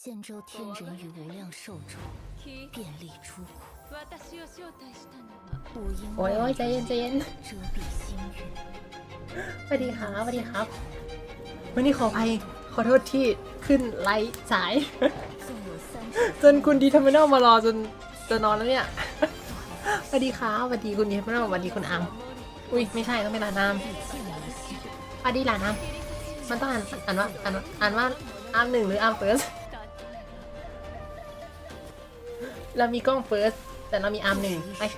献周天人于无量寿中，遍历诸苦。โอ้ยใจเย็นใจเย็น遮蔽星月。สวัสดีครับสวัสดีครับวันนี้ขออภัยขอโทษที่ขึ้นไลฟ์สาย จนคุณดีทำไมนอกมารอจนจะนอนแล้วเนี่ยสวัสดีครับสวัสดีคุณดีทำไมนอกสวัสดีคุณอามอุ้ยไม่ใช่ต้องเป็นหลานอามสวัสดีหลานอามมันต้องอ่านว่าอามหนึ่งหรืออามเฟิร์สเรามีกล้องเฟิร์สแต่เรามีอาร์มหนึ่งโอเค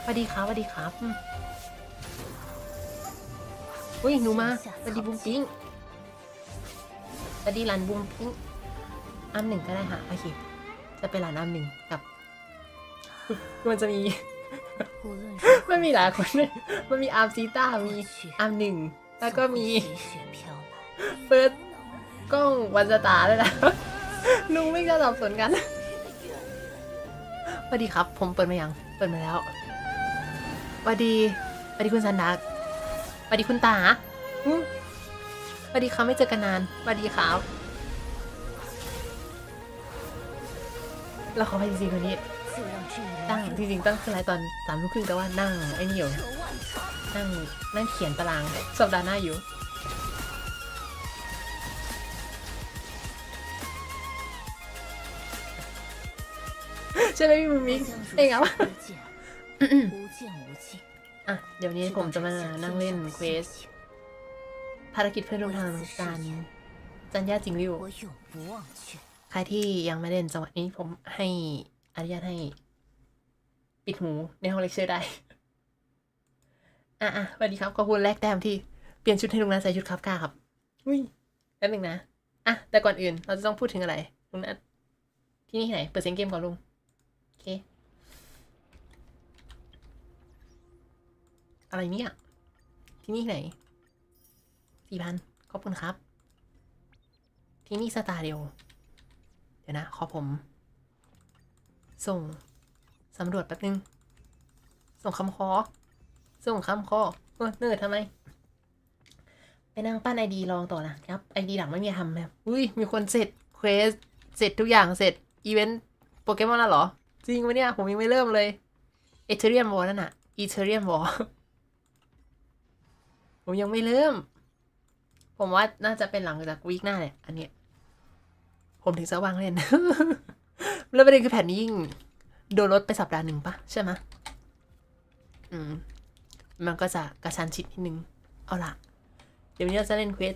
สวัสดีครับสวัสดีครับอุ้ยหนูมาสวัสดีบุ้งปิ้งสวัสดีหลานบุ้งปิ้งอาร์มหนึ่งก็ได้ค่ะโอเคจะเป็นหลานอาร์มหนึ่งกับมันจะมีไม่มีหลายคนเลยมันมีอาร์มซีต้ามีอาร์มหนึ่งแล้วก็มีเฟิร์สกล้องวันสตาร์ด้วยนะลุงไม่จะสับสนกันสวัสดีครับผมเปิดมายังเปิดมาแล้วสวัสดีคุณสันดักสวัสดีคุณตาสวัสดีครับไม่เจอกันนานสวัสดีครับเราขอไปจริงๆวันนี้ตั้งจริงๆตั้งคืออะไรตอน3:30แต่ว่านั่งไอ้นี่อยู่นั่งเขียนตารางสัปดาห์หน้าอยู่ใช่ไหมพี่มิกเองครับอ่ะเดี๋ยวนี้ผมจะมานั่งเล่นเควสภารกิจเพื่อนร่วมทางการจันย่าจิงริวใครที่ยังไม่เล่นจังหวะนี้ผมให้อนุญาตให้ปิดหูในห้องเลคเชอร์ได้สวัสดีครับขอบคุณแลกแต้มที่เปลี่ยนชุดให้ลุงนัทใส่ชุดคาฟกาครับอุ้ยแป๊บนึงนะแต่ก่อนอื่นเราจะต้องพูดถึงอะไรลุงนัทที่นี่ไหนเปิดเสียงเกมก่อนลุงโอเคอะไรเนี่ยที่นี่ไหน4,000ขอบคุณครับที่นี่สตาร์เดียวเดี๋ยวนะขอผมส่งสำรวจแป๊บนึงส่งคำขอเนิร์ดทำไมไปนั่งปั้นไอดีลองต่อนะครับไอดีหลังไม่มีทำแบบอุ้ยมีคนเสร็จเควสเสร็จทุกอย่างเสร็จอีเวนต์โปเกมอนแล้วเหรอจริงไหมเนี่ยผมยังไม่เริ่มเลยเอเธเรียมวอลนั่นน่ะอีเธเรียมวอลผมยังไม่เริ่มผมว่าน่าจะเป็นหลังจากวีคหน้าแหละอันเนี้ยผมถึงจะวางเล่น แล้วประเด็นคือแผ่นนี้ยิ่งโดนลดไปสัปดาห์หนึ่งปะใช่ไหมมันก็จะกระชั้นชิดนิดนึงเอาล่ะเดี๋ยวนี้เราจะเล่นเควส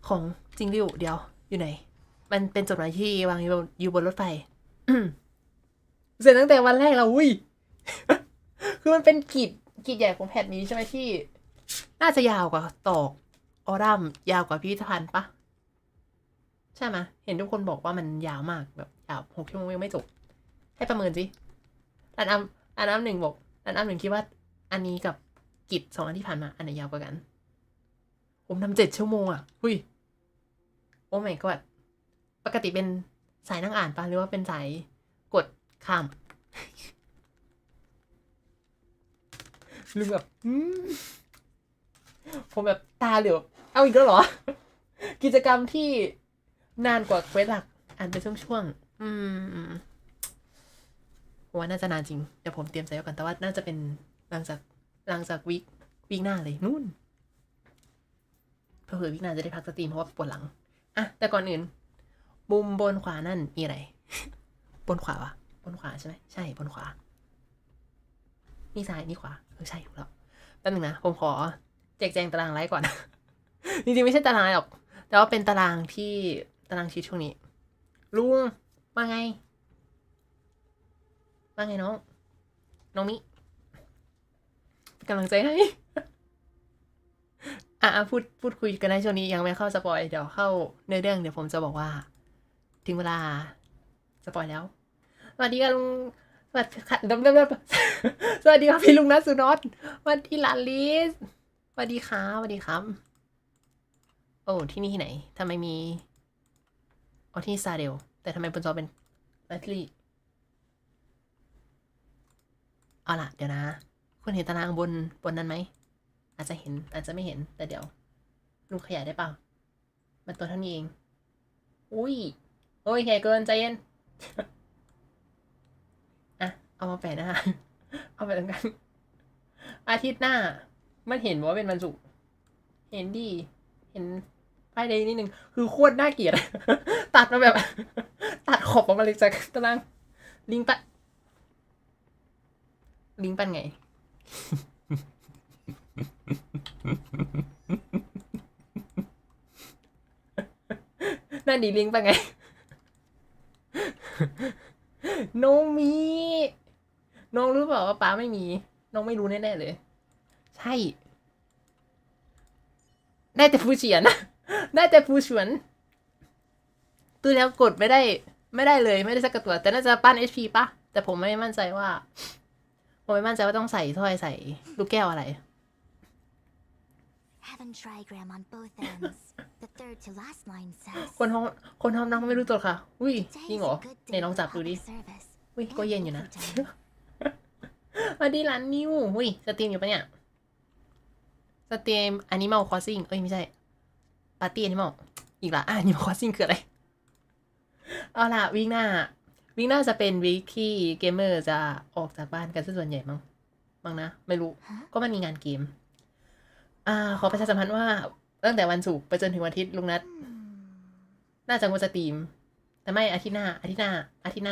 ของจิงริวเดี๋ยวอยู่ไหนมันเป็นจดหมายที่วางอยู่บนรถไฟเสร็จตั้งแต่วันแรกแล้วอุ้ย คือมันเป็นกิจใหญ่ของแผ่นนี้ใช่ไหมที่น่าจะยาวกว่าตอกออรัมยาวกว่าพิพิธภัณฑ์ปะใช่ไหมเห็นทุกคนบอกว่ามันยาวมากแบบยาว6 ชั่วโมงยังไม่จบให้ประเมินสิอันน้ำหนึ่งบอกอันน้ำหนึ่งคิดว่าอันนี้กับกิจ2 อันที่ผ่านมาอันไหนยาวกว่ากันผมทำ7 ชั่วโมงอ่ะหุยโอ้ my god ปกติเป็นสายนั่งอ่านปะหรือว่าเป็นสายกดข้ามหรือแบบผมแบบตาเหลือบเอาอีกแล้วเหรอ กิจกรรมที่นานกว่าเควสหลักอ่านเป็นช่วงผมว่าน่าจะนานจริงเดี๋ยวผมเตรียมใจไว้ก่อนแต่ว่าน่าจะเป็นหลังจากวีคหน้าเลยนู่นเผื่อวีคหน้าจะได้พักสตรีมเพราะว่าปวดหลังแต่ก่อนอื่นมุมบนขวานั่นมีอะไร บนขวาวะบนขวาใช่ไหมใช่บนขวานี่ซ้ายนี่ขวาใช่ถูกแล้วแป๊บนึงนะผมขอแจกแจงตารางไลฟ์ก่อน จริงๆไม่ใช่ตารางไลฟ์หรอกแต่ว่าเป็นตารางชีตช่วงนี้ลุงมาไงน้องมิเป็นกำลังใจให้ พูดคุยกันในช่วงนี้ยังไม่เข้าสปอยเดี๋ยวเข้าในเรื่องเดี๋ยวผมจะบอกว่าถึงเวลาสปอยแล้วสวัสดีค่ะลุงสวัสดีค่ะสวัสดีครับพี่ลุงนัทสุนทรสวัสดีหลานลิสสวัสดีครับสวัสดีครับโอ้ที่นี่ที่ไหนทำไมมีอ๋อที่ซาเดลแต่ทำไมบนจอเป็นแบตเตอรี่เอาล่ะเดี๋ยวนะคุณเห็นตารางบนนั้นไหมอาจจะเห็นอาจจะไม่เห็นแต่เดี๋ยวลุงขยายได้เปล่ามันตัวเท่านี้เองอุ้ยโอ้ยใหญ่เกินใจเย็นอ่ะเอามาแปะนะคะเอาไปตรงกลางอาทิตย์หน้ามันเห็นว่าเป็นวันศุกร์เห็นดิเห็นป้ายแดงนิดนึงคือโคตรน่าเกลียด ตัดมาแบบ ตัดขอบออกมาเลยจากตารางลิงปั้นไง นั่นดีลิงปั้นไง น้องมีน้องรู้เปล่าว่าป๊าไม่มีน้องไม่รู้แน่ๆเลย ใช่ได้แต่ผู้เขียน ได้แต่ผู้เขียนตัวแล้วกดไม่ได้เลยไม่ได้สักตัวแต่น่าจะปั้น HP ป่ะแต่ผมไม่มั่นใจว่าต้องใส่ถ้อยใส่ลูกแก้วอะไร คนทำน้องไม่รู้ตัวค่ะอุ้ยจริงเหรอไหนลองจับดูดิอุ้ยก็เย็นอยู่นะ มาดีร้านนิวอุ้ยสตรีมอยู่ปะเนี่ยสตรีม Animal Crossing เอ้ยไม่ใช่ปาร์ตี้ Animal อีกละ Animal Crossing คืออะไรเอาล่ะวีคหน้าจะเป็นวีคที่เกมเมอร์จะออกจากบ้านกันซะส่วนใหญ่มั้งนะไม่รู้ก็มันมีงานเกมขอประชาสัมพันธ์ว่าตั้งแต่วันศุกร์ไปจนถึงวันอาทิตย์ลุงนัทน่าจะงดสตรีมแต่ไม่อาทิตย์หน้า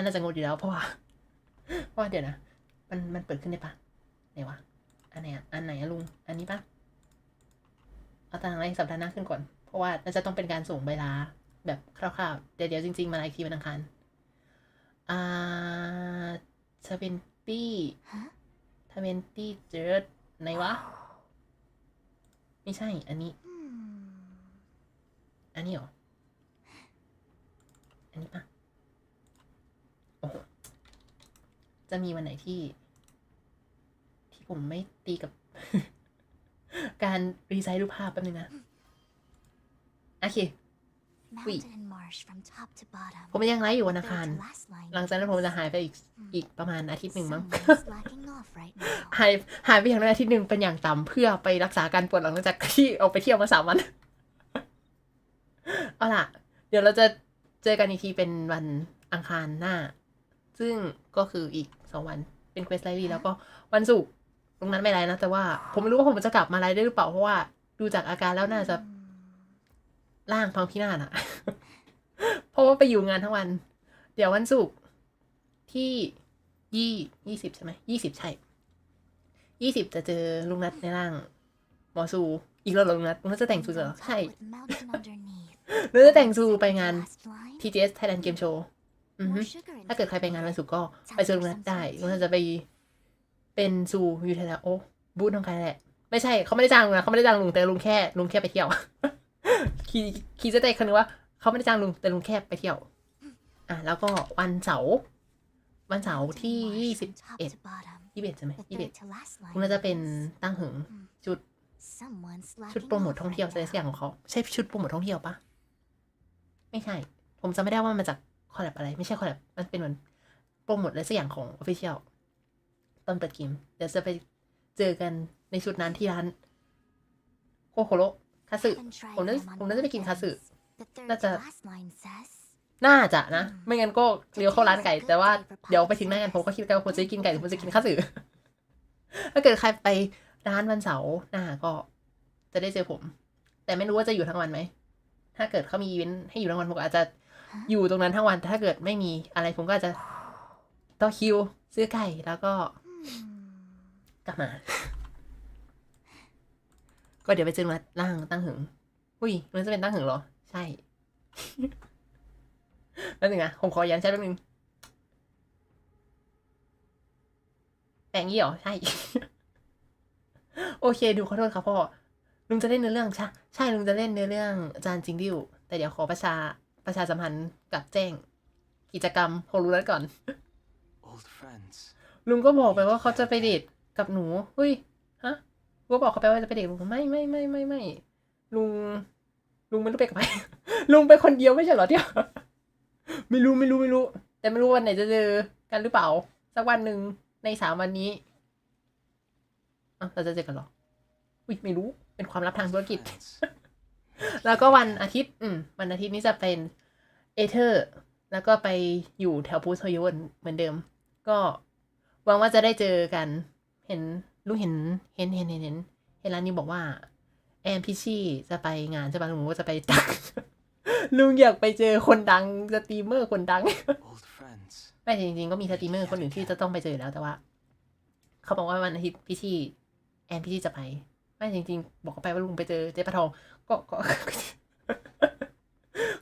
น่าจะงดอยู่แล้วเพราะว่าเดี๋ยวนะมันเปิดขึ้นได้ปะไหนวะอันไหนอะลุงอันนี้ปะเอาตารางรายสัปดาห์หน้าขึ้นก่อนเพราะว่าน่าจะต้องเป็นการส่งใบลาแบบคร่าวๆเดี๋ยวจริงๆมาอีกทีวันอังคาร20เจิดไหนวะไม่ใช่อันนี้เหรออันนี้ปะโอ้จะมีวันไหนที่ผมไม่ตีกับ การรีไซซ์รูปภาพแป๊บนึงนะโอเคผมยังไลฟ์อยู่วันอังคารหลังจากนั้นผมจะหายไปอีกประมาณอาทิตย์หนึ่งมั้ง หายไปอย่างน้อยอาทิตย์หนึ่งเป็นอย่างต่ำเพื่อไปรักษาการปวดหลังจากที่ออกไปเที่ยวมา3 วัน เอาล่ะเดี๋ยวเราจะเจอกันอีกทีเป็นวันอังคารหน้าซึ่งก็คืออีก2 วันเป็นเควสไลฟ์แล้วก็วันศุกร์ตรงนั้นไม่ไรนะแต่ว่าผมไม่รู้ว่าผมจะกลับมาไลฟ์ได้หรือเปล่าเพราะว่าดูจากอาการแล้วน่าจะร่างพังพินาศอะ เพราะว่าไปอยู่งานทั้งวันเดี๋ยววันศุกร์ที่20ใช่ไหม20ใช่20จะเจอลุงนัทในร่างหมอซูอีกแล้วลุงนัทจะแต่งซูเหรอใช่ลุงจะแต่งซูไปงาน TGS Thailand Game Show ถ้าเกิดใครไปงานวันศุกร์ก็ไปเจอลุงนัทได้ลุงนัทจะไปเป็นซูอยู่แถวโอ้บูธของใครแหละไม่ใช่เขาไม่ได้จ้างลุงนะเขาไม่ได้จ้างลุงแต่ลุงแค่ไปเที่ยว คีจะได้คนนึงว่าเขาไม่ได้จ้างลุงแต่ลุงแค่ไปเที่ยวแล้วก็วันเสาร์ที่21ใช่ไหม21ลุงน่าจะเป็นตั้งหึงชุดโปรโมทท่องเที่ยวอะไรสักอย่างของเขาใช่ชุดโปรโมทท่องเที่ยวปะไม่ใช่ผมจำไม่ได้ว่ามันจากคอลแลบอะไรไม่ใช่คอลแลบมันเป็นเหมือนโปรโมทอะไรสักอย่างของ Official ตอนเปิดเกมเดี๋ยวจะไปเจอกันในชุดนั้นที่ร้านโคโคโรคาสึผมน่าจะไปกินคาสึน่าจะนะไม่งั้นก็เลี้ยวเข้าร้านไก่แต่ว่าเดี๋ยวไปถึงหน้ากันผมก็คิดว่าผมจะกินไก่ผมจะกินคาสึ ถ้าเกิดใครไปร้านวันเสาร์หน้าก็จะได้เจอผมแต่ไม่รู้ว่าจะอยู่ทั้งวันไหมถ้าเกิดเขามีอีเวนต์ให้อยู่ทั้งวันผมอาจจะอยู่ตรงนั้นทั้งวันแต่ถ้าเกิดไม่มีอะไรผมก็อาจจะต่อคิวซื้อไก่แล้วก็กลับมา ก็เดี๋ยวไปเจอมาร่างตั้งหึงอุ้ยมันจะเป็นตั้งหึงเหรอใช่ แล้วหนึ่งผมขอยันใช่แป๊บนึงแปลงยี่หรอใช่ โอเคดูขอโทษครับพ่อ ลุงจะเล่นเนื้อเรื่องใช่ลุงจะเล่นเนื้อเรื่องอาจารย์จิงดิวแต่เดี๋ยวขอประชาสัมพันธ์กับแจ้งกิจกรรมโฮลูรัสก่อน ลุงก็บอกไปว่าเขาจะไปเดทกับหนูเฮ้ยฮะก็บอกเขาไปว่าจะไปเดทลุงไม่ลุงไม่รู้ไปกับใคร ลุงไปคนเดียวไม่ใช่เหรอเที่ยวไม่รู้แต่ไม่รู้วันไหนจะเจอกันหรือเปล่าสักวันหนึ่งใน3 วันนี้เราจะเจอกันหรออุ้ยไม่รู้เป็นความลับทางธุรกิจ แล้วก็วันอาทิตย์วันอาทิตย์นี้จะเป็นเอเธอร์แล้วก็ไปอยู่แถวพูทโยนเหมือนเดิมก็หวังว่าจะได้เจอกันลุงเห็นร้านนี้บอกว่าแอมพิชชี่จะไปงานใช่ป่ะลุงก็จะไปดัง ลุงอยากไปเจอคนดังสตรีมเมอร์คนดัง ไม่จริงๆก็มีสตรีมเมอร์คนอื่นที่จะต้องไปเจอแล้วแต่ว่าเขาบอกว่าวันอาทิตย์พิชชี่แอมพิชชี่จะไปไม่จริงๆบอกเขาไปว่าลุงไปเจอเจ๊ปะทอง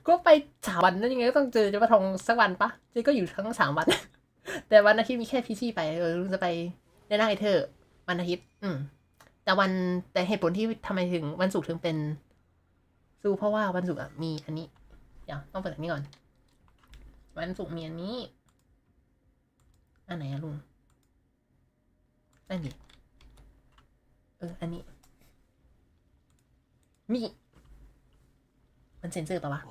ก็ไป3 วันนั่นยังไงก็ต้องเจอเจ๊ปะทองสักวันปะเจ๊ก็อยู่ทั้ง3 วัน แต่วันอาทิตย์มีแค่พิชชี่ไปลุงจะไปในร่างไอเธอวันอาทิตย์แต่เหตุผลที่ทำไมถึงวันศุกร์ถึงเป็นซูเพราะว่าวันศุกร์มีอันนี้เดี๋ยวต้องเปิดอันนี้ก่อนวันศุกร์มีอันนี้อันไหนอะลุงอันนี้อันนี้นี่มันเซ็นเซอร์ป่าวะ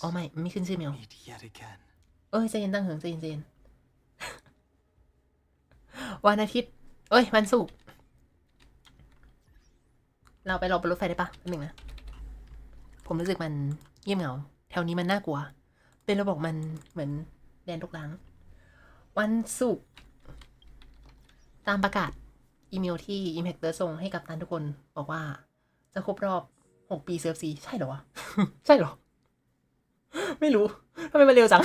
อ๋อไม่ขึ้นชื่อเมลใจเย็นตั้งเหิงใจเย็นวันอาทิตย์วันศุกร์เราไปรอบนรถไฟได้ปะนิดนึงนะผมรู้สึกมันเงียบเหงาแถวนี้มันน่ากลัวเป็นระบบมันเหมือนแดนรกร้างวันศุกร์ตามประกาศอีเมลที่ Impactor ส่งให้กับตันทุกคนบอกว่าจะครบรอบ6 ปีเซิร์ฟซีใช่เหรอวะ ใช่เหรอไม่รู้ทำไมมันเร็วจัง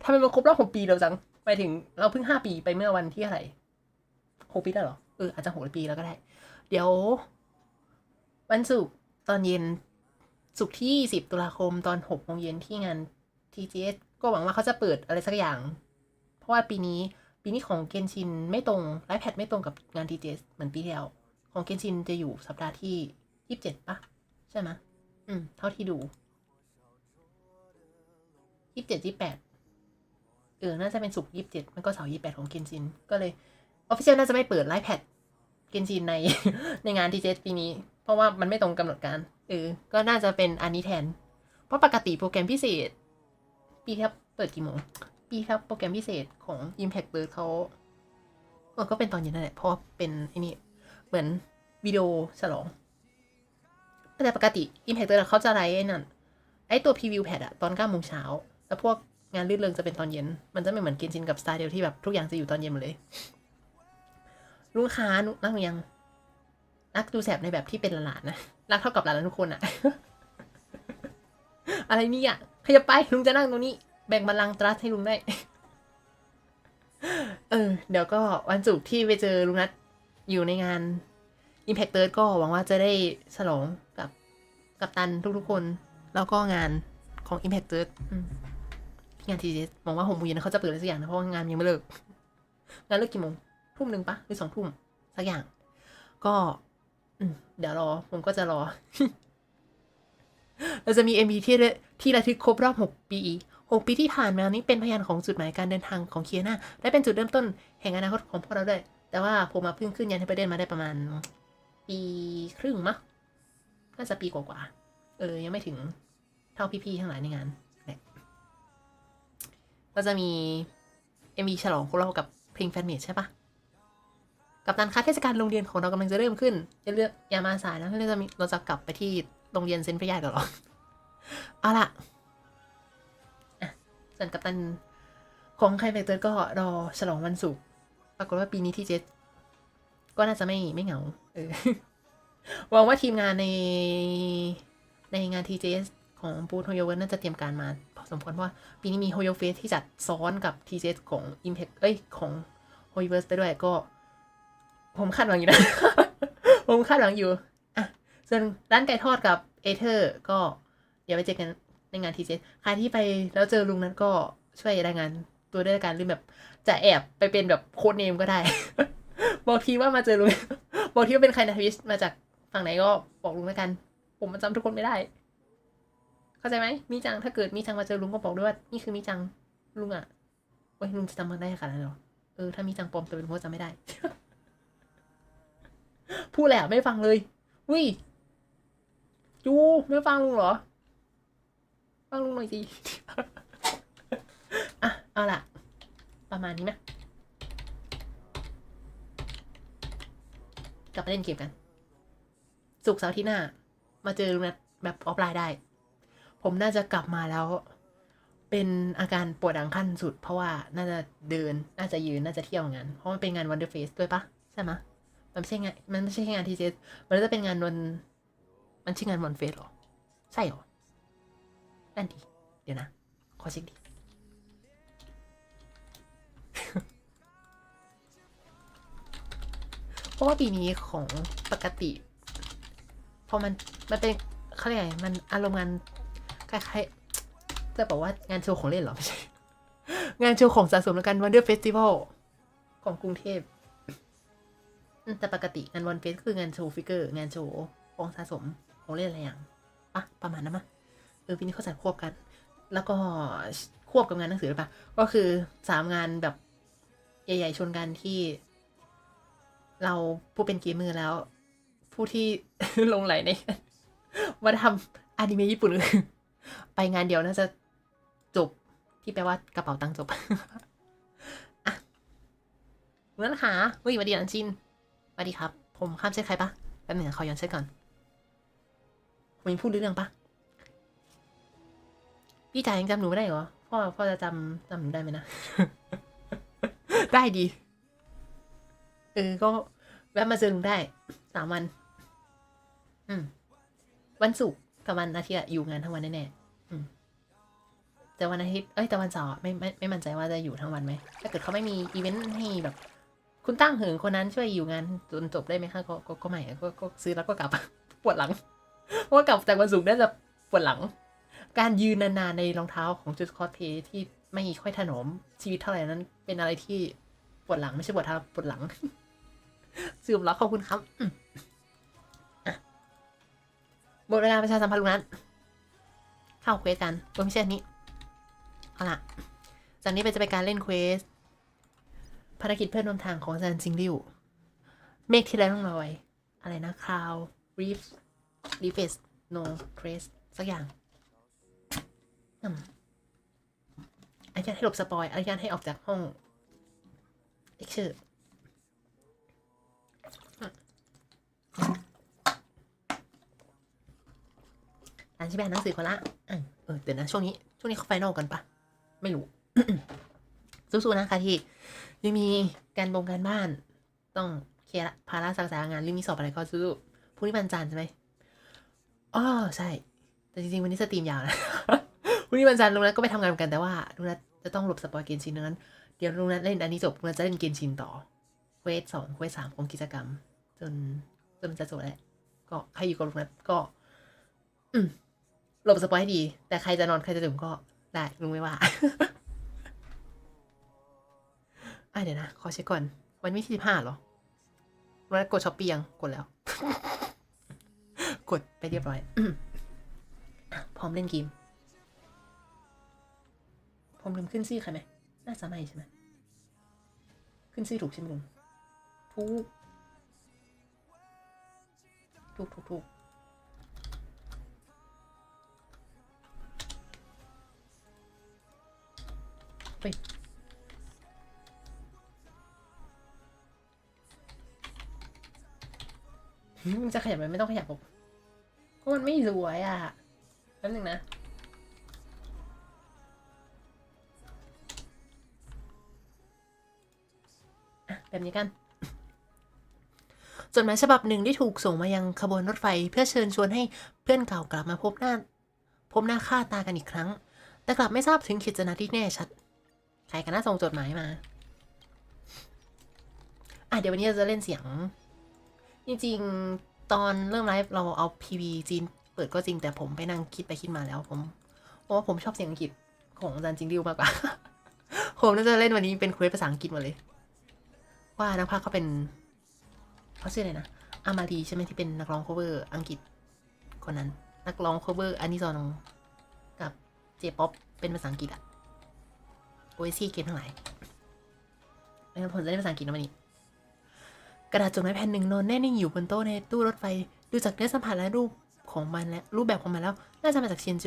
ทำไมมันครบรอบ6 ปีเร็วจังไปถึงเราเพิ่ง5 ปีไปเมื่อวันที่อะไร6 ปีได้เหรออาจจะ6 ปีแล้วก็ได้เดี๋ยววันศุกร์ตอนเย็นศุกร์ที่10 ตุลาคมตอน6 โมงเย็นที่งาน TGS ก็หวังว่าเขาจะเปิดอะไรสักอย่างเพราะว่าปีนี้ของเกนชินไม่ตรงไลฟ์แพดไม่ตรงกับงาน TGS เหมือนปีที่แล้วของเกนชินจะอยู่สัปดาห์ที่27ปะใช่ไหมเท่าที่ดู27 28น่าจะเป็นศุกร์27มันก็เสาร์28ของเกนชินก็เลยออฟฟิเชียลน่าจะไม่เปิดไลฟ์แพดเกนชินในงาน TGS ปีนี้เพราะว่ามันไม่ตรงกำหนดการก็น่าจะเป็นอันนี้แทนเพราะปกติโปรแกรมพิเศษปีที่เปิดกี่โมงปีครับโปรแกรมพิเศษของ Impact เขาก็เป็นตอนเย็นนั่นแหละเพราะเป็นไอ้นี่เหมือนวิดีโอฉลองแต่ปกติ Impact เขาจะไลฟ์ไอ้ตัว Preview Pad ตอน 9 โมงเช้าแล้วพวกงานลื่นเริงจะเป็นตอนเย็นมันจะไม่เหมือนเกนชินกับ Star Rail ที่แบบทุกอย่างจะอยู่ตอนเย็นหมดเลยลุงค้ารักยังรักดูแสบในแบบที่เป็นหลานนะรักเท่ากับหลานทุกคนอะ อะไรนี่อ่ะขยับไปลุงจะนั่งตรงนี้แบ่งบัลลังก์ตรัสให้ลุงได้ เดี๋ยวก็วันศุกร์ที่ไปเจอลุงนัทอยู่ในงาน Impactor ก็หวังว่าจะได้ฉลองกับตันทุกๆคนแล้วก็งานของ Impactor งาน TGS หวังว่า6 โมงเย็นเขาจะเปิดอะไรสักอย่างนะเพราะว่างานยังไม่เลิกงานเลิกกี่โมงทุ่ม 1ปะหรือ2 ทุ่มสักอย่างก็เดี๋ยวผมก็จะรอ เราจะมี MV ที่ระลึกครบรอบ6 ปีที่ผ่านมานี้เป็นพยานของจุดหมายการเดินทางของเคียนาและเป็นจุดเริ่มต้นแห่งอนาคตของพวกเราด้วยแต่ว่าผมมาเพิ่งขึ้นยันให้ประเด็นมาได้ประมาณปีครึ่งมั้งน่าจะปีกว่ายังไม่ถึงเท่าพี่ๆทั้งหลายในงานก็จะมี MV ฉลองครบรอบกับเพลงแฟนเมดใช่ปะกับตันคัดเทศกาลโรงเรียนของเรากำลังจะเริ่มขึ้นอย่ามาสายนะเราจะกลับไปที่โรงเรียนเซนต์พระยากันหรอเอาล่ะส่วนกัปตันของใครแบกเตอร์ก็รอฉลองวันศุกร์ปรากฏว่าปีนี้ที่เจก็น่าจะไม่เหงาหวังว่าทีมงานในงาน TGS ของบูธโฮโยเวิร์ดน่าจะเตรียมการมาพอสมควรเพราะว่าปีนี้มีโฮโยเฟสที่จัดซ้อนกับ TGS ของ Impact ของโฮโยเวิร์ดไปด้วยก็ผมคาดหวังอยู่นะ ผมคาดหวังอยู่ส่วนร้านไก่ทอดกับเอเธอร์ก็เดี๋ยวไปเจอกันในงาน TGS ใครที่ไปแล้วเจอลุงนั้นก็ช่วยรายงานตัวด้วยกันหรือแบบจะแอบไปเป็นแบบโค้ดเนมก็ได้ บอกทีว่ามาเจอลุง บอกทีว่าเป็นใครนะทวิชมาจาก ฝั่งไหนก็บอกลุงแล้วกันผมจำทุกคนไม่ได้เข้าใจไหมมีจังถ้าเกิดมีจังมาเจอลุงก็บอกด้วยว่านี่คือมีจังลุงอ่ะโอ้ยลุงจะจำมันได้ขนาดนั้นหรอถ้ามีจังปลอมตัวเป็นลุงก็จำไม่ได้ พูดแหละไม่ฟังเลยวิจูไม่ฟังลุงเหรอฟังลุงหน่อยสิ อ่ะเอาล่ะประมาณนี้ไหมกลับไปเล่นเกมกันศุกร์เสาร์ที่หน้ามาเจอลุงนัดแบบออฟไลน์ได้ผมน่าจะกลับมาแล้วเป็นอาการปวดหลังขั้นสุดเพราะว่าน่าจะเดินน่าจะยืนน่าจะเที่ยวงานเพราะมันเป็นงานวันเดอร์เฟสด้วยปะใช่ไหมมันไม่ใช่งานทีเจมันจะเป็นงานวันมันชื่องานวันเฟสหรอใช่หรอนั่นดีเดี๋ยวนะขอเช็คดี เพราะว่าปีนี้ของปกติพอมันเป็นเขาเรียกไงมันอารมณ์งานคล้ายๆจะบอกว่างานโชว์ของเล่นหรอไม่ใช่ งานโชว์ของสะสมแล้วกันวันเดอร์เฟสติวัลของกรุงเทพแต่ปกติงานวันเฟสคืองานโชว์ฟิกเกอร์งานโชว์ของสะสมของเล่นอะไรอย่างปะประมาณนั้นมั้ยปีนี้เขาจัดควบกันแล้วก็ควบกับงานหนังสือหรือเปล่าก็คือ3งานแบบใหญ่ๆชนกันที่เราผู้เป็นเกมเมอร์แล้วผู้ที่ ลงไหลในว่าทำอนิเมะญี่ปุ่นไปงานเดียวน่าจะจบที่แปลว่ากระเป๋าตังค์จบ อ่ะงั้นนะคะสวัสดีอันชินสวัสดีครับผมข้ามเส้นใครปะแป๊บหนึ่งขอย้อนเส้นก่อนผมยังพูดเรื่องปะพี่จ่ายยังจำหนูไม่ได้เหรอพ่อจะจำหนูได้ไหมนะ ได้ดีก็แวะมาเจอลุงได้3 วันวันศุกร์กับวันอาทิตย์อยู่งานทั้งวันแน่ๆแต่วันอาทิตย์แต่วันเสาร์ไม่มั่นใจว่าจะอยู่ทั้งวันไหมถ้าเกิดเขาไม่มีอีเวนต์ให้แบบคุณตั้งเหิงคนนั้นช่วยอยู่งานจนจบได้ไหมคะก็ไม่ก็ซื้อแล้วก็กลับ ปวดหลังเพราะว่ากลับจากวันศุกร์น่าจะปวดหลังการยืนนานๆในรองเท้าของจุดคอสเพย์ที่ไม่ค่อยถนอมชีวิตเท่าไหร่นั้นเป็นอะไรที่ปวดหลังไม่ใช่ปวดเท้าปวดหลังสืบแล้วขอบคุณครับหมดเวลาประชาสัมพันธ์ลุงนั้นเข้าเควสกันตัวไม่ใช่นี้เอาล่ะจากนี้ไปจะเป็นการเล่นเควสภารกิจเพื่อนร่วมทางของอาจารย์จิงริวเมฆที่ไร้ร่องรอยอะไรนะคราวรีเฟสโนเทรสสักอย่างอนุญาตให้หลบสปอยอนุญาตให้ออกจากห้องเอ็กเชอร์อ่านใช่ไหมหนังสือคนละเดี๋ยวนะช่วงนี้เขาไฟนอลกันปะไม่รู้ สู้ๆนะคะที่ยังมีการบ้านต้องเคลียร์ภาระศึกษางานหรือมีสอบอะไรก็สู้ๆพรุ่งนี้วันจันทร์ใช่ไหมอ๋อใช่แต่จริงๆวันนี้สตรีมยาวนะ พรุ่งนี้วันจันทร์ลุงนัทก็ไปทำงานกันแต่ว่าลุงนัทจะต้องหลบสปอยเกนชินดังนั้นเดี๋ยวลุงนัทเล่นอันนี้จบลุงนัทจะเล่นเกนชินต่อเควส2เควส3ของกิจกรรมจนมันจะจบแล้วก็ใครอยู่กับลุงนัทก็หลบสปอยให้ดีแต่ใครจะนอนใครจะดื่มก็ได้ลุงไม่ว่า เดี๋ยวนะขอเช็คก่อนวันที่15เหรอวันกดช้อปปี้ยังกดแล้ว กดไปเรียบร้อย พร้อมเล่นเกมผมลืมขึ้นชื่อใครไหมน่าจะไม่ใช่ไหมขึ้นชื่อถูกใช่ไหมลุงถูกเฮ้ยมันจะขยับไหมไม่ต้องขยับหรอกเพราะมันไม่สวยแป๊บนึงนะแบบนี้กันจดหมายฉบับหนึ่งที่ถูกส่งมายังขบวนรถไฟเพื่อเชิญชวนให้เพื่อนเก่ากลับมาพบหน้าค่าตากันอีกครั้งแต่กลับไม่ทราบถึงขีดจำกัดที่แน่ชัดใครกันน่าส่งจดหมายมาเดี๋ยววันนี้เราจะเล่นเสียงจริงๆตอนเริ่มไลฟ์เราเอา PV จีนเปิดก็จริงแต่ผมไปนั่งคิดไปคิดมาแล้วผมชอบเสียงอังกฤษของอาจารย์จิงริวมากกว่า ผมน่าจะเล่นวันนี้เป็นเควสภาษาอังกฤษหมดเลยว่านักพากย์เขาเป็นเขาชื่ออะไรนะ อามารีใช่ไหมที่เป็นนักร้อง cover อังกฤษคนนั้นนักร้อง cover อานิซอนกับเจป๊อปเป็นภาษาอังกฤษอะโอเอซี่เกมทั้งหลายแล้วผมจะได้ภาษาอังกฤษนะวันนี้กระดาษจดหมายแผ่นหนึ่งนอนแน่นิ่งอยู่บนโต๊ะในตู้รถไฟดูจากเนื้อสัมผัสและรูปของมันและรูปแบบของมันแล้วน่าจะมาจากเชียนโจ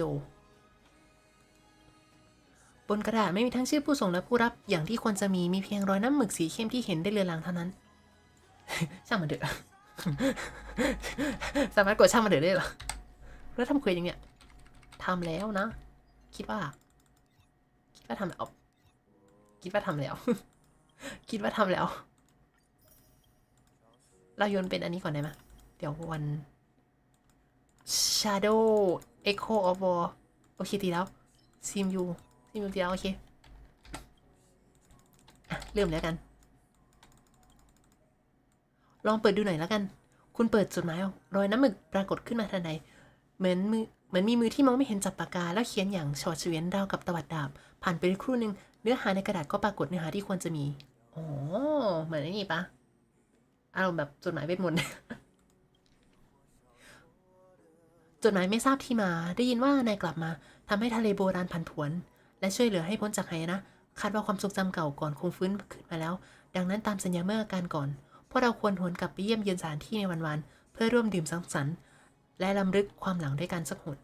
บนกระดาษไม่มีทั้งชื่อผู้ส่งและผู้รับอย่างที่ควรจะมีเพียงรอยน้ำหมึกสีเข้มที่เห็นได้เลือนลางเท่านั้น ช่างมันเถอะ สามารถกดช่างมันเถอะได้เหรอแล้วทำเควสอย่างเนี้ยทำแล้วนะคิดว่าทำแล้วคิดว่าทำแล้ว คิดว่าทำแล้วเราโยนเป็นอันนี้ก่อนได้ไหมเดี๋ยววัน Shadow Echo of War โอเคตีแล้วซีมยูตีแล้วโอเคเริ่มแล้วกันลองเปิดดูหน่อยแล้วกันคุณเปิดจดหมายออกรอยน้ำหมึกปรากฏขึ้นมาทันใดเหมือนมีมือที่มองไม่เห็นจับปากกาแล้วเขียนอย่างฉอดเฉวียนราวกับตวัดดาบผ่านไปครู่หนึ่งเนื้อหาในกระดาษก็ปรากฏเนื้อหาที่ควรจะมีอ๋อเหมือนนี่ปะอารมณ์แบบจดหมายเวทมนต์ จดหมายไม่ทราบที่มาได้ยินว่านายกลับมาทำให้ทะเลโบราณผันผวนและช่วยเหลือให้พ้นจากหายนะคาดว่าความทรงจำเก่าก่อนคงฟื้นขึ้นมาแล้วดังนั้นตามสัญญาเมื่ออาการก่อนพวกเราควรหวนกลับไปเยี่ยมเยือนสถานที่ในวันๆเพื่อร่วมดื่มสังสรรค์และรำลึกความหลังด้วยกันสักหน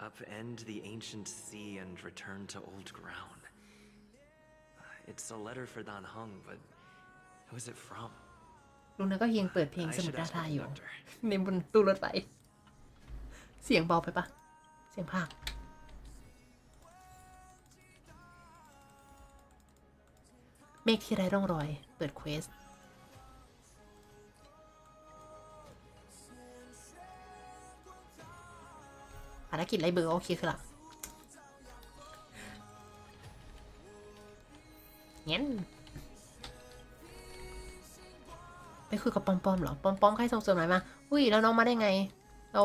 Upend the ancient sea and return to old ground. It's a letter for Dan Hung, but who is it from? ลุงนั้นก็ยังเปิดเพลงสมุดดาราอยู่ในบนตู้รถไฟเสียงเบาไปปะเสียงภาคเมฆที่ไร้ร่องรอยเปิดเควสภารกิจไล่เบอร์โอเคคือละงั้นไปคุยกับปอมๆเหรอปอมใครส่งจดหมายมาอุ้ยแล้วน้องมาได้ไงเรา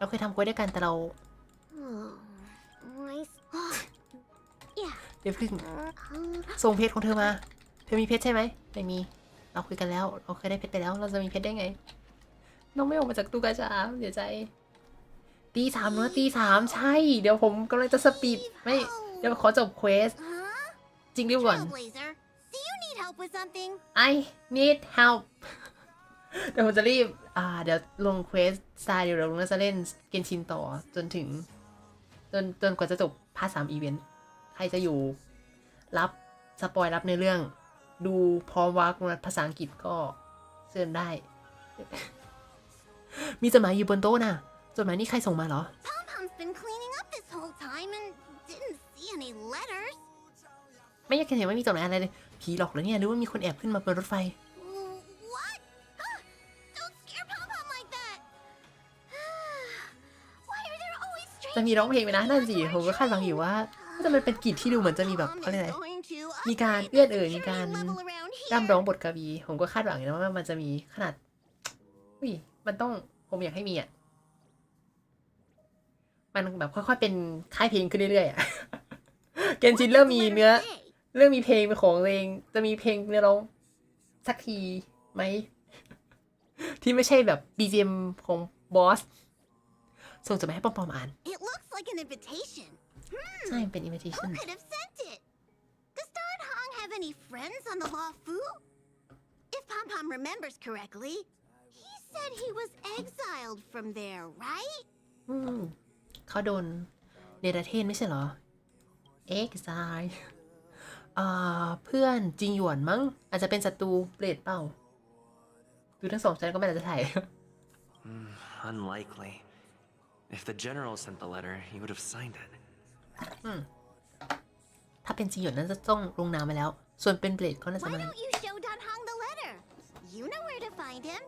เคยทำเควสด้วยกันแต่เราเดี๋ยวพึ่งส่งเพชรของเธอมาเธอมีเพชรใช่ไหมไม่มีเราคุยกันแล้วเราเคยได้เพชรไปแล้วเราจะมีเพชรได้ไงน้องไม่ออกมาจากตู้กาชาเสียใจตี 3เนอะตี 3ใช่เดี๋ยวผมกำลังจะสปีดไม่เดี๋ยวขอจบเควสจริงดิวก่อน I need help เดี๋ยวผมจะรีบเดี๋ยวลงเควสสไตล์เดี๋ยวเราจะเล่นเกนชินต่อจนถึงจนกว่าจะจบพาร์ท 3 อีเวนต์ใครจะอยู่รับสปอยรับในเรื่องดูพร้อมวากภาษาอังกฤษก็เชิญได้ มีจดหมายอยู่บนโต๊ะน่ะจดหมายนี้ใครส่งมาเหรอ ไม่อยากเห็นว่ามีจดหมายอะไรเลยผีหลอกเหรอเนี่ยหรือว่ามีคนแอบขึ้นมาบนรถไฟจะมีร้องเพลงไหมนะนั่นสิผมก็คาดหวังอยู่ว่าจะมันเป็นกิจที่ดูเหมือนจะมีแบบเขาเรียกอะไรมีการเอื้อนมีการร่ำร้องบทกวีผมก็คาดหวังนะว่ามันจะมีขนาดอุ้ยมันต้องผมอยากให้มีมันแบบค่อยๆเป็นค่ายเพลงขึ้นเรื่อยๆเกนชินเริ่มมีเนื้อเรื่องมีเพลงเป็นของตัวเองจะมีเพลงเนื้อร้องสักทีไหมที่ไม่ใช่แบบ BGM ของบอสส่งจดหมายให้ปอมๆอ่านใช่เป็น invitation Does Don Hong have any friends on the Law Fu? If Pom Pom remembers correctly, he said he was exiled from there, right? เขาโดนเนรเทศไม่ใช่เหรอ exileเพื่อนจิงหยวนมั้งอาจจะเป็นศัตรูเปรตเปล่าดูทั้งสองชั้นก็ไม่น่าจะถ่าย Unlikely. If the general sent the letter, he would have signed it. ถ้าเป็นจิงหยวนนั้นจะต้องลงนามไปแล้วส่วนเป็นเปรตก็น่าจะ Why มา don't you show Don Hong the letter? You know where to find him.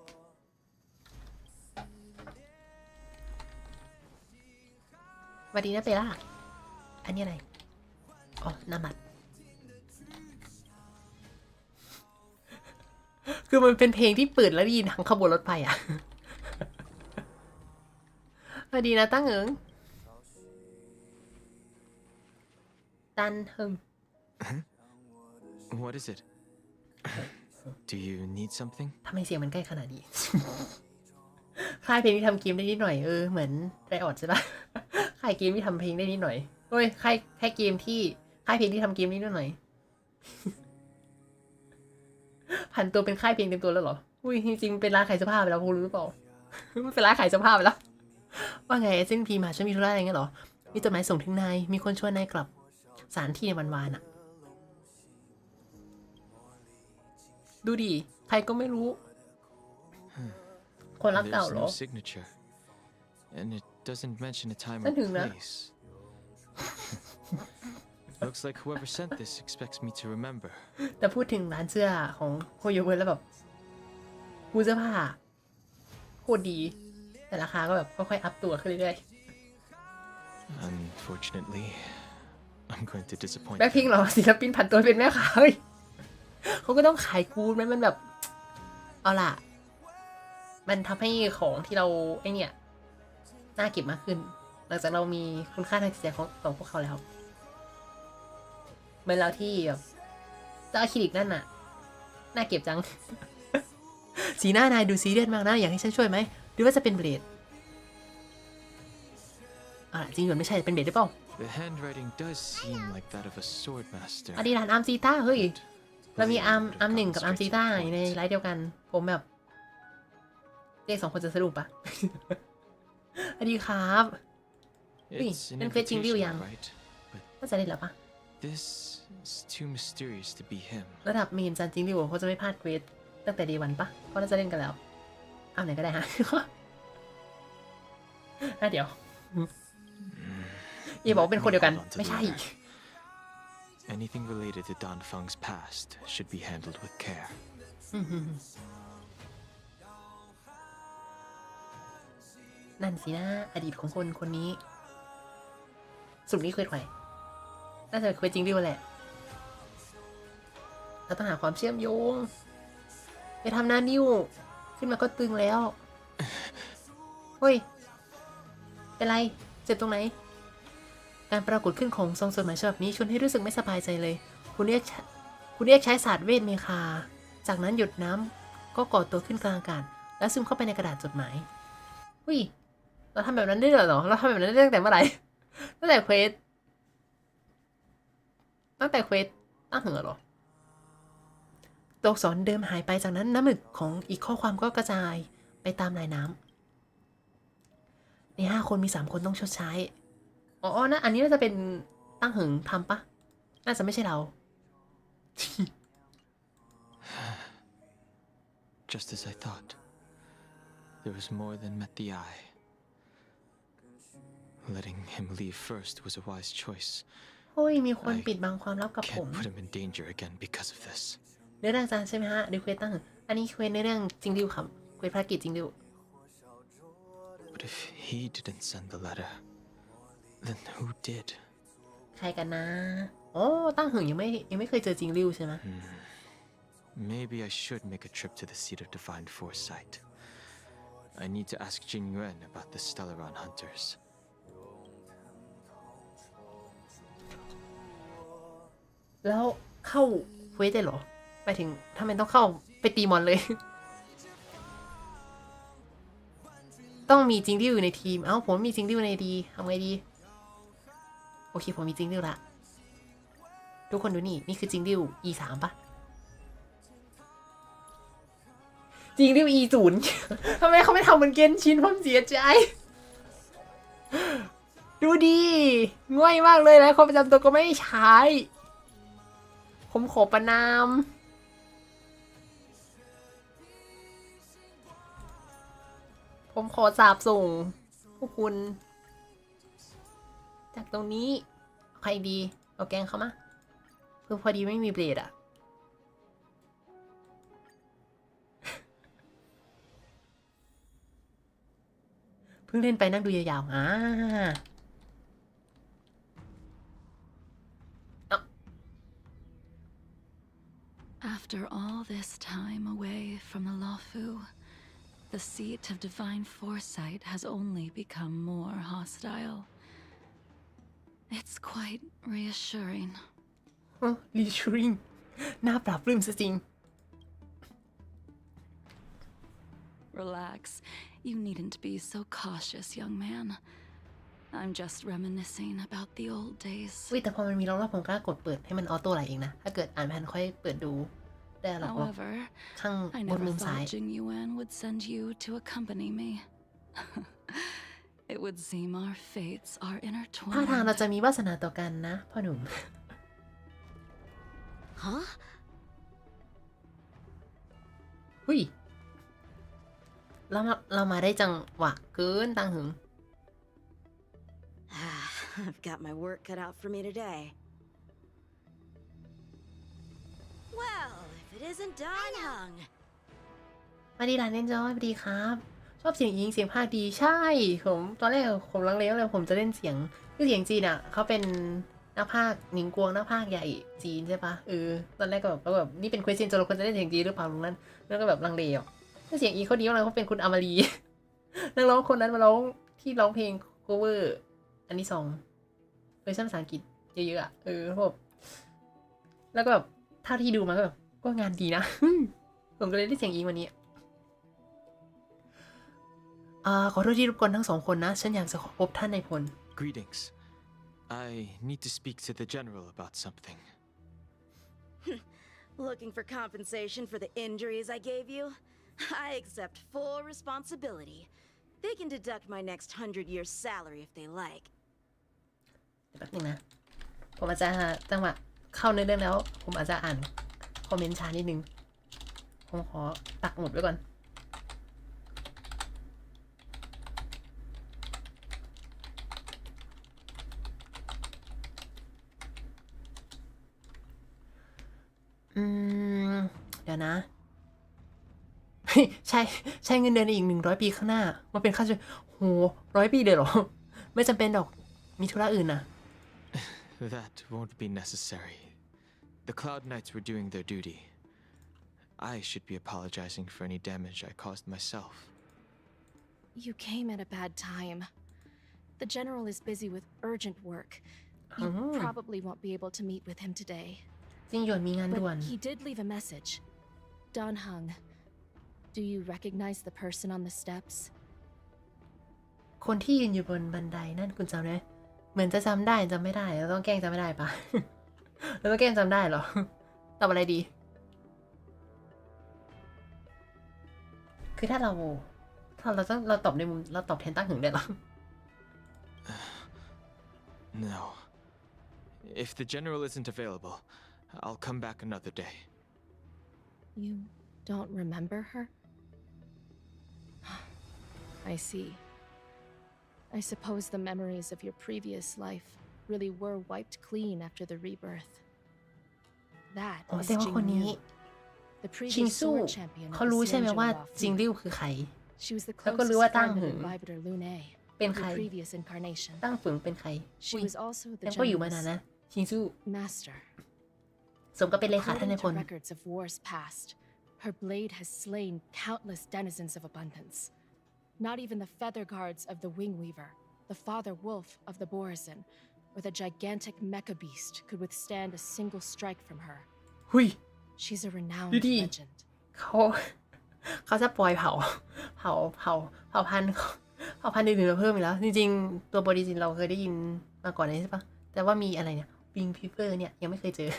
สวัสดีนะเปล่าอันนี้อะไรอ๋อนามัดคือมันเป็นเพลงที่เปิดแล้วได้ยินทั้งขบวนรถไฟอ่ะ สวัสดีนะตั้งเอิงตันเฮิง What is it? Do you need something? ทำไมเสียงมันใกล้ขนาดนี้ ค่ายเพลงที่ทำเกมได้นิดหน่อยเหมือนไรออดใช่ปะ ค่ายเกมที่ทำเพลงได้นิดหน่อยเฮ้ยค่ายเกมที่ค่ายเพลงที่ทำเกมนิดหน่อย ผันตัวเป็นค่ายเพลงเต็มตัวแล้วเหรออุ้ยจริงๆเป็นร้านขายเสื้อผ้าไปแล้วพูรู้หรือเปล่า มันเป็นร้านขายเสื้อผ้าไปแล้วว่าไงเส้นพีมาฉันมีธุระอะไรเงี้ยเหรอมีจดหมายส่งถึงนายมีคนชวนนายกลับสถานที่ในวันวานอะดูดิใครก็ไม่รู้ คนรักเก่า There's เหรอ no signature, and it doesn't mention a time ฉั or นถึงนะ place. Looks like whoever sent this expects me to remember. แต่พูดถึงร้านเสื้อของโคโยเวิร์แล้วแบบบูเสื้อผ้าโคตรดีแต่ราคาก็แบบค่อยๆอัพตัวขึ้นเรื่อย Unfortunately, I'm going to ๆ disappoint แบ็คพิง you. เหรอศิลปินผันตัวเป็นแม่ค้าเฮ้ยเขาก็ต้องขายกูดมันแบบเอาล่ะมันทำให้ของที่เราไอเนี่ยน่าเก็บมากขึ้นหลังจากเรามีคุณค่าทางจิตใจของพวกเขาแล้วเหมือนเราที่แบบเจ้าอะคริลิกนั่นน่ะน่าเก็บจัง สีหน้านายดูซีเรียสมากนะอยากให้ฉันช่วยไหมหรือว่าจะเป็นเบลดจริงหรือไม่ใช่เป็นเบลดหรือเปล่า The handwriting does seem like that of a sword master. อดีตอาร์มซีต้าเฮ้ยเรามีอาร์มหนึ่งกับอาร์มซีต้าอยู่ในไลฟ์เดียวกันผมแบบเด็กสองคนจะสรุปปะ สวัสดีครับ It's an Then fetching Jingliu invitation, yang. right? But ก็จะได้แล้วปะ this is too mysterious to be him. ระดับเมนจันจิงริวเขาจะไม่พลาดเควสตั้งแต่เดวันปะเขาน่าจะเล่นกันแล้วเอาไหนก็ได้ฮะ เดี๋ยวอย่าบอกว่าเป็นคนเดียวกัน Hold on to ไม่ the ใช่ letter. Anything related to Dan Feng's past should be handled with care. นั่นสินะอดีตของคนนี้สรุปนี้เควสใครน่าจะเป็นเควสจิงริวแหละเราต้องหาความเชื่อมโยงไปทำหน้านิ้วขึ้นมาก็ตึงแล้วเฮ้ยเป็นไรเจ็บตรงไหนการปรากฏขึ้นของซองจดหมายฉบับนี้ชวนให้รู้สึกไม่สบายใจเลยคุณเรียกใช้ศาสตร์เวทเมคาจากนั้นหยดน้ำก็ก่อตัวขึ้นกลางอากาศแล้วซึมเข้าไปในกระดาษจดหมายหุ้ยเราทำแบบนั้นได้เหรอเราทำแบบนั้นได้ตั้งแต่เมื่อไหร่ ตั้งแต่เควสตั้งเหรอตัวอักษรเดิมหายไปจากนั้นน้ำหมึกของอีกข้อความก็กระจายไปตามลายน้ำใน5 คนมี 3 คนต้องชดใช้อ๋อนะอันนี้น่าจะเป็นตั้งหึงทำปะน่าจะไม่ใช่เรา Just as I thought. There was more than met the eye. Letting him leave first was a wise choice. เฮ้ยมีคนปิดบังความลับกับผม Can't put him in danger again because of this. เนื้อเรื่องจานใช่ไหมฮะดูเควสตั้งหึงอันนี้เควสในเรื่องจริงดิวครับเควสภารกิจจริงดิว But if he didn't send the letter, then who did? ใครกันนะอ๋อตั้งหึงยังไม่เคยเจอจริงดิวใช่ไหม Maybe I should make a trip to the seat of divine foresight. I need to ask Jingliu about the Stellaron hunters. แล้วเข้าเควสได้เหรอไปถึงทำไมต้องเข้าไปตีมอนเลย ต้องมีจริงดิวอยู่ในทีมเอ้าผมมีจริงดิวในดีทำไงดีโอเคผมมีจริงดิวละทุกคนดูนี่คือจริงดิว E3 ปะจริงดิว E0 ทำไมเขาไม่ทำเหมือนเกนชินผมเสียใจ ดูดีง่อยมากเลยแล้วคนประจำตัวก็ไม่ใช้ผมขอประนามผมขอสาบส่งพวกคุณจากตรงนี้ใครดีเอาแกงเข้ามาเพื่อพอดีไม่มีเบลดอะเพิ่งเล่นไปนั่งดูยาวๆAfter all this time away from the Lawfu, the seat of divine foresight has only become more hostile. It's quite reassuring. รีชูริงน่าปรับปลื้มซะจริง Relax. You needn't be so cautious, young man. I'm just reminiscing about the old days. แต่พอมันมีรอบๆผมก็กดเปิดให้มันออโต้ไหลเองนะถ้าเกิดอ่านไม่ทันค่อยเปิดดูได้หรอก However, ข้าง I บน never มุมซ้าย thought Jingliu would send you to accompany me. It would seem our fates are ท่าทาง intertwined. เราจะมีวาสนาต่อกันนะพ่อหนุ่ม Huh? หุยเรามาได้จังหวะเกินตังหึง I've got my work cut out for me today. Well, if it isn't Don Hung. มาดีร้านเล่นจอยสวัสดีครับ ชอบเสียงยิงเสียงภาคดีใช่ผมตอนแรกผมลังเลว่าผมจะเล่นเสียงคือเสียงจีนอ่ะเขาเป็นนักพากย์หนิงกวงนักพากย์ใหญ่จีนใช่ปะตอนแรกก็แบบนี่เป็นเควสเชนเราควรจะเล่นเสียงจีนหรือเปล่าตรงนั้นแล้วก็แบบลังเลอ่ะถ้าเสียงอีเขาดีมากเขาเป็นคุณอมารี นักร้องคนนั้นมาร้องที่ร้องเพลง cover อันนี้เวอร์ชันภาษาอังกฤษเยอะๆอ่ะแบบแล้วก็แบบเท่าที่ดูมาก็แบบก็งานดีนะ ผมก็เลยได้เสียงอีวันนี้ขอโทษที่รบกวนทั้งสองคนนะฉันอยากจะขอพบท่านนายพล Greetings. I need to speak to the general about something. Looking for compensation for the injuries I gave you? I accept full responsibility. They can deduct my next 100 years' salary if they like. แป๊บนึงนะผมอาจจะจังหวะเข้าเนื้อเรื่องแล้วผมอาจจะอ่านคอมเมนต์ช้านิดนึงผมขอตักหมดไว้ก่อนเดี๋ยวนะใช่เงินเดือนอีก100 ปีข้างหน้ามาเป็นค่าช่วยโห100 ปีเลยเหรอไม่จำเป็นหรอกมีธุระอื่นนะ That won't be necessary. The Cloud Knights were doing their duty. I should be apologizing for any damage I caused myself. You came at a bad time. The general is busy with urgent work. You probably won't be able to meet with him today. จริงหยวนมีงานด่วน But he did leave a message. Don Hung, do you recognize the person on the steps? คนที่ยืนอยู่บนบันไดนั่นคุณจำได้เหมือนจะจำได้จำไม่ได้เราต้องแกล้งจำไม่ได้ปะ เราต้องแกล้งจำได้เหรอ ตอบอะไรดี คือถ้าเราตอบในมุมเราตอบแทนตั้งหึงได้หรอ No. If the general isn't available, I'll come back another day. You don't remember her? I see. I suppose the memories of your previous life really were wiped clean after the rebirth. That อ๋อ is แสดงว่าคนนี้ Jingliu, the ชิง previous สู้ sword champion of เขา the รู้ใช่ไหมว่า Xianzhou จิง Laofu. ริ้วคือใคร She was the แล้วก็รู้ว่า closest ตั้ง friend หึ of ง the Invitor Lune เป็น of ใคร the previous incarnation. ตั้งฝึงเป็นใคร She was also the แล้วก็อยู่มา general's นานนะ ชิงสู้ master. สมกับเป็นเลขาท่าน According นายพ to ล records of wars past, her blade has slain countless denizens of abundance. Not even the feather guards of the Wingweaver, the father wolf of the Borazin, or the gigantic mecha beast could withstand a single strike from her. หุย She's a renowned Didi. legend. เขาจะปล่อยเผ่าพันธุ์อื่นๆมาเพิ่มอีกแล้ว จริงๆ ตัวบอดี้จินเราเคยได้ยินมาก่อนเลยใช่ปะแต่ว่ามีอะไรเนี่ยวิงพิเปอร์เนี่ยยังไม่เคยเจอ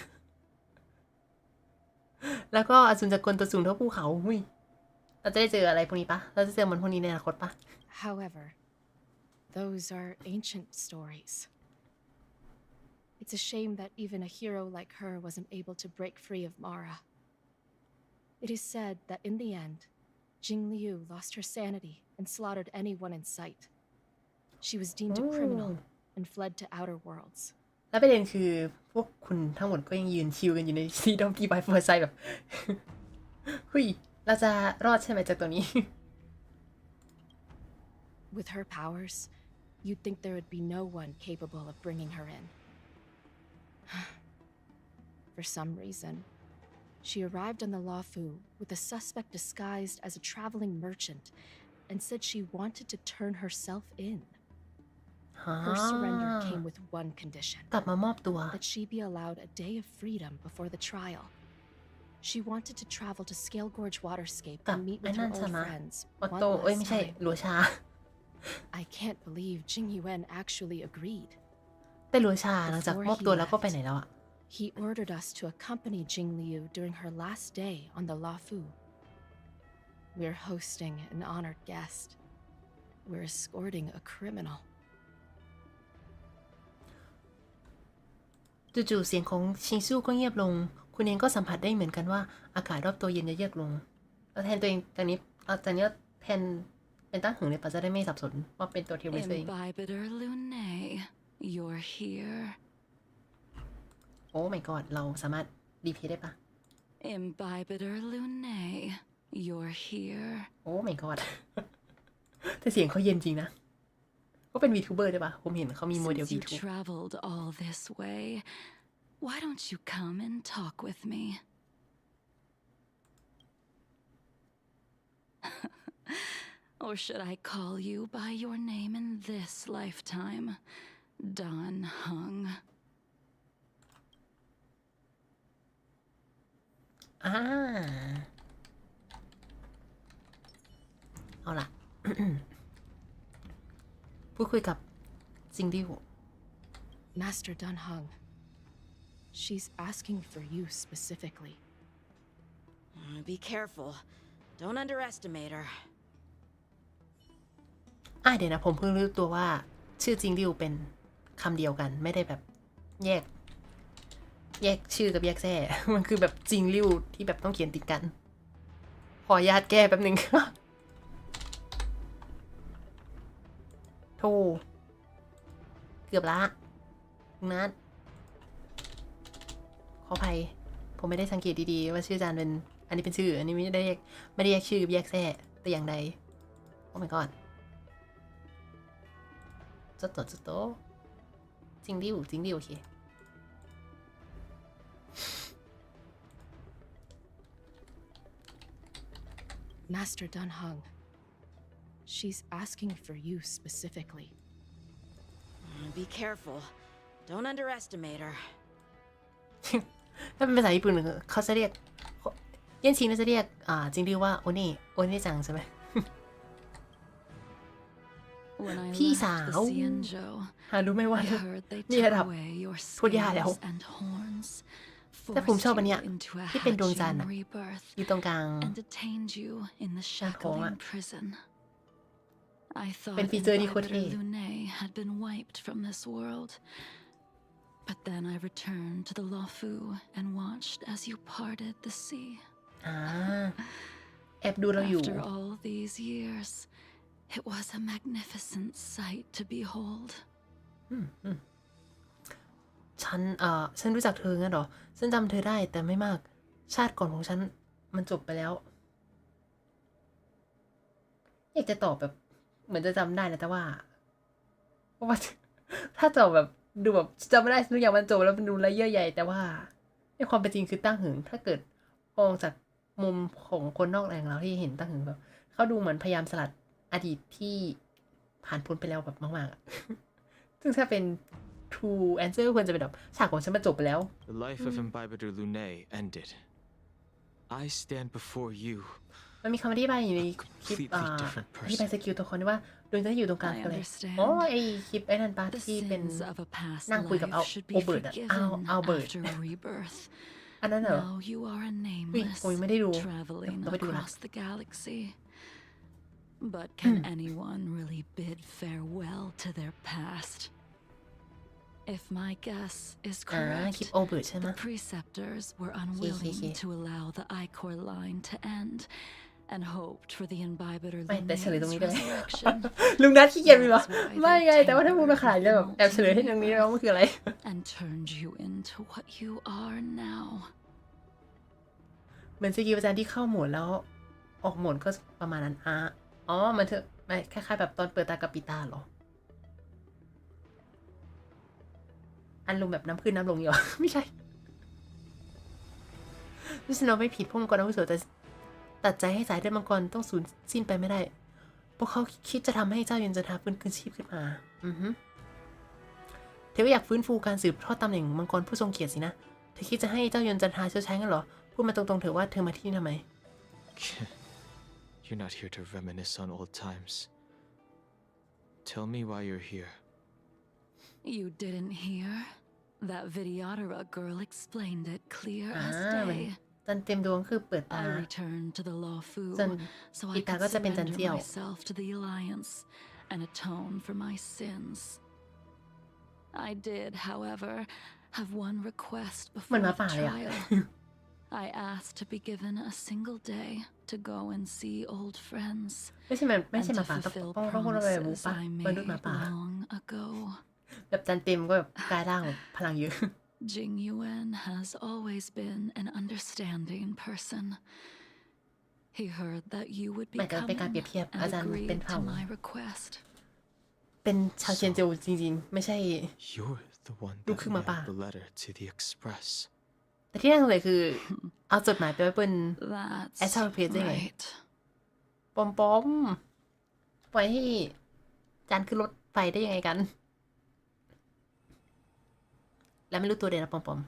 แล้วก็อสูรจักรตัวสูงเท่าภูเขาหุยเราจะได้เจออะไรพวกนี้ปะเราจะเจอมันพวกนี้ในอนาคตปะ However, those are ancient stories. It's a shame that even a hero like her wasn't able to break free of Mara. It is said that in the end, Jingliu lost her sanity and slaughtered anyone in sight. She was deemed a criminal and fled to outer worlds. แล้วประเด็นคือพวกคุณทั้งหมดก็ยังยืนชิวกันอยู่ในซีดอมกี้ไบฟอร์ไซแบบ หุยเราจะรอดใช่ไหมจากตัวนี้ With her powers, you'd think there would be no one capable of bringing her in. For some reason, she arrived on the Laofu with a suspect disguised as a traveling merchant and said she wanted to turn herself in. Her surrender came with one condition. กลับมามอบตัว That she be allowed a day of freedom before the trial. She wanted to travel to Scale Gorge Waterscape กับ and meet ไอ้ with นั่ her น old ใช่ไหม friends ออ one โต้เอ้ย last ไม่ใช่ time. หลัวชา I can't believe Jingliu actually agreed. แต่หลัวชาหลังจากมอบตัวแล้วก็ไปไหนแล้วอะ He ordered us to accompany Jingliu during her last day on the Lafu. We're hosting an honored guest. We're escorting a criminal. จู่ๆเสียงของชิงซู่ก็เงียบลง คุณเองก็สัมผัสได้เหมือนกันว่าอากาศรอบตัวเย็นเยือกลงแล้วแทนตัวเองตอนนี้แทนเป็นตั้งหึงเลยปะจะได้ไม่สับสนว่าเป็นตัวเทียมเลยตัวเอง Imbibitor Lunae, you're here. โอ้ my god เราสามารถดีพีได้ปะ Imbibitor Lunae, you're here. โอ้ my god แต่เสียงเขาเย็นจริงนะก็เป็น VTuber ได้ปะผมเห็นเขามีโมเดล Since you VTuber traveled all this way, why don't you come and talk with me? Or should I call you by your name in this lifetime? Dan Hung. เอาล่ะ พูดคุยกับซิงดิว Master Dunhung, she's asking for you specifically. Be careful. Don't underestimate her. เดี๋ยวนะผมเพิ่งรู้ตัวว่าชื่อจิงดิวเป็นคำเดียวกันไม่ได้แบบแยกชื่อกับแยกแซ่ มันคือแบบจิงริวที่แบบต้องเขียนติดกัน ขออนุญาตแก้แป๊บหนึ่ง โธ่เกือบละนัดขออภัยผมไม่ได้สังเกตดีๆว่าชื่อจานเป็นอันนี้เป็นชื่ออันนี้ไม่ได้แยกชื่อกับแยกแซ่แต่อย่างใดโอ้ my godちょっとจริงดิวโอเค Master Dunhung, she's asking for you specifically. Be careful. Don't underestimate her. ถ้าเป็นภาษาญี่ปุ่นเขาจะเรียกเย็นชิงจะเรียกจริงดิวว่าโอเน่จังใช่ไหม When I พี่ left สาว the Xianzhou, หารู้ไหมว่า I heard they นี่ took ระดับ away your พูดยากแล้ว scales and horns, แต่ผมชอบ forced อันเนี้ you ย into a ที่เป็นดวงจันทร์ hatching อะ rebirth, อยู่ตรงกลาง and detained you in the ด้านโค้งอะ shackling prison. I thought เป็นฟีเจอร์ที่โคตรเท่ Imbibitor Lunae had been wiped from this world. But then I returned to the Luofu and watched as you parted the sea. แอบดูเราอยู่ After all these years, it was a magnificent sight to behold. ฉันรู้จักเธองั้นเหรอฉันจำเธอได้แต่ไม่มากชาติก่อนของฉันมันจบไปแล้วอยากจะตอบแบบเหมือนจะจำได้นะแต่ว่าถ้าตอบแบบดูแบบจำไม่ได้ทุกอย่างมันจบแล้วมันดูละเยื่อใยแต่ว่าในความเป็นจริงคือตั้งหึงถ้าเกิดมองจากมุมของคนนอกแรงเราที่เห็นตั้งหึงแบบเขาดูเหมือนพยายามสลัดอดีตที่ผ่านพ้นไปแล้วแบบมากๆซึ่งถ้าเป็น true answer ควรจะเป็นแบบฉากของฉันมันจบไปแล้ว The life of Imbibitor Lunae ended. I stand before you. มันมีคำอธิบายอยู่ในคลิปอธิบายสกิลตัวคนที่ว่าดวงจันทร์อยู่ตรงกลางคืออะไรอ๋อไอคลิปไอ้นั่นปะ The ที่เป็น sins of a past นั่งคุยกับ life should โอ be เบิร์ตอะ forgiven เอาเบิร์ต after rebirth. อันนั้นเหรอ Now you are a อุ้ย nameless, ผมยังไม่ได้ดู traveling ต้องไปดูละ across the galaxy. But can anyone really bid farewell to their past? If my guess is คลิ correct, ปโอเบิร์ตใช่ไหม the preceptors were unwilling to allow the Ichor line to end, and hoped for the Imbibitor ไม่แต่เฉลยตรงนี้ได้ Lunae's ไหม resurrection, ลุงนัทขี้เกียจมีวะไม่ไงแต่ว่าถ้าพูดมาขนาดนี้แบบแอบเฉลยให้ตรงนี้แล้วมันคืออะไร and turned you into what you are now. เหมือนสกิลอาจารย์ที่เข้าโหมดแล้วออกโหมดก็ประมาณนั้นอ๋อมันเถอะไม่คล้ายๆแบบตอนเปิดตากับปิดตาเหรออันลงแบบน้ำขึ้นน้ำลงอยู่ ไม่ใช่นี่ฉันเราไม่ผิดพวกมังกรอาวุโสแต่ตัดใจให้สายเลือดมังกรต้องสูญสิ้นไปไม่ได้พวกเขาคิดจะทำให้เจ้าเย็นจันทราฟื้นคืนชีพขึ้นมาเธอก็อยากฟื้นฟูการสืบทอดตำแหน่งมังกรผู้ทรงเกียรติสินะเธอคิดจะให้เจ้าเย็นจันทราชดใช้งั้นเหรอ พูดมาตรงๆเถอะว่าเธอมาที่นี่ทำไม You're not here to reminisce on old times. Tell me why you're here. You didn't hear? That Vidyadhara girl explained it clear as มัน day. จันเต็มดวงคือเปิดตา I returned to the Law Fu ส่วน so อี I กตา could ก็จะเป็นจัน surrender เจียว myself to the Alliance and atone for my sins. I did, however, have one request เหมือ before นหมาป่า the เลยอะ trial. I asked to be given a single day to go and see old friends ไม่ใช่ห and มา to ป่าต้อง fulfill พูดอะไรบู promises ป่ะ I มนุษย์หมา made ป่า long ago. แบบจันเต็มก็แบบกลายร่างแบบพลังเยอะ Jingliu has always been an understanding person. He heard that you would be หมายถึงเป็นการ coming เปรียบเทียบอา and จารย์เป็น agreed เผ่า to my request. เป็นชาวเชียนโจวจริงๆ ไม่ใช่ You're the one Look that who my mailed ba. the letter to the Express. แต่ที่น่าสงสัยคือ เอาจดหมายไปไว้บน That's StarRailEP35 ได้ไง right. ปอมปล่อยให้จานขึ้นรถไฟได้ยังไงกัน แล้วไม่รู้ตัวเดนนะปอม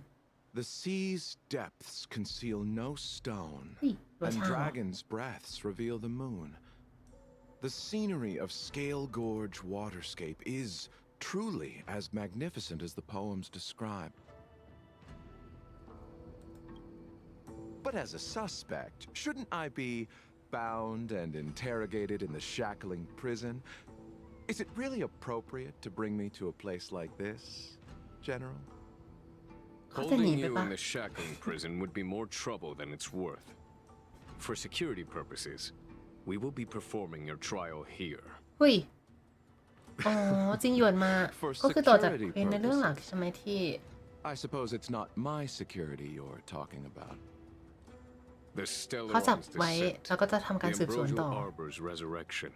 The sea's depths conceal no stone, เฮ้ยรถ and ชาเหรอ dragons' breaths reveal the moon. The scenery of Scale Gorge waterscape is truly as magnificent as the poems describe. But as a suspect, shouldn't I be bound and interrogated in the shackling prison? Is it really appropriate to bring me to a place like this, General? เขาจะหนี Holding ไป you ปะ in the shackling prison would be more trouble than it's worth. For security purposes, we will be performing your trial here. เฮ้ย อ๋อ จริงหยวนมา For ก็คือต่อจาก security เพลงในเรื่องหลัก purposes. ใช่ไหมที่ I suppose it's not my security you're talking about. The เขาจับ Stellar's ไว้ descent, แล้วก็จะทำ the การสืบสวนต่อ Ambrosial Arbor's resurrection,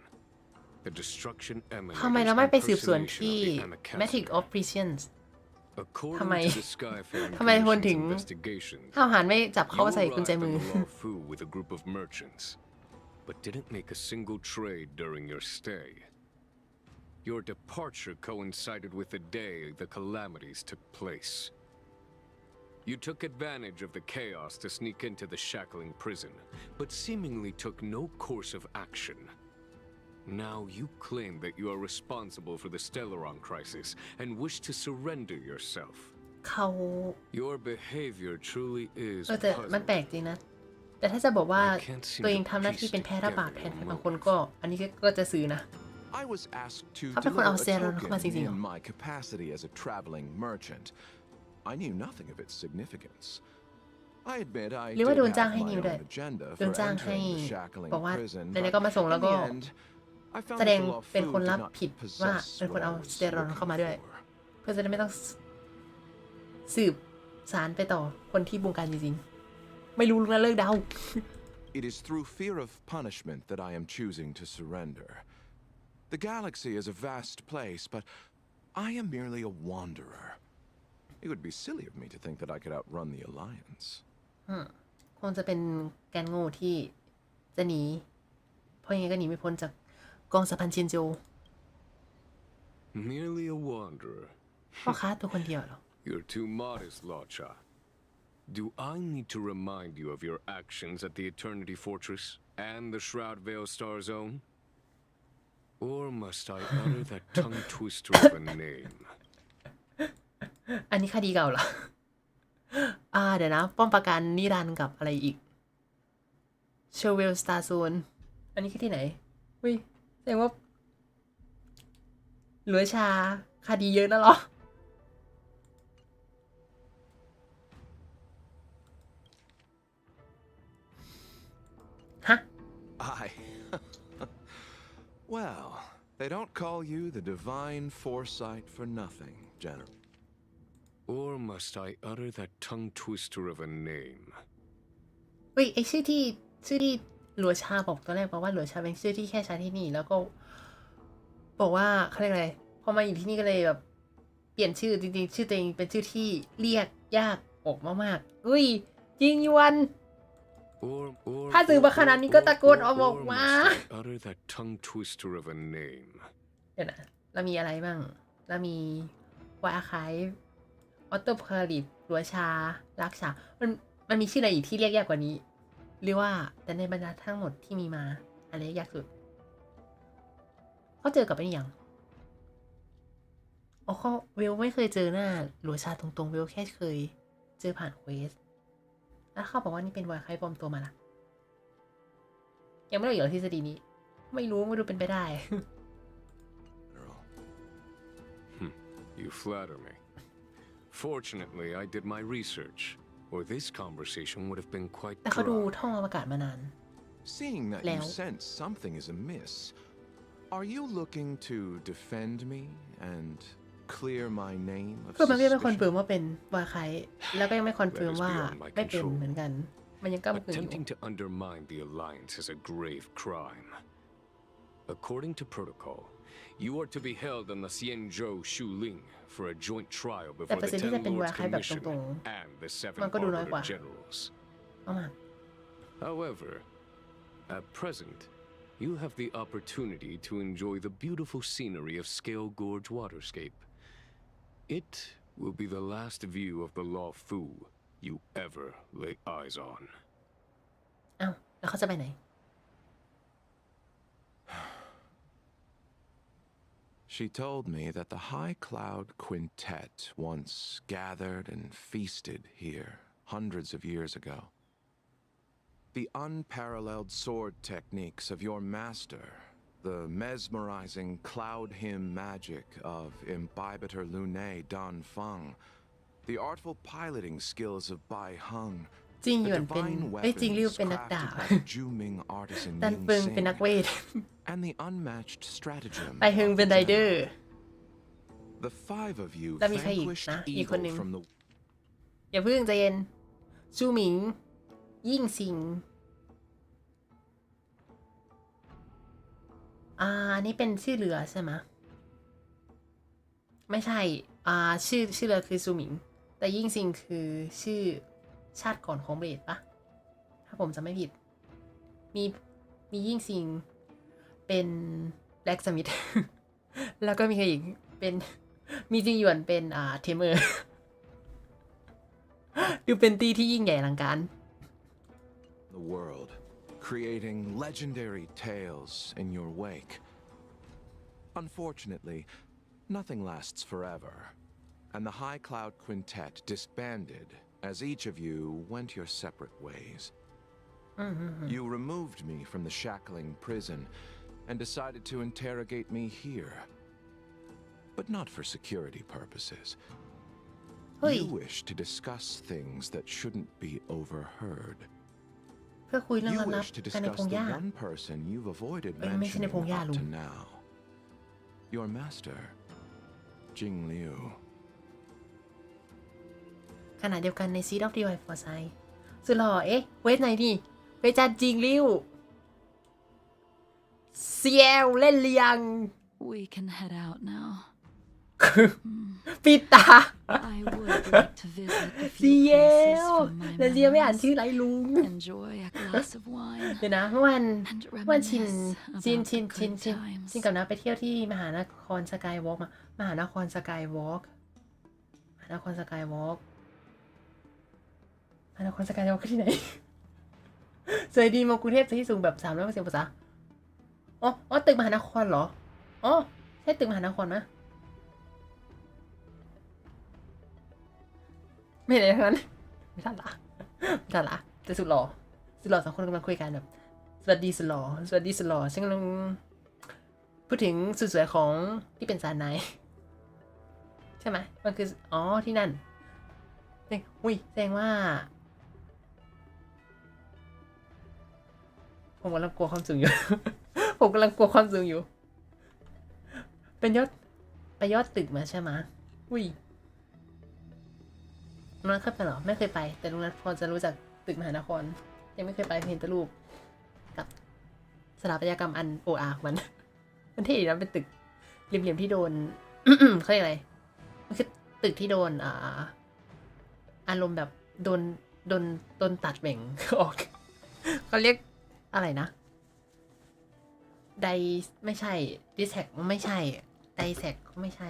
the destruction ทำไม emanating เราไม่ไปสืบสวน impersonation ที่ of the Matrix Anacaster. of Prisons According ทำไม to the Skyfaring ทำไมคน Commission's ถึง investigations, ห้าวหาญไม่จับ you เขาใส่กุญ arrived แจ on มือ the Law Fu with a group of merchants, but didn't make a single trade during your stay. Your departure coincided with the day the calamities took place. You took advantage of the chaos to sneak into the shackling prison, but seemingly took no course of action. Now you claim that you are responsible for the Stellaron crisis and wish to surrender yourself. เขา Your behavior truly is แต่มันแปลก puzzling. จริงนะ แต่ถ้าจะบอกว่า I can't seem ตัวเอง to ทำหน้าที่ piece เป็นแพทย์ระบาด together แทนใคร your บางคน motive. ก็ อันนี้ก็จะซื้อนะ I was asked to เขาเป็นคน deliver เอา a เซรอนเข้ามาจ token ริงๆเหรอ in my capacity as a traveling merchant. I knew nothing of its significance. I admit I หรือ did ว่าโดน have จ้างให้ my นิว own ด้วย agenda โดน for จ้างให้ entering the shackling บอกว่า prison, ไหน but ๆก็มาส่งแล้ว in ก็ the end, I found แสด that ง the Law เป็น Fu คน did รับ not ผิดว่า possess เป็นคน what เอา I was สเตียรอนเข้ามาด้วย looking for. เพื่อจะได้ไม่ต้องสืบสารไปต่อคนที่บงการจริงๆ ไม่รู้นะเลิกเดา It is through fear of punishment that I am choosing to surrender. The galaxy is a vast place, but I am merely a wanderer. It would be silly of me to think that I could outrun the Alliance. คงจะเป็นแกนโง่ที่จะหนี เพราะยังไงก็หนีไม่พ้นจากกองสะพานเชียนโจ Merely a wanderer. พ่อค้าตัวคนเดียวเหรอ You're too modest, Lacha. Do I need to remind you of your actions at the Eternity Fortress and the Shroud Veil Star Zone? Or must I utter that tongue twister of a name? อันนี้คดีเก่าเหรอ เดี๋ยวนะ ป้อมปราการนิรันดร์กับอะไรอีกเชลเวลสตาร์โซน อันนี้คือที่ไหนอุ้ยแสดงว่าหลวยชาคดีเยอะนะเหรอ ฮะ I. Well, they don't call you the divine foresight for nothing, General. Or must I utter that tongue twister of a name? เฮ้ยไอชื่อที่หลวงชาบอกตอนแรกบอกว่าหลวงชาเป็นชื่อที่แค่ใช้ที่นี่แล้วก็บอกว่าเขาเรียกอะไรพอมาอยู่ที่นี่ก็เลยแบบเปลี่ยนชื่อจริงๆชื่อตัวเองเป็นชื่อที่เรียกยากออกมากๆอุ้ยยิงยวน ถ้าสื่อมาขนาดนี้ก็ตะโกนออกมา must I utter that tongue twister of a name? เดี๋ยวนะเรามีอะไรบ้างเรามีวายอาคายออโต้พาลิตหลวงชารักษามัน มันมีชื่ออะไรอีกที่เรียกยากกว่านี้ หรือว่าแต่ในบรรดาทั้งหมดที่มีมาอะไรยากสุดเขาเจอกับไอ้ยังอ๋อเขาเวลไม่เคยเจอหน้าหลัวชาตรงๆเวลแค่เคยเจอผ่านเควสแล้วเขาบอกว่านี่เป็นวายคล้ายปลอมตัวมาละยังไม่ได้เหรอทฤษฎีนี้ไม่รู้เป็นไปได้ You flatter me. Fortunately, I did my research, or this conversation would have been quite แต่เขาดู dry. ท่องอวกาศมานาน Seeing that you sense something is amiss, are you looking to defend me and clear my name of คือมันยังไม่คอน suspicion? เฟิร์มว่าเป็นวายคล้ายแล้วก็ยังไม่คอนเฟิร์มว่าไม่เป็นเหมือนกันมันยังก้ำกึ่งอยู่ Attempting to undermine the alliance is a grave crime. According to protocol, you are to be held on the Xianzhou Shuling for a joint trial before the Ten Lords Commission and the Seven Arbiter Generals. However, at present, you have the opportunity to enjoy the beautiful scenery of Scale Gorge Waterscape. It will be the last view of the Law Fu you ever lay eyes on. อ้าวแล้วเขาจะไปไหน She told me that the High Cloud Quintet once gathered and feasted here hundreds of years ago. The unparalleled sword techniques of your master, the mesmerizing cloud hymn magic of Imbibitor Lunae Dan Feng, the artful piloting skills of Bai Heng, จิงหยวนเป็นจริงริวเป็นนักดาบดันเฟิงเป็นนักเวท and the unmatched stratagem ไปเฮงเป็นไรเดอร์ The five of you แล้วมีใครอีก vanquished นะอีกคนหนึ่ง evil from the อย่าเพิ่งใจเย็นชูหมิงยิ่งซิงอันนี้เป็นชื่อเรือใช่ไหมไม่ใช่ชื่อเรือคือซูหมิงแต่ยิ่งซิงคือชื่อชาติก่อนของเบรดปะถ้าผมจำไม่ผิดมียิ่งซิงเป็นแบล็กสมิธ แล้วก็มีใครอีกเป็นมีจิงหยวนเป็นเทมเมอร์ ดูเป็นตีที่ยิ่งใหญ่อลังการ The world, creating legendary tales in your wake. Unfortunately, nothing lasts forever, and the High Cloud Quintet disbanded as each of you went your separate ways. You removed me from the shackling prison and decided to interrogate me here, but not for security purposes. You wish to discuss things that shouldn't be overheard. เพื่อคุยเรื่อง You ลับ wish to ๆภายใน discuss พงห the ญ้า one person you've avoided ไม่ใช่ใน mentioning พงหญ้า up ลุง to now. Your master, Jingliu. ขณะเดียวกันใน Seed of Divine Foresight สุดหล่อเวทไหนดิเวทจันจิงริ้วเซียวเล่นเลียง We can head out now. ปิดตา I would like to visit a เซี few ยว places from my แล้วเซียวไม่อ่าน memories. ชื่อไรลุง Enjoy a glass of wine เดี๋ยวนะเมื่อวัน and ชิน reminisce about the good times. กับนะไปเที่ยวที่มหานครสกายวอล์กมหานครสกายวอล์กมหานครสกายวอล์กมหานครสกายวอล์กที่ไหน สวยดีมากรุงเทพที่สูงแบบ300%ภาษาอ๋อตึกมหานครเหรออ๋อใช่ตึกมหานครไหมไม่ไหนทั้งนั้นไม่ทันละแต่สุดหล่อ2 คนกำลังคุยกันแบบสวัสดีสุดหล่อฉันกำลังพูดถึงสุดสวยของที่เป็นซานไนใช่ไหมมันคือที่นั่นแสดงว่าผมกำลังกลัวความสูงอยู่ เป็นไปยอดตึกมาใช่ไหมลุงนัทเคยไปเหรอไม่เคยไปแต่ลุงนัทพอจะรู้จักตึกมหานครยังไม่เคยไปเห็นแต่รูปกับสถาปัตยกรรมอันโออาร์มันเท่ดีนะเป็นตึกเหลี่ยมๆที่โดน เขาเรียกอะไรมันคือตึกที่โดนอารมณ์แบบโดนตัดแบ่งออก เขาเรียกอะไรนะไดไม่ใช่ดิสแท็กไม่ใช่ไดแท็กไม่ใช่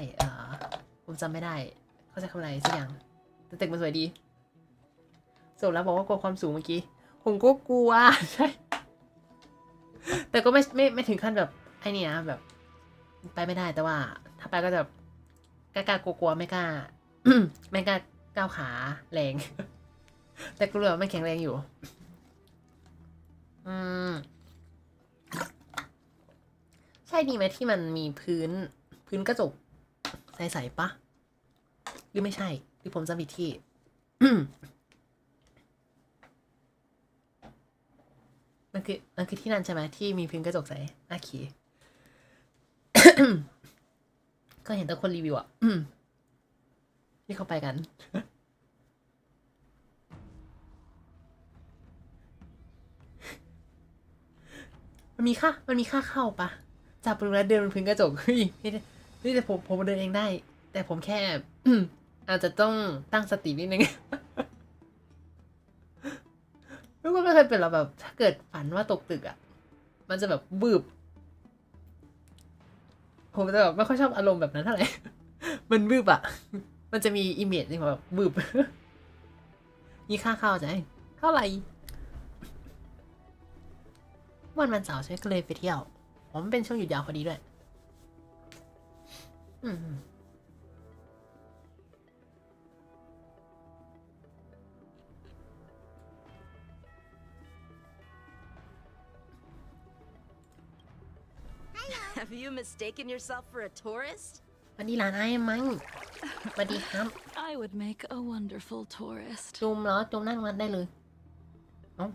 ผมจำไม่ได้เขาจะคำอะไรสักอย่างแต่ตึกมันสวยดี โซล่าบอกว่ากลัวความสูงเมื่อกี้ผมก็กลัวใช่แต่ก็ไม่ถึงขั้นแบบไอ้นี่นะแบบไปไม่ได้แต่ว่าถ้าไปก็จะกล้ากลัวไม่กล้า ไม่กล้าก้าวขาแรง แต่กลัวไม่แข็งแรงอยู่ใช่ดีไหมที่มันมีพื้นกระจกใสๆปะหรือไม่ใช่หรือผมจำผิดที่ มันคือที่นั่นใช่ไหมที่มีพื้นกระจกใสโอเค ก็เห็นแต่คนรีวิวอ่ะที่เขาไปกัน มันมีค่าเข้าปะจับปืนแล้วเดินบนพื้นกระจกเฮ้ยนี่แต่ผมเดินเองได้ แต่ผมแค่ อาจจะต้องตั้งสตินิดนึง ไม่ว่าไม่เคยเป็นหรอแบบถ้าเกิดฝันว่าตกตึกอ่ะมันจะแบบบึบผมจะแบบไม่ค่อยชอบอารมณ์แบบนั้นเท่าไหร่ มันบึบอ่ะ มันจะมีอิมเมจที่แบบบึบ มีค่าเข้าใจเท่าไหร่วันเสาร์ใช่ไหมก็เลยไปเที่ยวผมเป็นช่วงหยุดยาวพอดีด้วยHave you mistaken yourself for a tourist? วันนี้ร้านไอ้มั้งสวัสดีครับ I would make a wonderful tourist. จุ่มเหรอจุ่มนั่งวัดได้เลยเอ้า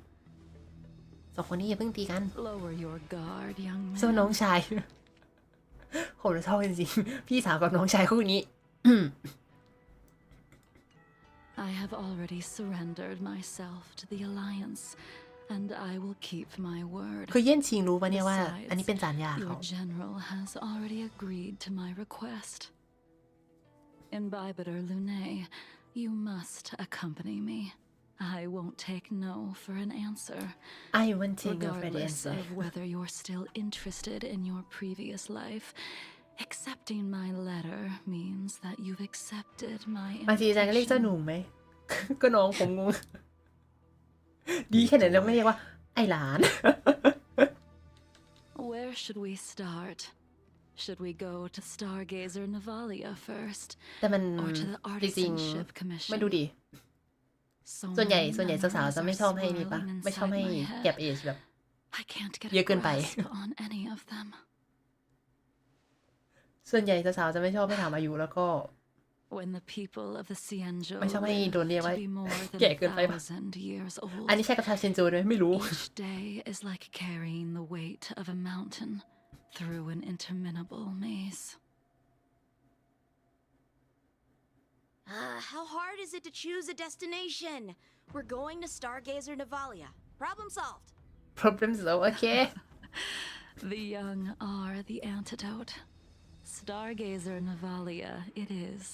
สองคนนี้อย่าเพิ่งตีกัน Lower your guard, young ส่วนน้อง man. ชาย ผมชอบจริงๆพี่สาวกับน้องชายคู่นี้ I have already surrendered myself to the Alliance, and I will keep my word. คือเย่นชิงรู้ปะเนี่ยว่า อันนี้เป็นจานยา Your เขา general has already agreed to my request. Imbibitor Lune, you must accompany me. I won't take no for an answer. I won't take no for an Regardless answer of whether you're still interested in your previous life, accepting my letter means that you've accepted my บางทีอาจารย์ก็เรียกเจ้าห invitation. นุ่มไหม ก็น้องผมงง ดีแค่ไหนแล้วไม่เรียกว่าไอ้หลาน Where should we start? Should we go to Stargazer Navalia first, แต่มัน or to the จริง Artisan Ship ๆไม่ดู Commission? ดิ So ส่วนใหญ่ many สาวๆ memories จะไม่ are ชอบให้นี่ปะ swirling ไม่ชอบ inside ให้ my แก็บ head. เอจแบบ I can't get เยอะ a เกินไป grasp on any of them. ส่วนใหญ่สาวๆจะไม่ชอบให้ถามอายุแล้วก็ When the people of the Cienjo ไม่ชอบให้โดนเรียกว่า to be more แก่ than เกินไปปะ 1,000 years old. อันนี้ใช่กับชาเชนโจด้วยไม่รู้ Each day is like carrying the weight of a mountain through an interminable maze. How hard is it to choose a destination? We're going to Stargazer Navalia. Problem solved. problems แล้วโอเค The young are the antidote. Stargazer Navalia it is.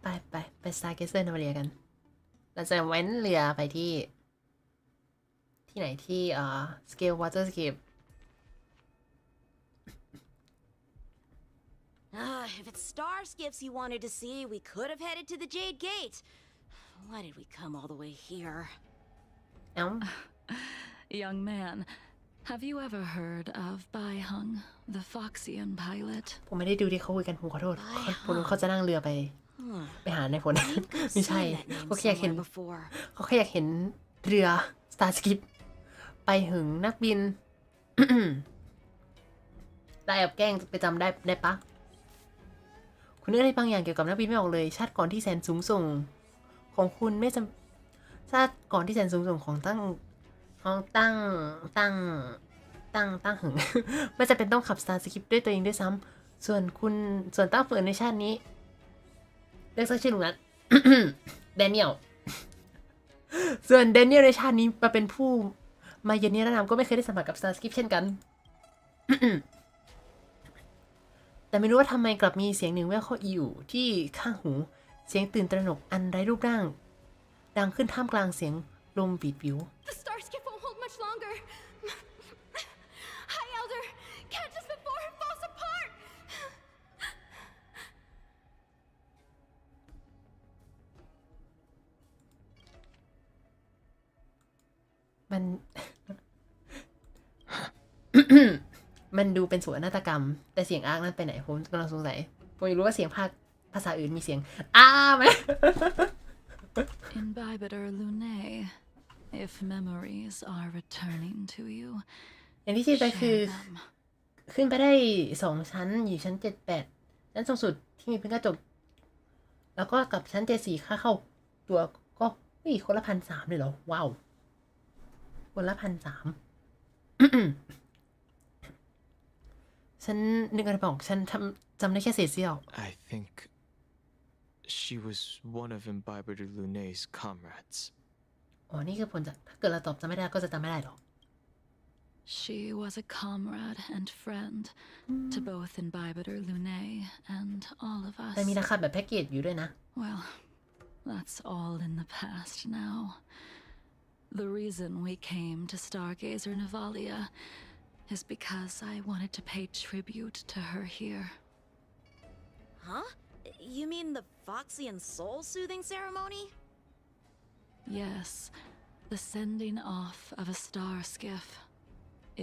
ไปสตาร์เกเซอร์นวเรียกัน เราจะแว้นเรือไปที่ไหนที่scale water scape If it's star skips you wanted to see, we could have headed to the Jade Gate. Why did we come all the way here? เอ้า Young man, have you ever heard of Bai Hung, the Foxian pilot? ผมไม่ได้ดูที่เขาคุยกันผมขอโทษผมรู้เขาจะนั่งเรือไปหาในฝน ไม่ใช่ Seen that name เขาแค่อยากเห็น somewhere before. เขาแค่อยากเห็นเรือ Star Skip ไปหึงนักบิน ได้แอบแกล้งไปจำได้ปะคุณนึกอะไรบางอย่างเกี่ยวกับนักบินไม่ออกเลย ชาติก่อนที่แสนสูงส่งของคุณไม่จำชาติก่อนที่แสนสูงส่งของตั้งหึง ไม่จะเป็นต้องขับ Star Skip ด้วยตัวเองด้วยซ้ำส่วนตั้งเฟิร์นในชาตินี้เรียกสักชื่อลุงนัท แดเนียล ส่วนแดเนียลในชาตินี้มาเป็นผู้มาเยือนนิรนามก็ไม่เคยได้สัมผัสกับ Star Skip เช่นกัน แต่ไม่รู้ว่าทำไมกลับมีเสียงหนึ่งแว่วเข้าอยู่ที่ข้างหูเสียงตื่นตระหนกอันไร้รูปร่างดังขึ้นท่ามกลางเสียงลมบีดวิว The star skip won't hold much longer. High Elder, catch us before it falls apart. มัน มันดูเป็นสวนนาฏกรรมแต่เสียงอาร์คนั้นไปไหนผมกำลังสงสัยผมอยากรู้ว่าเสียงภาษาอื่นมีเสียงไหม Imbibitor Lunae, if memories are returning to you, อย่างที่คิดไปคือ share them. ขึ้นไปได้2 ชั้นอยู่ชั้น7-8ชั้นสูงสุดที่มีพื้นกระจกแล้วก็กับชั้น74ค่าเข้าตัวก็คนละ1,300เลยเหรอว้าวคนละ1,300 ฉันนึกอะไรบอกฉันจำได้แค่เศษเสี้ยว I think she was one of Imbibitor Lunae's comrades. อ๋อนี่คือผลจากถ้าเกิดเราตอบจำไม่ได้ก็จะจำไม่ได้หรอ She was a comrade and friend to both Imbibitor Lunae and all of แต่ us. มีราคาแบบแพ็กเกจอยู่ด้วยนะ Well, that's all in the past now. The reason we came to Stargazer Navalia is because I wanted to pay tribute to her here. Huh? You mean the Foxian soul-soothing ceremony? Yes, the sending off of a star skiff.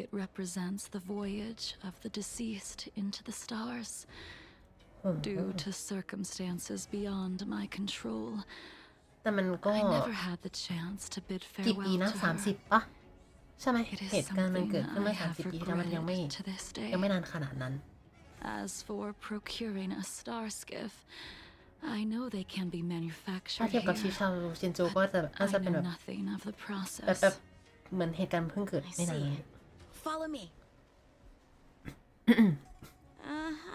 It represents the voyage of the deceased into the stars. Due to circumstances beyond my control, แต่มันก็ I never had the chance to bid กี่ปี farewell นะ to her. 30 ปะใช่ไหม It is เหตุการณ์มัน something เกิดขึ้น I เมื่อ have 30 ปีแล้วมันยังไม่ regretted to this ยังไม่ day. นานขนาดนั้น As for procuring a star skiff, I know they can be ถ้า manufactured เทียบกับชิ here. ชาเชนโจก็จะน่าจะ I เป็น know แบบ nothing of the แบบ process. เหมือนเหตุการณ์เพิ่งเกิด I ไม่นาน see. นี้ Follow me.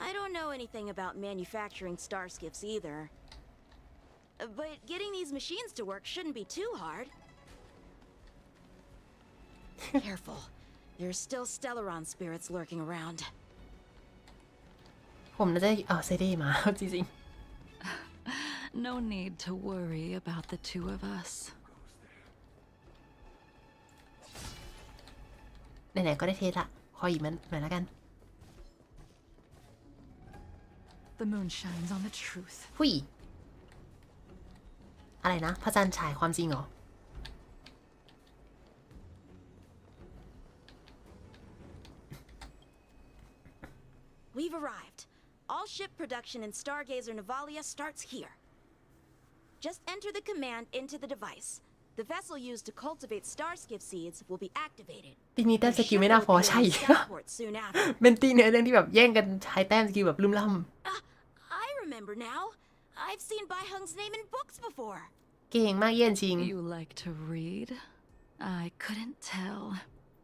I don't know anything about manufacturing star skiffs either. But getting these machines to work shouldn't be too hard. Careful. There's still Stellaron spirits lurking around. ผมน่าจะเซเดมาจริง No need to worry about the two of us. ๆไหนๆก็ได้เทสละขอหยิบมันหน่อยละกัน The moon shines on the truth. หุยอะไรนะพระจันทร์ฉายความจริงเหรอ We've arrived. All ship production in Stargazer Navalia starts here. Just enter the command into the device. The vessel used to cultivate starskiff seeds will be activated. ทีนี้แต้ม The สกิล ship ไม่น่า will พอ appear ใช่ on Skyport soon after. เป็นตีเนื้อเรื่องที่แบบแย่งกันใช้แต้มสกิลแบบลืมล่ I remember now. I've seen Bai Hung's name in books before. ำเก่งมากเยี่ยนจริง You like to read? I couldn't tell.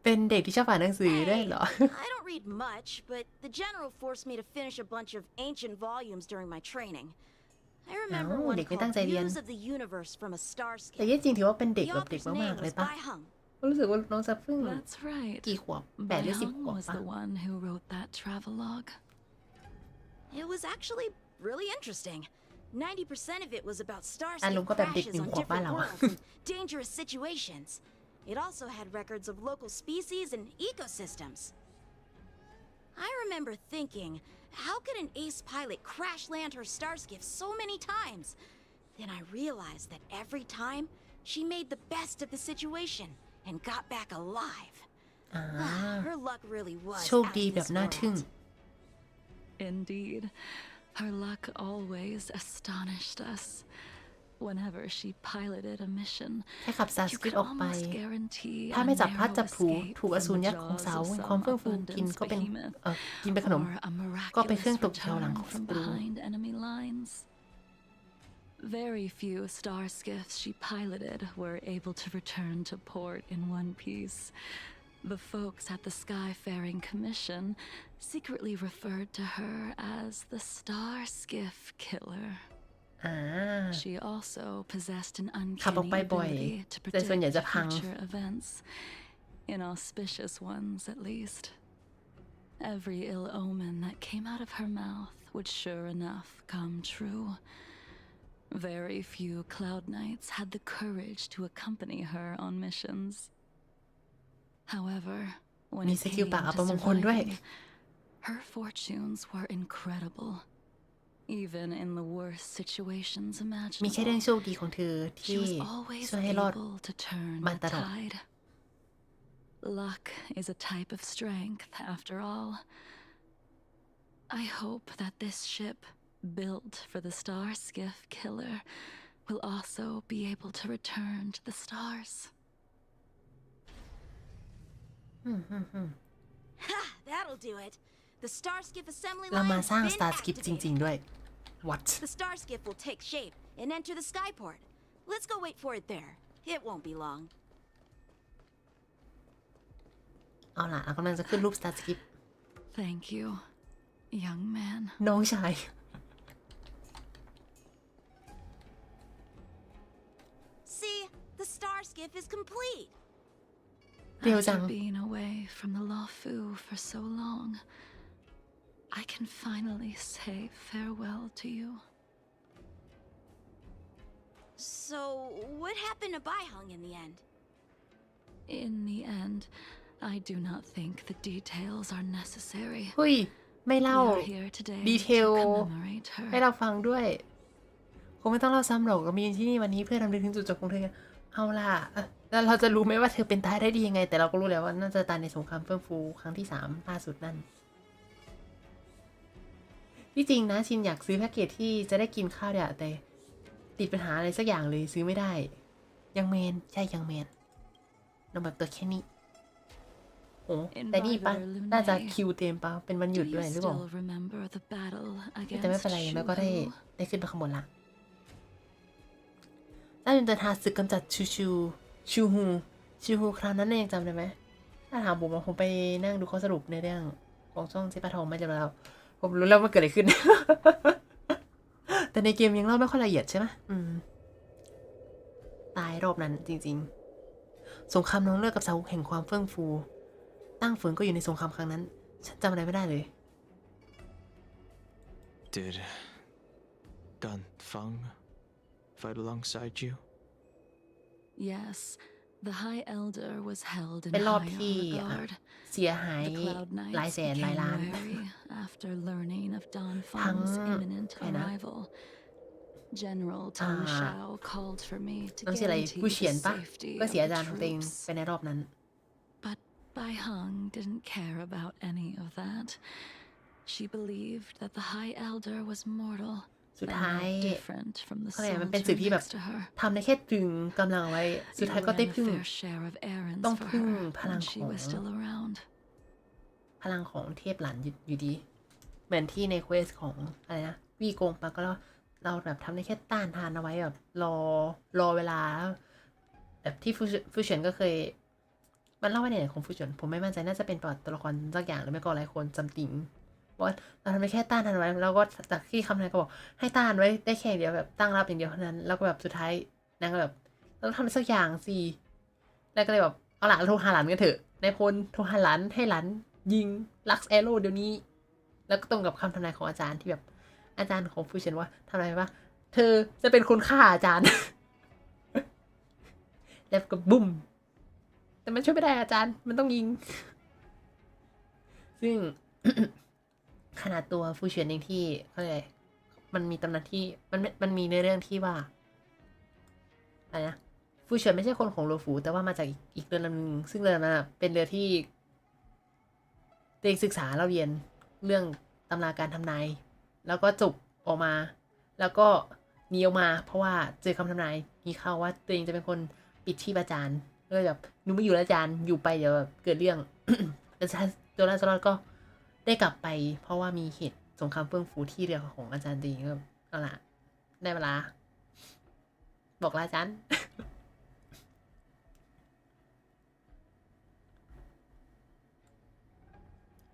เป็นเด็กที่ชอบอ่านหนังสือได้วยเหรอ I don't read much, but the general forced me to finish a bunch of ancient volumes during my training. I remember one เด็กไม่ called ตั้งใจเรียน Views of the Universe from a Star แต่ Skip. เยี่ยนจริงถือว่าเป็นเด็ก The แบบเด็ก author's มาก name ๆเลย was ปะ Bai Hung. รู้สึกว่าน้องจะเพิ่ง That's right. กี่ขวบ8 หรือ 10 ข Hung วบ was ปะ the one who wrote that travelogue. It was actually really interesting. 90% of it was about อารม starship ณ์ก็แบบเด็ก crashes 1 on ขวบบ้าน different เราอะ worlds and dangerous situations. It also had records of local species and ecosystems. I remember thinking, how could an ace pilot crash land her starskiff so many times? Then I realized that every time, she made the best of the situation and got back alive. อ่า Her luck really was โชค out ดี of แบบ this น่าทึ่ง world. Indeed, her luck always astonished us. Whenever she piloted a mission, แค่ขับซาส you กิ could ออกไป almost guarantee ถ้า a ไม่จับพลัด narrow จับผลู escape ถูกอ from สูร the ยักษ์ของ jaws สาว of ความ some เฟื่องฟูกิน abundance ก็เป็น behemoth, กินเป็นขนม or a ก็เป็นเครื่อง miraculous ตกแถวหลัง return ของ from ศัตรู behind enemy lines. Very few star skiffs she piloted were able to return to port in one piece. The folks at the Skyfaring Commission secretly referred to her as the Star Skiff Killer. อ่า She also possessed an ขับออก uncanny ไปบ่อย ability to แต่ส่วนใหญ่ predict จะพัง future events, inauspicious ones at least. Every ill omen that came out of her mouth would sure enough come true. Very few Cloud Knights had the courage to accompany her on missions. However, when มี it สกิล came ปากอัป to มงคลด้วย surviving, her fortunes were incredible. Even in the worst situations มีแค่เรื่อง imaginable, โชคดีของเธอ she ที่ was always ช่วยให้รอด able to turn มา the ตลอด tide. Luck is a type of strength, after all. I hope that this ship, built for the star skiff killer, will also be able to return to the stars. Ha! That'll do it. The star skiff assembly เรา line มา has สร้าง been Star Skip จ activated. ริง ๆ ด้วย What The star skiff will take shape and enter the skyport. Let's go wait for it there. It won't be long. เอาล่ะเรากำลังจะขึ้นรูป Star Skip Thank you, young man. น้องชาย See, the star skiff is complete. เร็วจัง After being away from the Luofu for so long, I can finally say farewell to you. So, what happened to Baihang in the end? In the end, I do not think the details are necessary. เฮ้ย ไม่ We เล่า are here today ดีเท to ล commemorate ให้ her. เราฟังด้วยคงไม่ต้องเล่าซ้ำหรอกเรามีที่นี่วันนี้เพื่อรำลึกถึงจุดจบของเธอเอาล่ะแล้วเราจะรู้ไหมว่าเธอเป็นตายได้ดียังไง แต่เราก็รู้แล้วว่าน่าจะตายในสงครามเฟื่องฟูครั้งที่3ล่าสุดนั่นที่จริงนะชินอยากซื้อแพ็กเกจที่จะได้กินข้าวเนี่ยแต่ติดปัญหาอะไรสักอย่างเลยซื้อไม่ได้ยังเมนใช่ยังเมนเราแบบตัวแค่นี้โอ้แต่นี่ปะน่าจะคิวเต็มปะเป็นวันหยุด Do ด้ you วยหรือเปล่า still remember the battle แต่ไม่ against เป็นไรแล้วก็ได้ Shuhu? ขึ้นไปข้างบนละถ้าเป็นเดินทางศึกกำจัดชูฮูคราวนั้นเนี่ยยังจำได้ไหมถ้าถามผมผมไปนั่งดูข้อสรุปในเรื่องของช่องเซปาทองไม่จำแล้วผมรู้แล้วมันเกิดอะไรขึ้น แต่ในเกมยังเล่าไม่ค่อยละเอียดใช่ไหมตายรอบนั้นจริงๆสงครามน้องเลือกกับเสาแห่งความเฟื่องฟูตั้งเฟิงก็อยู่ในสงครามครั้งนั้นฉันจำอะไรไม่ได้เลย Did Dan Feng fight alongside you? Yes, the High Elder was held in เป็นรอบ high ที่ regard. เสียหาย The Cloud หลาย Knights แสนหลาย became ล้าน wary after learning of Don ทั้ง Feng's imminent ใครนะ arrival. General Tong Shao called for me to น้องชื่ออะไร guarantee ผู้เขียน the ปะ safety ก็ of เสียอา the จารย์ของตัวเอง troops. ไปในรอบนั้น But Bai Heng didn't care about any of that. She believed that the High Elder was mortal สุด and ท้าย no different from the เขาเรียกมันเป็น soldier สิ่งที่แบบ next to her. ทำได้แค่ตรึงกำลังเอาไว้ สุด You ท้ายก็ได้ ran a พึ่ง fair share of errands ต้อง for พึ่ง her พลัง when ข she อง was still around. พลังของเทพหลานอยู่ดี เหมือนที่ในเควสของอะไรนะวีโกงปะก็เราแบบทำได้แค่ต้านทานเอาไว้แบบรอเวลาแบบที่ฟูเฉินก็เคยมันเล่าไว้ในไหนของฟูเฉินผมไม่มั่นใจน่าจะเป็นประวัติตัวละครสักอย่างหรือไม่ก็หลายคนจำติงว่าเราทำได้แค่ต้านทานไว้แล้วก็จากที่คำนั้นก็บอกให้ต้านไว้ได้แค่เดียวแบบตั้งรับอย่างเดียวเท่านั้นแล้วก็แบบสุดท้ายนางก็แบบเราต้องทำสักอย่างสิแล้วก็เลยแบบเอาหลานโทรหาหลานกันเถอะนายพลโทรหาหลานให้หลานยิงลักซ์แอโร่เดี๋ยวนี้แล้วก็ตรงกับคำทำนายของอาจารย์ที่แบบอาจารย์ของฟูเฉินว่าทำนายว่าเธอจะเป็นคนฆ่าอาจารย์ แล้วก็บุ้มแต่มันช่วยไม่ได้อาจารย์มันต้องยิง ซึ่ง ขนาดตัวฟูเฉียนเองที่เขาเรียกอะไรมันมีตำนานที่มันมีในเรื่องที่ว่าอะไรนะฟูเฉียนไม่ใช่คนของโลฟูแต่ว่ามาจากอีกเรือลำนึงซึ่งเรือนั้นเป็นเรือที่ตัวเองศึกษาเราเรียนเรื่องตำราการทำนายแล้วก็จบออกมาแล้วก็หนีออกมาเพราะว่าเจอคำทำนายมีข่าวว่าตัวเองจะเป็นคนปิดชีพอาจารย์ก็แบบหนูไม่อยู่แล้วอาจารย์อยู่ไปเดี๋ยวแบบเกิดเรื่อง แต่ตัวราชรอดก็ได้กลับไปเพราะว่ามีเหตุสงครามเฟื่องฟูที่เรือของอาจารย์ตีก็เอาล่ะได้เวลาบอกลาอาจารย์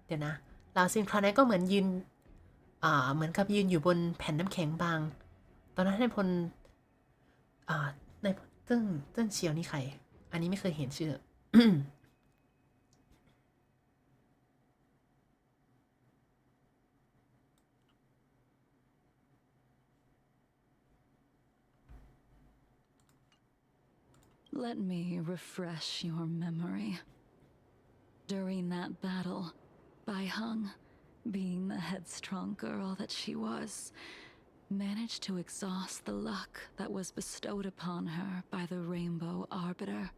เดี๋ยวนะลาวซินคราวนั้นก็เหมือนยืนเหมือนกับยืนอยู่บนแผ่นน้ำแข็งบางตอนนั้นนายพลนายเจิ้งเฉียวนี่ใครอันนี้ไม่เคยเห็นชื่อ Let me refresh your memory. During that battle, Bai Heng, being the headstrong girl that she was, managed to exhaust the luck that was bestowed upon her by the Rainbow Arbiter.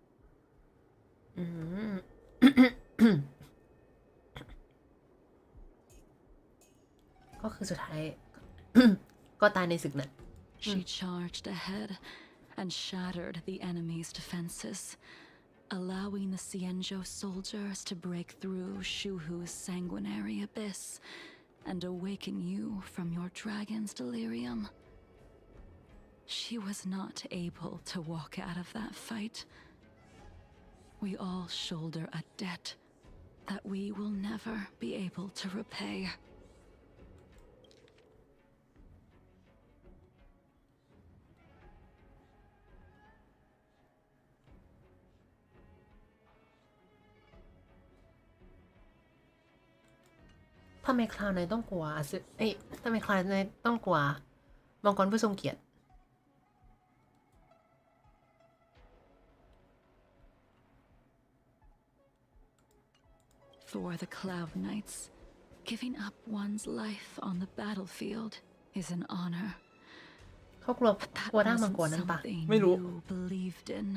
ก็คือสุดท้าย ก็ตายในศึกนั้น She charged ahead and shattered the enemy's defenses, allowing the Xianzhou soldiers to break through Shuhu's sanguinary abyss and awaken you from your dragon's delirium. She was not able to walk out of that fight. We all shoulder a debt that we will never be able to repay. ทำไมคลาวน์ไนท์ต้องกลัวทำไมคลาวน์ไนท์ต้องกลัวมังกรผู้ทรงเกียรติ For the Cloud Knights, giving up one's life on the battlefield is an honor. เขากลัว But that ร่างมังกร wasn't นั้นปะ something ไม่รู้ you believed in.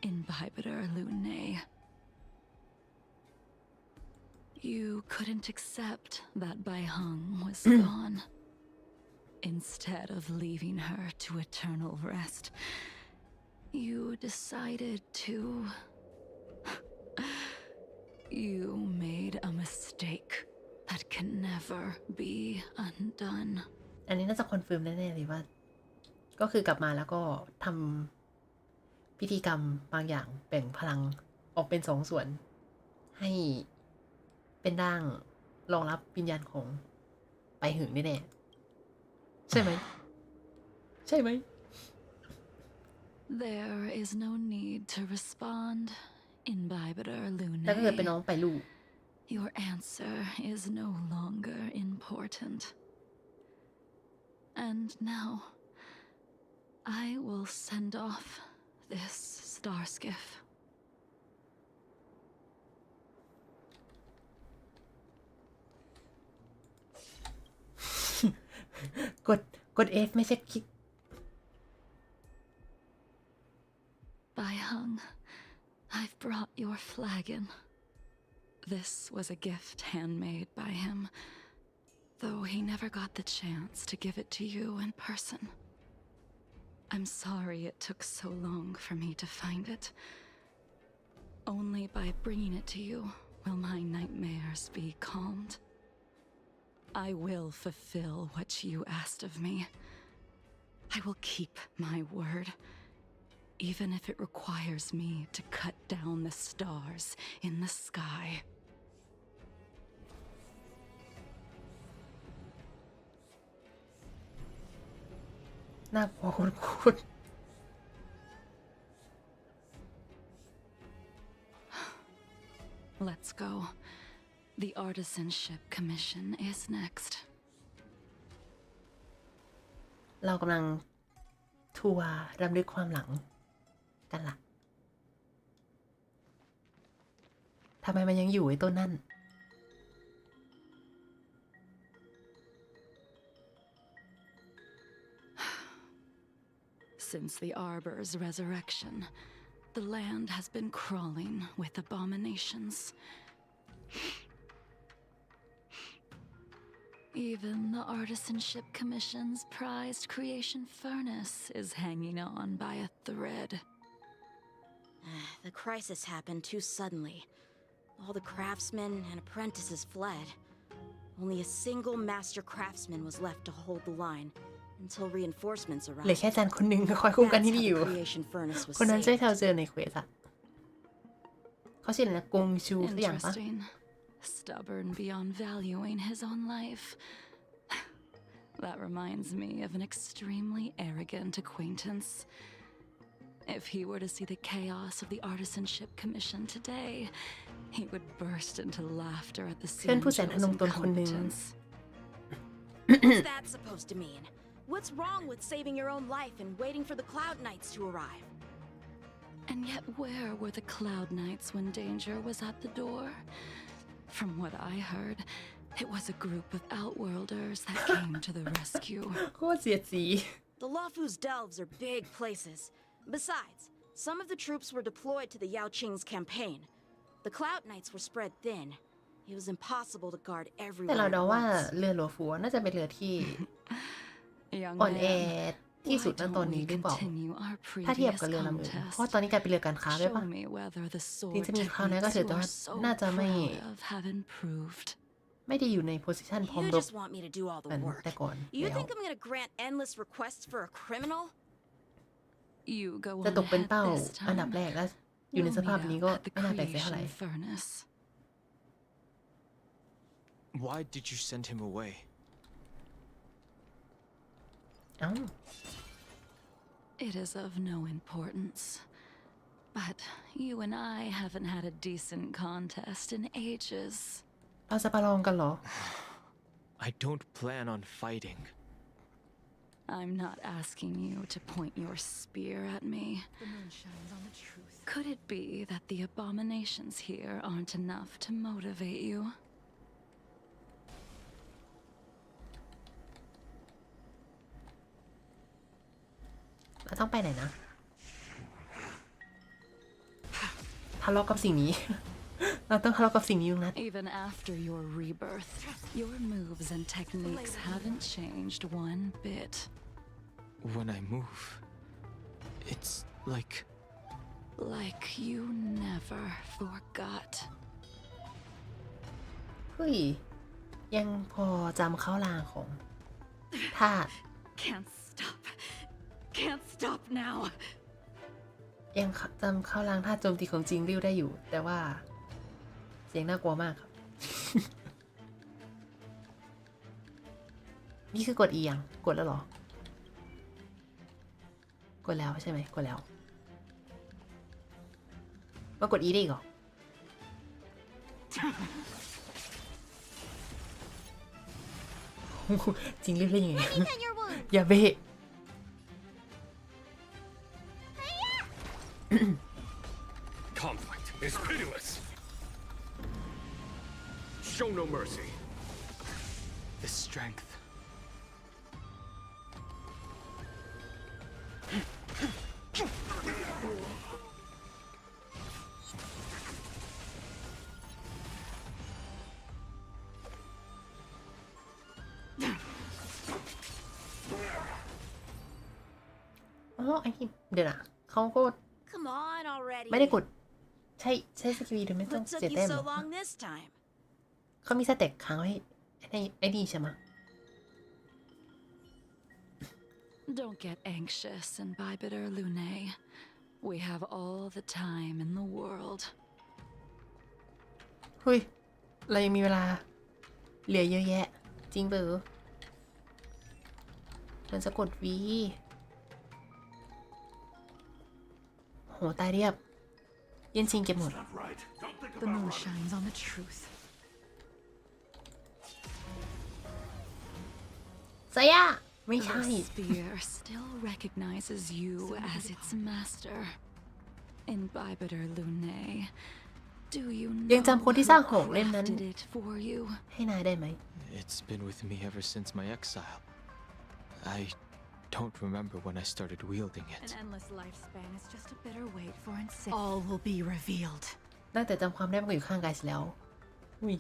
Imbibitor Lunay. You couldn't accept that Bai Heng was gone. Instead of leaving her to eternal rest, you decided to... You made a mistake that can never be undone. อันนี้น่าจะคอนเฟิร์มแน่ๆเลยว่า ก็คือกลับมาแล้วก็ทำพิธีกรรมบางอย่างแบ่งพลังออกเป็นสองส่วน ให้เป็นร่างรองรับวิญญาณของไปหึงแน่ๆใช่ไหม ใช่ไหม There is no need to respond, Imbibitor แล้วก็เกิดเป็น Lunay. น้องไปลูก Your answer is no longer important. And now, I will send off this star skiff. กด F ไม่ใช่คลิก Bai Heng, I've brought your flagon. This was a gift handmade by him, though he never got the chance to give it to you in person. I'm sorry it took so long for me to find it. Only by bringing it to you will my nightmares be calmed. I will fulfill what you asked of me. I will keep my word, even if it requires me to cut down the stars in the sky. น่ากลัวคุณ Let's go. The artisanship commission is next. เรากำลังทัวร์รำลึกความหลังกันล่ะทำไมมันยังอยู่ไอ้ต้นนั่น Since the Arbor's resurrection, the land has been crawling with abominations. Even the Artisanship Commission's prized creation furnace is hanging on by a thread. The crisis happened too suddenly. All the craftsmen and apprentices fled. Only a single master craftsman was left to hold the line until reinforcements เหลือ arrived. แค่จานคนหนึ่งคอยคุ้มกัน That's ที่ how นี่ the อยู่ creation furnace was คนนั้นช่วย saved. เราเจอในเควสอะเขาชื่ออะไรนะกงชูสักอย่างปะ Interesting. Stubborn beyond valuing his own life. That reminds me of an extremely arrogant acquaintance. If he were to see the chaos of the Artisanship Commission today, he would burst into laughter at the เพื่อนผู้แสนท Xianzhou's นงตนคนหนึ่ง incompetence. What's that supposed to mean? What's wrong with saving your own life and waiting for the Cloud Knights to arrive? And yet where were the Cloud Knights when danger was at the door? From what I heard, it was a group of outworlders that came to the rescue. โคตรเสียดสี The Luofu's delves are big places. Besides, some of the troops were deployed to the Yao Qing's campaign. The Cloud Knights were spread thin. It was impossible to guard แต่เรา everyone เดา at ว่า once. เรือหลวงฟูน่าจะเป็นเรือที่ Young อ่อนแอ man, ที่สุด why ณตอน don't นี้ we หรือเปล่า continue our ถ้าเทียบ previous กับเรือลำอื่น contest? เพราะตอนนี้กลายเป็นเรือการค้าด้วย Show ปะ me whether the ถึง sword จะมีคราวนั้นก็ techniques ถือ you แต่ are ว่า so น่าจะไม่ proud of have improved. ไม่ได้อยู่ในโพสิชันพร้อม You รบ just want me to do all เหมือ the น work. แต่ก่อน You แล้ว think I'm gonna grant endless requests for a criminal? You go จะ on ตกเป็น ahead เป้า this อันดับ time. แรกแล้วอยู่ใน We'll สภาพ meet นี้ up ก็ at the ไม่น่าแปลกใจเท่าไหร่ creation furnace. Why did you send him away? เอ้า It is of no importance. But you and I haven't had a decent contest in ages. เราจะประลองกันเหรอ I don't plan on fighting. I'm not asking you to point your spear at me. The moon shines on the truth. Could it be that the abominations here aren't enough to motivate you? เราต้องไปไหนนะทะเลาะกับสิ่งนี้ เราต้องทะเลาะกับสิ่งนี้อยู่นะ Even after your rebirth, your moves and techniques haven't changed one bit. When I move, it's like Like you never forgot. เฮ้ยยังพอจำเข้าลางของท่า Can't stop. Can't stop now. ยังจำเข้าลางท่าโจมตีของจิงริ้วได้อยู่ แต่ว่าเสียงน่ากลัวมากครับ นี่คือกดอียังกดแล้วเหรอ กดแล้วใช่ไหมกดแล้วมากดอีได้อีกเหรอ จริงริ้วเล่นยังไง Tend your wounds. อย่าเบะ Conflict is pitiless. Show no mercy. the strength.อ๋อไอ้นี่เดี๋ยวนะเขาก็ Come on already. ไม่ได้กดใช้สกิลโดยไม่ต้อง What took เสีย you แต้มหร so อ long this time? เขามีสเต็กค้างไว้ไอ้นี่ใช่ไหม Don't get anxious, Imbibitor Lune. We have all the time in the world. เฮ้ยเรายังมีเวลาเหลือเยอะแยะ จริงเบอมันจะกด V โหตายเรียบ เย็นชิงเก็บหมด The moon shines on the truth. สยะไม่ใช่ The spear still recognizes you as its master. Imbibitor Lune, do you ยัง know จำคนที่สร้างห who อกเล่มนั้น crafted it for you? ให้นายได้ไหม It's been with me ever since my exile. I don't remember when I started wielding An it. endless lifespan is just a bitter wait for insanity. All will be revealed. น่าแต่จำความได้มันก็อยู่ข้างกายเสียแล้ว อุ้ย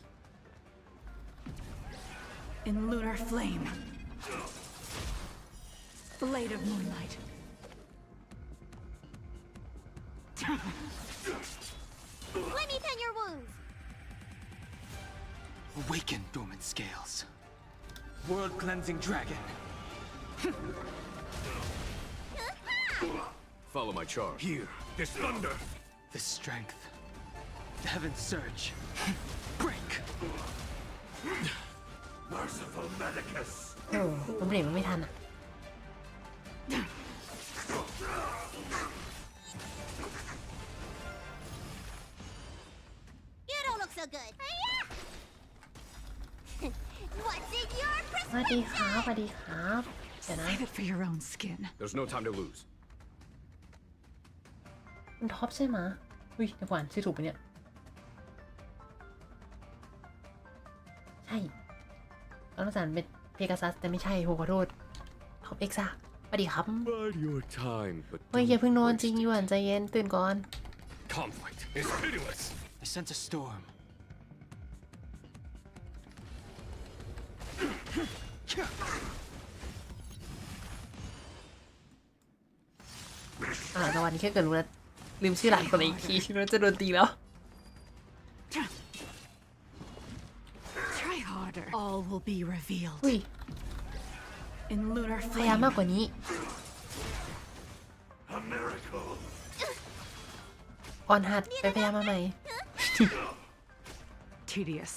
In lunar flame. Blade of moonlight. Let me tend your wounds. Awaken, dormant scales. World cleansing dragon. Follow my charge. Here, this thunder. The strength. The heavens surge. Break. Merciful Medicus. โอ้ผมเบรกมันไม่ทันอ่ะ You don't look so good. What's in your สวัสดีครับสวัสดีครับเดี๋ยวนะ Save it for your own skin. There's no time to lose. มันท็อปใช่ไหมอุ้ยเดี๋ยวก่อนชื่อถูกปะเนี่ย ใช่ตอนนั้นสันเป็นเพกาซัสแต่ไม่ใช่โหขอโทษท็อปเอ็กซ่าสวัสดีครับ Bide your time, but เฮ้ยอย่า don't เพิ่งนอน waste จริงหยวนใจเย็นตื่นก่อน Conflict is pitiless. I sense a storm. ตะวันแค่เกิดรู้แล้วลืมชื่อหลานคนอีกทีเราจะโดนตีแล้ว Try harder. All will be revealed อุ้ย in lunar พยายาม flame. มากกว่านี้อ่อนหัดไปพยายามมาใหม่ Tedious.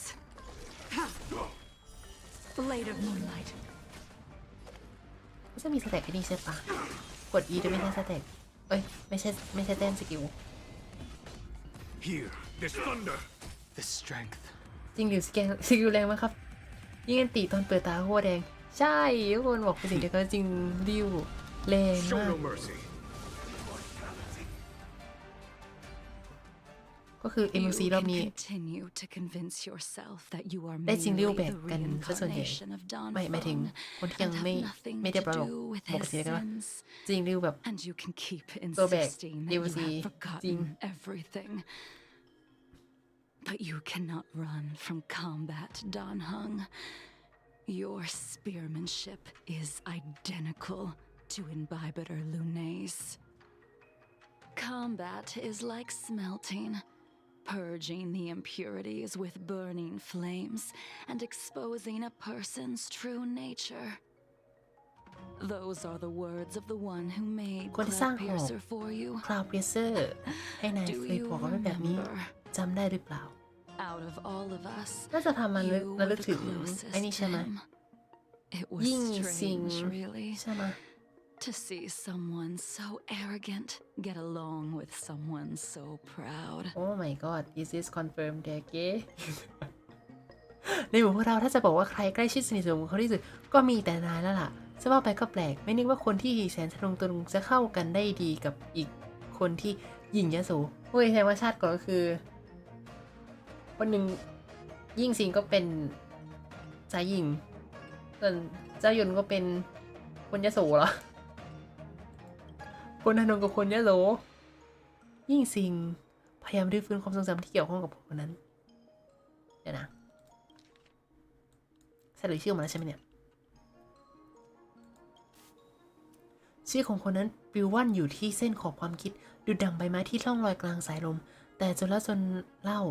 Blade of moonlight. จะมีสเต็ปไอ้นี่ใช่ปะกด E ด้วยไม่ใช่สเต็ปเอ้ยไม่ใช่เต้นสกิล Here, this thunder. The strength. จริงหรือสกิลแรงมากครับยิ่งอันตีตอนเปิดตาโคตรแดงใช่ทุกคนบอกเป็นสิ่งเดียวกันจริงริวแรงมาก Show no mercy. ก็คือ MLC รอบนี้ continue to convince yourself that you are ได้จริงริว merely แบก the กันซะส่วนใหญ่ reincarnation of Don หมายถึง Feng คนที่ยัง and ไม่ have nothing เรียบร้อย to หรอก do with บอก his กันเลยว่า sins. จริงริวแบบ And you can keep Go back. insisting that You you will see. have forgotten everything. But you cannot run from combat, Dan Heng. Your spearmanship is identical to Imbibitor Lunay's. Combat is like smelting, purging the impurities with burning flames and exposing a person's true nature. Those are the words of the one who made คนที่สร้างหอก Piercer for you. คลาวเพียเซอร์ให้นายเคยบอกว่าเป็นแบบนี้จำได้หรือเปล่า Out of all of us, น่าจะทำมัน you ระลึ were ก the ถึง closest ไอ้นี่ to ใช่ไหม him. It was ยิ่งซิง strange, really, ใช่ไหม to see someone so arrogant get along with someone so proud. Oh my god is this confirmed เด็กเก้ ในหมู่พวกเราถ้าจะบอกว่าใครใกล้ชิดสนิทสนมกับเขาที่สุดก็มีแต่นายแล้วล่ะจะว่าไปก็แปลกไม่นึกว่าคนที่แสนทะนงตรงจะเข้ากันได้ดีกับอีกคนที่หยิ่งยโสเฮ้ยแสดงว่าชาติก่อนก็คือคนหนึ่งยิ่งซิงก็เป็นสายหญิงส่วนเจ้าหยนก็เป็นคนยโสเหรอคนทะนงกับคนยโสยิ่งซิงพยายามรื้อฟื้นความทรงจำที่เกี่ยวข้องกับคนนั้นเดี๋ยวนะใส่หรือชื่อมาแล้วใช่ไหมเนี่ยชื่อของคนนั้นปลิวว่อนอยู่ที่เส้นขอบความคิดดุจดั่งใบไม้ที่ล่องลอยกลางสายลมแต่จนแล้วจนเล่า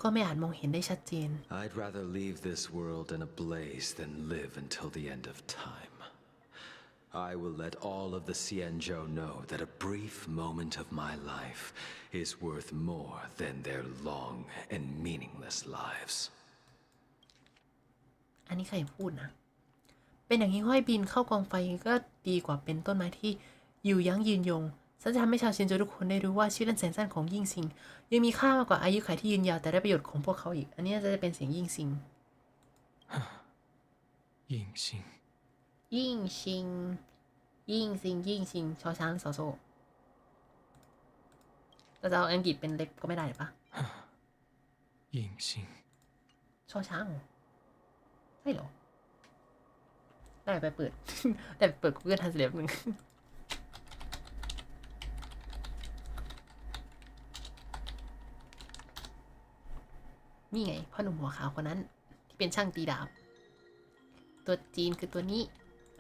ก็ไม่อาจมองเห็นได้ชัดเจน I'd rather leave this world in a blaze than live until the end of time. I will let all of the Xianzhou know that a brief moment of my life is worth more than their long and meaningless lives. อันนี้ใครพูดนะเป็นอย่างนี้ห้อยบินเข้ากองไฟก็ดีกว่าเป็นต้นไม้ที่อยู่ยั้งยืนยงฉันจะทำให้ชาวชินโจทุกคนได้รู้ว่าชีวิตอันแสนสั้นของยิ่งซิงยังมีค่ามากกว่าอายุขัยที่ยืนยาวแต่ได้ประโยชน์ของพวกเขาอีกอันนี้จะเป็นเสียงยิ่งซิง ยิ่งซิง ยิ่งซิงยิ่งซิงยิ่งซิงชอช้างหรือซอโซ่เราจะเอาอังกฤษเป็นเล็กก็ไม่ได้หรือปะ ยิ่งซิง ชอช้างใช่เหรอได้ไปเปิด แต่เปิด Google Translate หนึ่ง นี่ไงพ่อหนุ่มหัวขาวคนนั้นที่เป็นช่างตีดาบตัวจีนคือตัวนี้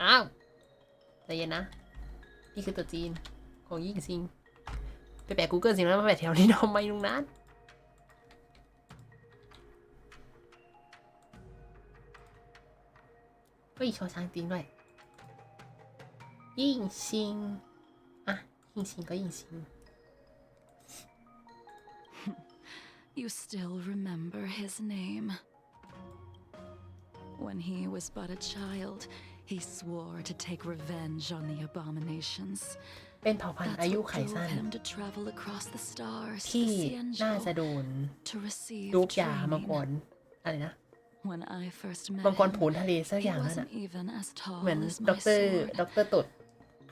อ้าวใจเย็นนะนี่คือตัวจีนของยิ่งซิงไปแปะ Google สิแล้วมาแปะแถวนี้ทำไมลุงนัทเฮ้ยชอช้างจริงด้วยยิ่งซิงอ่ะยิ่งซิงก็ยิ่งซิง You still remember his name. When he was but a child, he swore to take revenge on the abominations. เป็นเผ่าพันธุ์ That's อายุ what ไขสั้น drove him to travel across the stars to ที่น่าจะ Xianzhou โดน to receive รูปยามังก training. รอะไรนะ When I first met มังกร him, โผนทะเลสัก he อย่างนั่น wasn't น่ะ even as เหมือน tall as ด็ my อกเตอร์ sword. ตด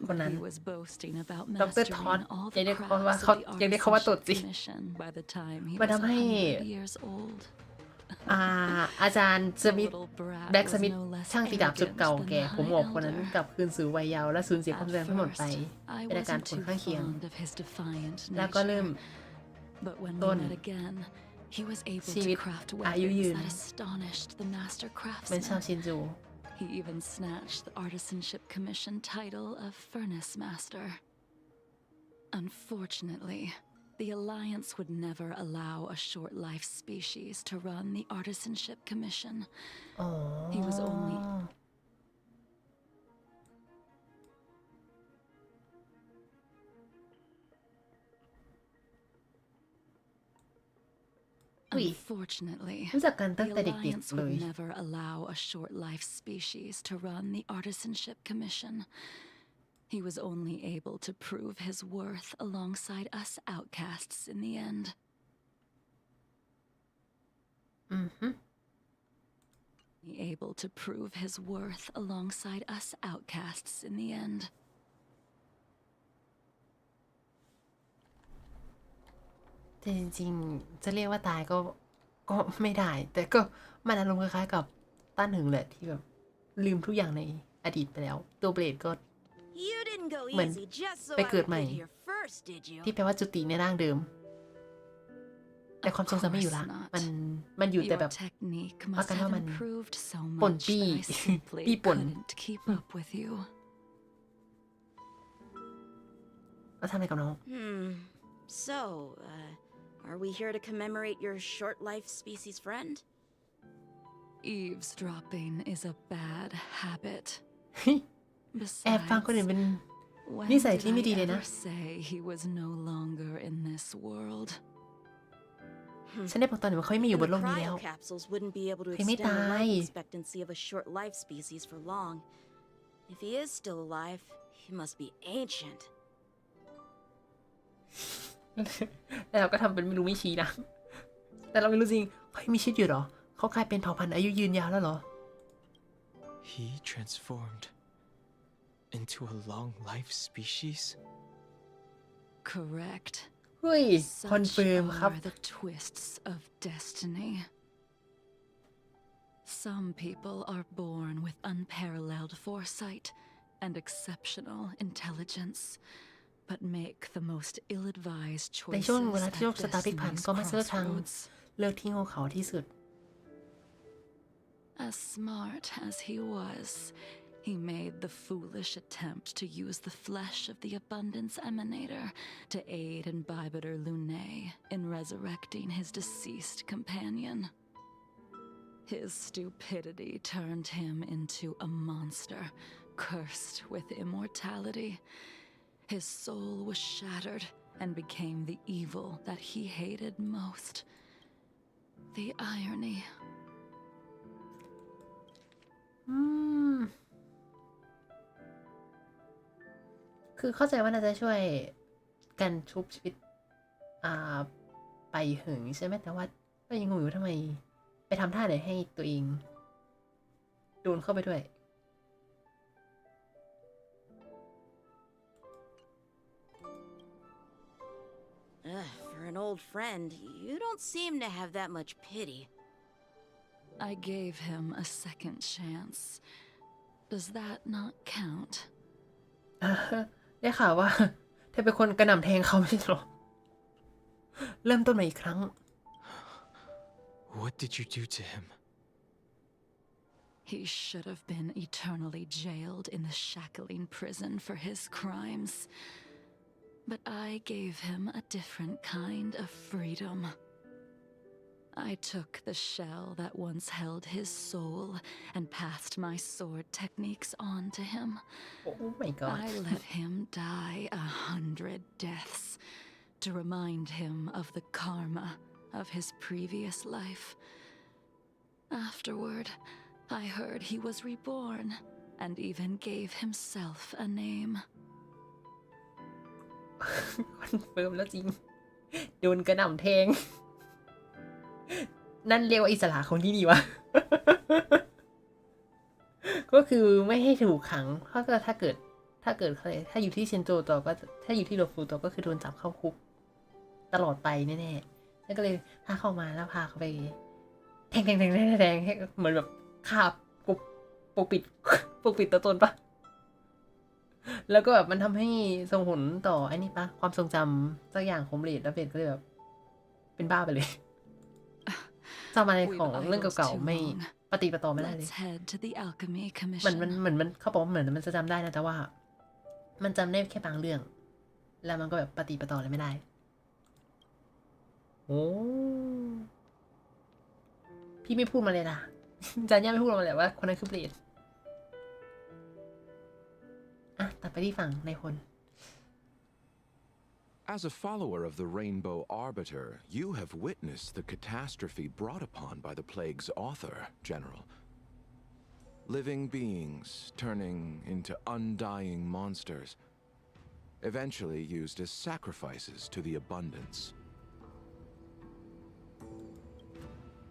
คนนั้น He was boasting about ด็อกเตอร์ทอด mastering all ยัง the เรียกเขาว่า crafts เขา of the ยังเรียกเขาว่าตดสิ artisanship mission by the time he มัน was ทำให้ 100 years old. อาจารย์ส The มิธ little brat แบ็กส was มิธ no less ช่างตีดาบสุด arrogant เก่า than แก่ the ผมหมวกคนนั้น high กลับคืนสู่วัยเยาว์และสูญเสียความ elder. แรงทั้งหมด At ไป first, I เป็นอาการ wasn't ผล too ข้างเคียง fond of his defiant แล้วก็เริ่ม nature. But when ต้ we น met again, He was able ชีวิ to ต craft อายุยื weapons น that astonished the master เหมือนชาว craftsmen. ชินจู He even snatched the Artisanship Commission title of Furnace Master. Unfortunately, the Alliance would never allow a short-life species to run the Artisanship Commission. อ๋อ He was only Unfortunately, รู้จักกันตั้ the งแต่เด็ก Alliance ๆ เล would ย never allow a short-life species to run the Artisanship Commission. He was only able to prove his worth alongside us outcasts in the end. อือฮึ Able to prove his worth alongside us outcasts in the end. แต่จริงๆ จะเรียกว่าตายก็ไม่ได้ แต่ก็มันอารมณ์คล้ายๆกับต้านหึงแหละที่แบบลืมทุกอย่างในอดีตไปแล้ว ตัวเบลดก็ You didn't go Mình easy just so phải I cượt would mày. get here first, did you? ที่แปลว่าจุติในร่างเดิม แต่ Of ความทรงจำไม่อยู่ course ละ not. มันอยู่แต่ Your แบบ technique ว่า must กันว่า have มัน improved so ป่น much ปี้ that I simply ปี้ป่น couldn't keep up with you. แล้วทำอะไรกับน้อง So, are we here to commemorate your short-life species friend? Eavesdropping is a bad habit. แอบฟัง Besides, คนอื่นเป็น when นิสัย did ที่ไม่ดี I เลยนะ ever say he was no longer in this world? ฉันได้บอกตอนหนึ่งว่าเขาไม่มีอยู่บน The โลกนี้แล้ว cryo capsules wouldn't be able to เขาไม่ extend the ตาย life expectancy of a short-life species for long. If he is still alive, he must be ancient. แล้วเราก็ทำเป็นไม่รู้ไม่ชี้นะ แต่เราไม่รู้จริงเขายังมีชีวิตอยู่เหรอ เขากลายเป็นเผ่าพันธุ์อายุยืนยาวแล้วเหรอ He transformed into a long-life species? Correct. เฮ้ย คอน Such เฟิร์มครับ are the twists of destiny. Some people are born with unparalleled foresight and exceptional intelligence, but make the most ill-advised ใน choices ช่วงเวลา at ที่โลกชะตาพลิกผัน destiny's ก็มักจะเลือกทาง crossroads. เลือกที่โง่เขลาที่สุด As smart as he was, he made the foolish attempt to use the flesh of the Abundance Emanator to aid in Bibiter Lunae in resurrecting his deceased companion. His stupidity turned him into a monster, cursed with immortality. His soul was shattered and became the evil that he hated most. The irony. คือเข้าใจว่าน่าจะช่วยกันชุบชีวิตไปหึงใช่ไหมแต่ว่าก็ยังงงอยู่ทำไมไปทำท่าไหนให้ตัวเองโดนเข้าไปด้วย For an old friend, you don't seem to have that much pity. I gave him a second chance. Does that not count? ได้ข่าวว่าเธอเป็นคนกระหน่ำแทงเขาไม่ใช่หรอ เริ่มต้นใหม่อีกครั้ง What did you do to him? He should have been eternally jailed in the shackling prison for his crimes. But I gave him a different kind of freedom. I took the shell that once held his soul and passed my sword techniques on to him. Oh my god. I let him die 100 deaths to remind him of the karma of his previous life. Afterward, I heard he was reborn and even gave himself a name. คอนเฟิร์มแล้วจริง โดนกระหน่ำแทง นั่นเรียกว่าอิสระของที่นี่วะ ก็คือไม่ให้ถูกขังถ้าเกิดถ้าอยู่ที่เชนโจต่อก็ถ้าอยู่ที่โรฟูต่อก็คือโดนจับเข้าคุกตลอดไปแน่ๆนั่นก็เลยพาเข้ามาแล้วพาเขาไปแทงให้เหมือนแบบคาบปกปิดตัวตนปะแล้วก็แบบมันทำให้ส่งผลต่อไอ้นี่ปะความทรงจำสักอย่างของเบลดแล้วเบลดก็เลยแบบเป็นบ้าไปเลย จำอะไร We've ของเรื่อง idled เก่า too ๆไม่ long. ปฏิปต่อไม่ได้เลย Let's head to the alchemy เหมือน commission. มันเขาบอกว่าเหมือนมันจะจำได้นะแต่ว่า มันจำได้แค่บางเรื่อง แล้วมันก็แบบปฏิปต่ออะไรไม่ได้โอ้พี่ไม่พูดมาเลยล่ะ จานย่าไม่พูดมาเลยว่าคนนั้นคือเบลดอ่ะตัดไปที่ฝั่งในคน As a follower of the Rainbow Arbiter, you have witnessed the catastrophe brought upon by the plague's author, General. Living beings turning into undying monsters, eventually used as sacrifices to the abundance.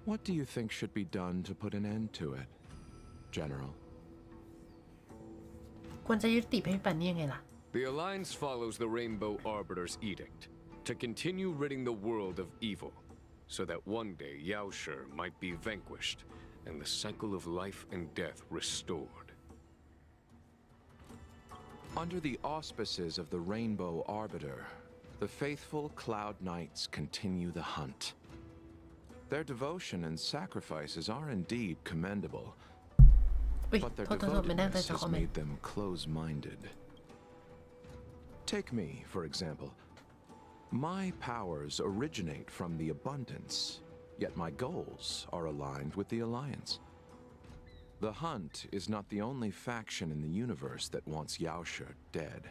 What do you think should be done to put an end to it, General? ควรจะยุติภัยปันนี่ยังไงล่ะ The Alliance follows the Rainbow Arbiter's edict to continue ridding the world of evil, so that one day Yaoshi might be vanquished and the cycle of life and death restored. Under the auspices of the Rainbow Arbiter, the faithful Cloud Knights continue the hunt. Their devotion and sacrifices are indeed commendable, but their devotedness has made them close-minded. Take me, for example. My powers originate from the abundance, yet my goals are aligned with the Alliance. The Hunt is not the only faction in the universe that wants Yaoshi dead.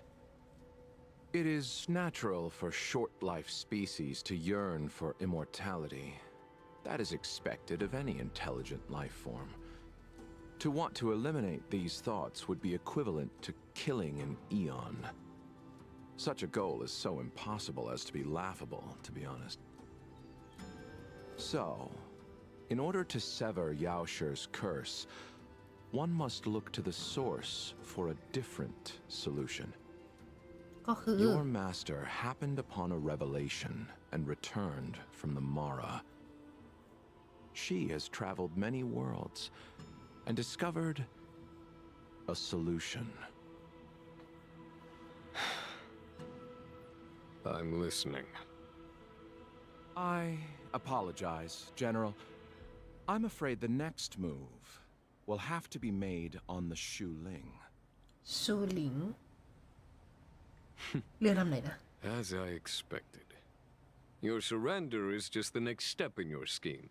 It is natural for short-life species to yearn for immortality. That is expected of any intelligent life form. To want to eliminate these thoughts would be equivalent to killing an eon. Such a goal is so impossible as to be laughable, to be honest. So, in order to sever Yaoshi's curse, one must look to the source for a different solution. ก็คือ Your master happened upon a revelation and returned from the Mara. She has traveled many worlds and discovered a solution. I'm listening. I apologize, General. I'm afraid the next move will have to be made on the Shu Ling. ชูหลิง เรือลำไหนนะ As I expected. Your surrender is just the next step in your scheme.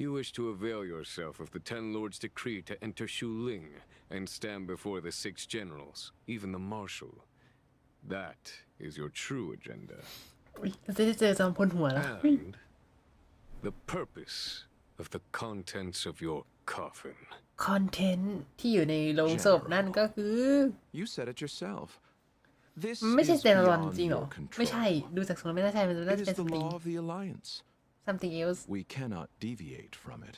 You wish to avail yourself of the Ten Lords' decree to enter Shu Ling and stand before the 6 generals, even the marshal. That is your true agenda. อุ๊ยเราจะได้เจอจอมพลหัวแล้ว And the purpose of the contents of your coffin. คอนเทนต์ที่อยู่ในโรงศพนั่นก็คือ You said it yourself. This ไม่ใช่ is เซนรอน beyond จริงเหรอ your ไม่ใช่ control. ดูจากทรงไม่น่าใช่มันน่า It จะเป็น is the law of the Alliance. something else We cannot deviate from it.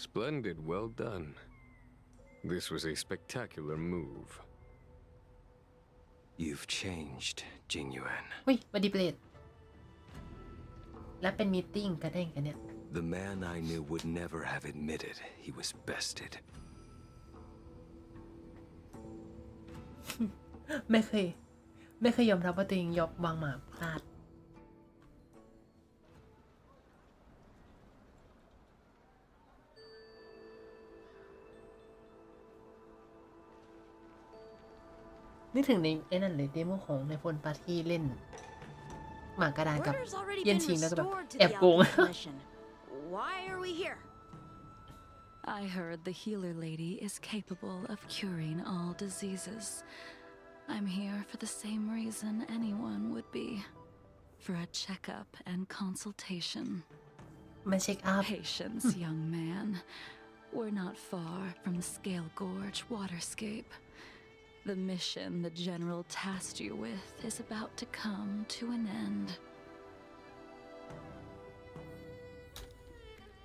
Splendid, well done. This was a spectacular move. You've changed, Jingyuan. เฮ้ยวันดีเบลดและเป็นมีตติ้งกันเองกันเนี่ย The man I knew would never have admitted he was bested. ไม่เคยยอมรับว่าตัวเองยอบวางหมากพลาดนึกถึงในไอ้นั่นเลยเดโมของในพลปาร์ตี้เล่นหมากกระดานกับ Order's already เย็น been ชิงแล้วก็แบบ restored to แอ the บโกง Alchemy Commission. Why are we here? I heard the healer lady is capable of curing all diseases. I'm here for the same reason anyone would be. For a checkup and consultation. มาเช็คอัพ Patience, young man. We're not far from the Scale Gorge waterscape. The mission the General tasked you with is about to come to an end.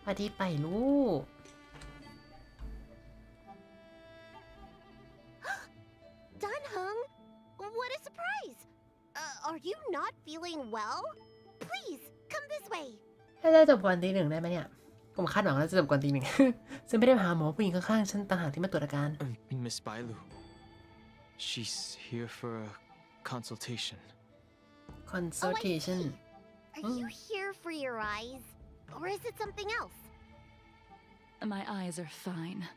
พาทิตย์ไปลูก Dunhung, what a surprise! Are you not feeling well? Please, come this way. ถ้าจะจบก่อนตี 1ได้ไหมเนี่ย ผมคาดหวังว่าจะจบก่อนตี 1 ซึ่งไม่ได้มาหาหมอผู้หญิงข้างๆฉันต่างหากที่มาตรวจอาการ Miss Bailu. She's here for a consultation. consultation Are you here for your eyes? Or is it something else? My eyes are fine.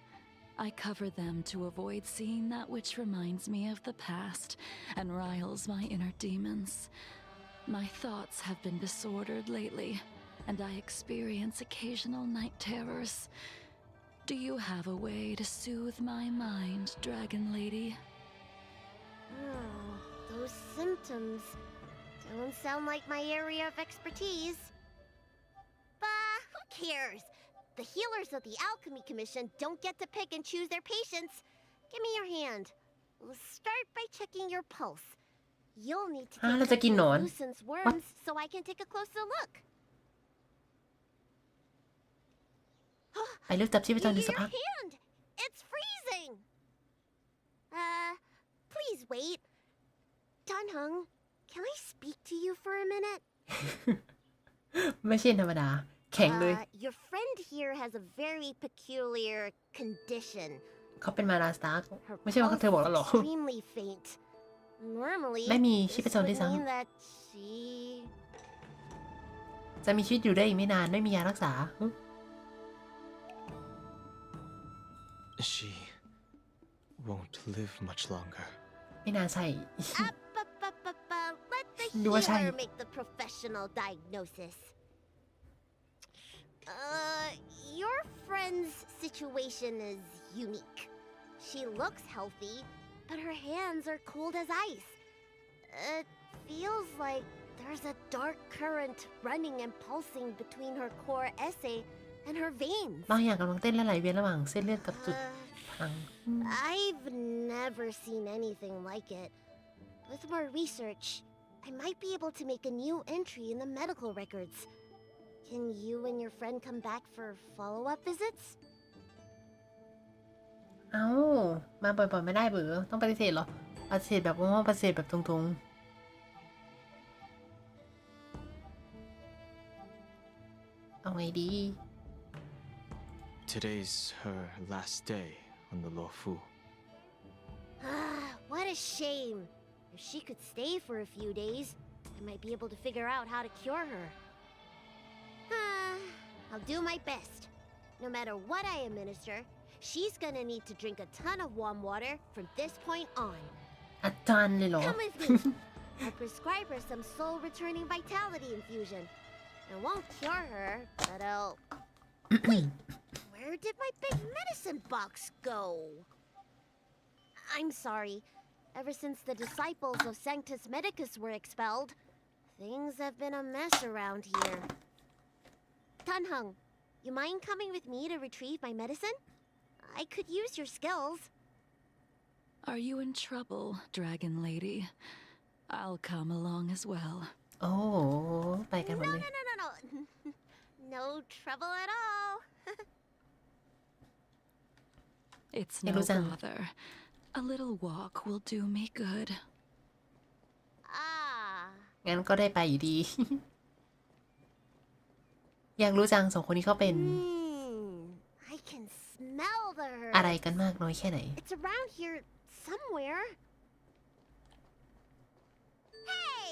I cover them to avoid seeing that which reminds me of the past and riles my inner demons. My thoughts have been disordered lately, and I experience occasional night terrors. Do you have a way to soothe my mind, Dragon Lady? Oh, those symptoms don't sound like my area of expertise. But who cares? The healers of the Alchemy Commission don't get to pick and choose their patients. Give me your hand. We'll start by checking your pulse. You'll need to Ah, take let's take it on. Lucen's worms so I can take a closer look. ไปเลือกจับชีพจรดูสัก Your พัก hand! It's freezing! Please wait. Dunhung, can I speak to you for a minute? ไม่ใช่ธรรมดา แข็งเลย Your friend here has a very peculiar condition. เขาเป็นมาราสตาร์ Her ไม่ใช่ว่า pulse เธอบอกแล้ว is หรอ extremely faint. Normally, ไม่มีชี this พจร would ด้วยซ้ mean that she... ำจะมีชีวิตอยู่ได้อีกไม่นานไม่มียารักษา She won't live much longer. ไม่นานใช่ Let the ดูว่าใช่ healer make the professional diagnosis. Your friend's situation is unique. She looks healthy, but her hands are cold as ice. It feels like there's a dark current running and pulsing between her core essay and her veins. บางอย่างกำลังเต้นและไหลเวียนระหว่างเส้นเลือดกับจุดพลัง I've never seen anything like it. With more research, I might be able to make a new entry in the medical records. Can you and your friend come back for follow-up visits? เอ้ามาบ่อยๆไม่ได้เบอต้องปฏิเสธเหรอปฏิเสธแบบว่าปฏิเสธแบบตรงๆเอาไงดี Today's her last day on the Luofu. What a shame. If she could stay for a few days, I might be able to figure out how to cure her. I'll do my best. No matter what I administer, she's gonna need to drink a ton of warm water from this point on. อาจารย์เลยเหรอ Come with me. I'll prescribe her some soul-returning vitality infusion. It won't cure her, but I'll... Wait, where did my big medicine box go? I'm sorry. Ever since the disciples of Sanctus Medicus were expelled, things have been a mess around here. Dunhung, you mind coming with me to retrieve my medicine? I could use your skills. Are you in trouble, Dragon Lady? I'll come along as well. โอ้ไปกันหมดเลย No. No trouble at all. It's no Iluzan. bother. A little walk will do me good. งั้นก็ได้ไปอยู่ดี อยากรู้จังสองคนนี้เขาเป็น I can smell the herb. อะไรกันมากน้อยแค่ไหน It's around here somewhere. Hey!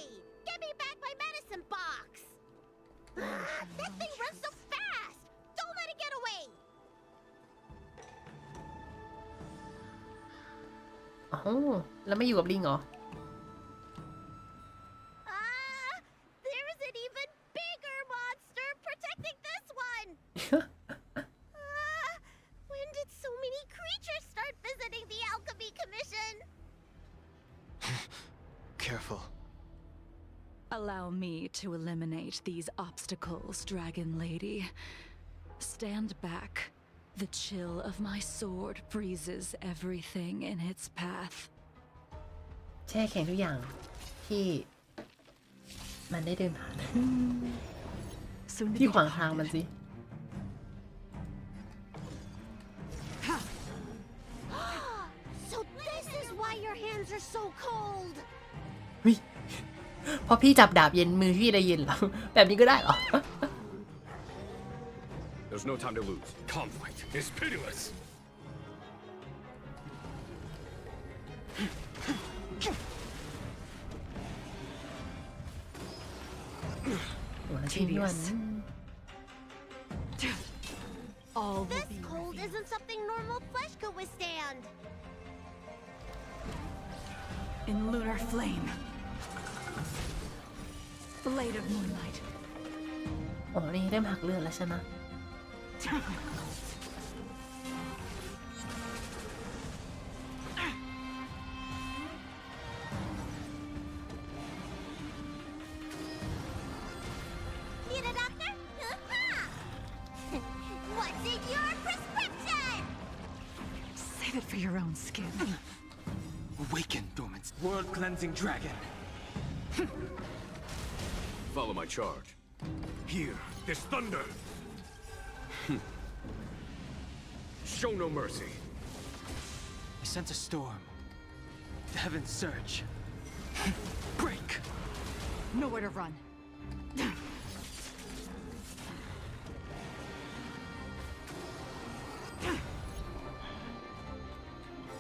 Give me back my medicine box! That thing runs so fast! Don't let it get away! อ๋อแล้วไม่อยู่กับลิงเหรอ There's an even bigger monster protecting this one! When did so many creatures start visiting the Alchemy Commission? Careful. Allow me to eliminate these obstacles, Dragon Lady. Stand back. The chill of my sword freezes everything in its path. แช่แข็งทุกอย่างที่มันได้เดินผ่าน Soon to ที่ be ขวางทางมัน departed. สิ So this is why your hands are so cold! เฮ้ยพอพี่จับดาบเย็นมือพี่ได้เย็นแล้ว แบบนี้ก็ได้เหรอ There's no time to lose. Conflict is pitiless. แล้วใช่ไหมพี่วัน All will This be cold revealed. isn't something normal flesh could withstand. In lunar flame. Blade of moonlight. อ๋อนี่เริ่มหักเลือดแล้วใช่ไหม Need a doctor? What's in your prescription? Save it for your own skin. Awaken, dormant world-cleansing dragon. Follow my charge. Here, this thunder. Show no mercy. I sense a storm. The heavens surge. Break! Nowhere to run.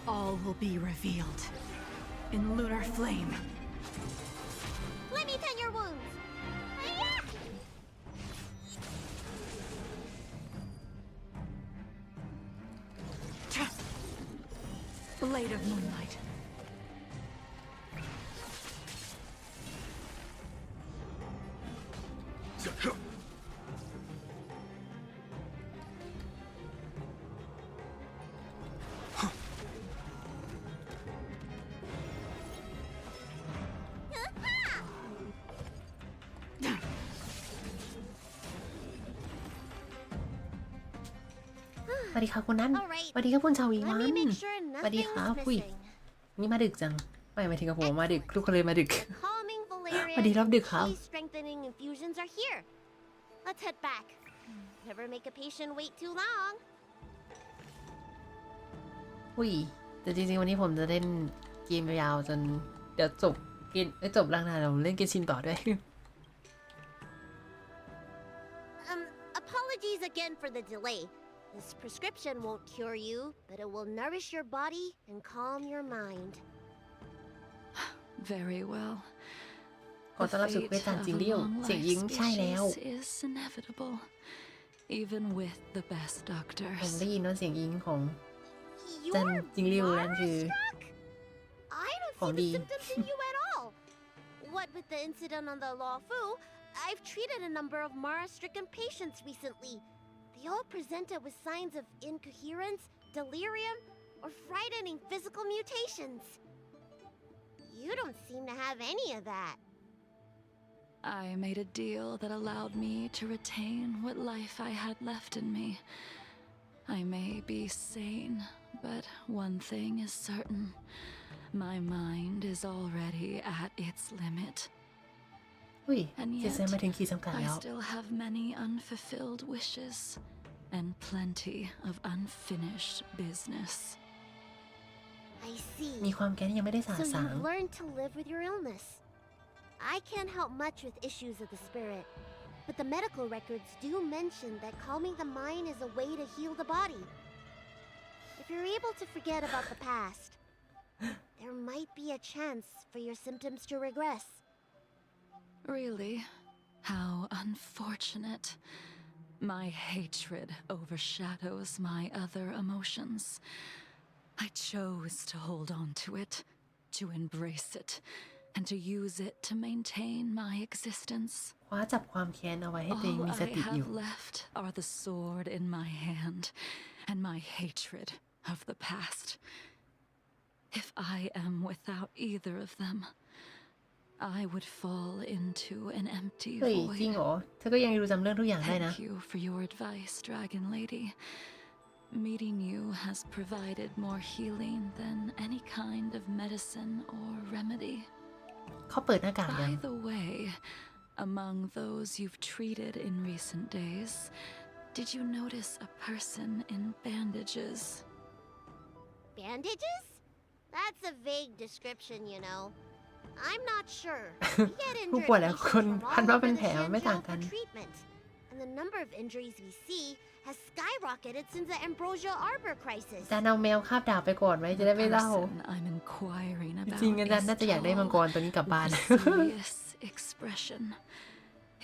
All will be revealed in lunar flame. Let me tend your wounds. Blade of moonlight.สวัสดีค่ะคุณนั่น Alright. สวัสดีครับคุณชาวี Let วัน me make sure สวัสดีครับ nothing's อุ้ย missing. นี่มาดึกจัง ไม่หมายถึงกับผมมาดึกทุกคนเลยมาดึก Calming valerian สวัสดีรับดึกครับ and strengthening infusions are here. Let's head back. Never make a patient wait too long. อุ้ยแต่จริงๆวันนี้ผมจะเล่นเกมยาวๆจนเดี๋ยวจบเกมจบร่างนาเราเล่นเกมชินต่อด้วย Apologies again for the delay. This prescription won't cure you, but it will nourish your body and calm your mind. Very well. ขอต้อนรับสู่เควสตามจิงเลี้ยวเสียงยิงใช่แล้ว is inevitable, even with the best ผม doctors. ได้ยินว่าเสียงยิงของ You're Jingliuนั่นคือ I don't ของ see ดี the symptoms in you at all. What with the incident on the Lawfu, I've treated a number of Mara-stricken patients recently. They all presented with signs of incoherence, delirium, or frightening physical mutations. You don't seem to have any of that. I made a deal that allowed me to retain what life I had left in me. I may be sane, but one thing is certain. My mind is already at its limit. อุ้ย And เจสัน yet, มาถึงขีดจำกัด I แล้ว still have many unfulfilled wishes and plenty of unfinished business. I see. มีความแค้นที่ยังไม่ได้สา So สาง you've learned to live with your illness. I can't help much with issues of the spirit, but the medical records do mention that calming the mind is a way to heal the body. If you're able to forget about the past, there might be a chance for your symptoms to regress. Really? How unfortunate. My hatred overshadows my other emotions. I chose to hold on to it, to embrace it, and to use it to maintain my existence. คว้าจับความแค้นเอาไว้ให้ตัวเอง All มีส I ติอยู่ have left are the sword in my hand and my hatred of the past. If I am without either of them, I would fall into an empty เฮ้ยจริง void. เหรอเธอก็ยังดูจำเรื่องทุกอย่างได้นะ Thank you for your advice, Dragon Lady. Meeting you has provided more healing than any kind of medicine or remedy. เขาเปิดหน้ากากยัง By the way, among those you've treated in recent days, did you notice a person in bandages? Bandages? That's a vague description, you know. I'm not sure. We get ผู้ injured ป่วยแล้ว patients คน from พัน all ว่า over เป็น the แผลไม่ต่าง Shanjiao กัน for treatment. And the number of injuries we see has skyrocketed since the Ambrosia Arbor crisis. จานเอาแมวคาบดาบไปก่อนไหมจะได้ไม่เล่า Person I'm inquiring จ about ริงๆอาจารย์ is น่าจะอยากได้มังก tall, รตัวนี้กลับบ้าน with a serious expression.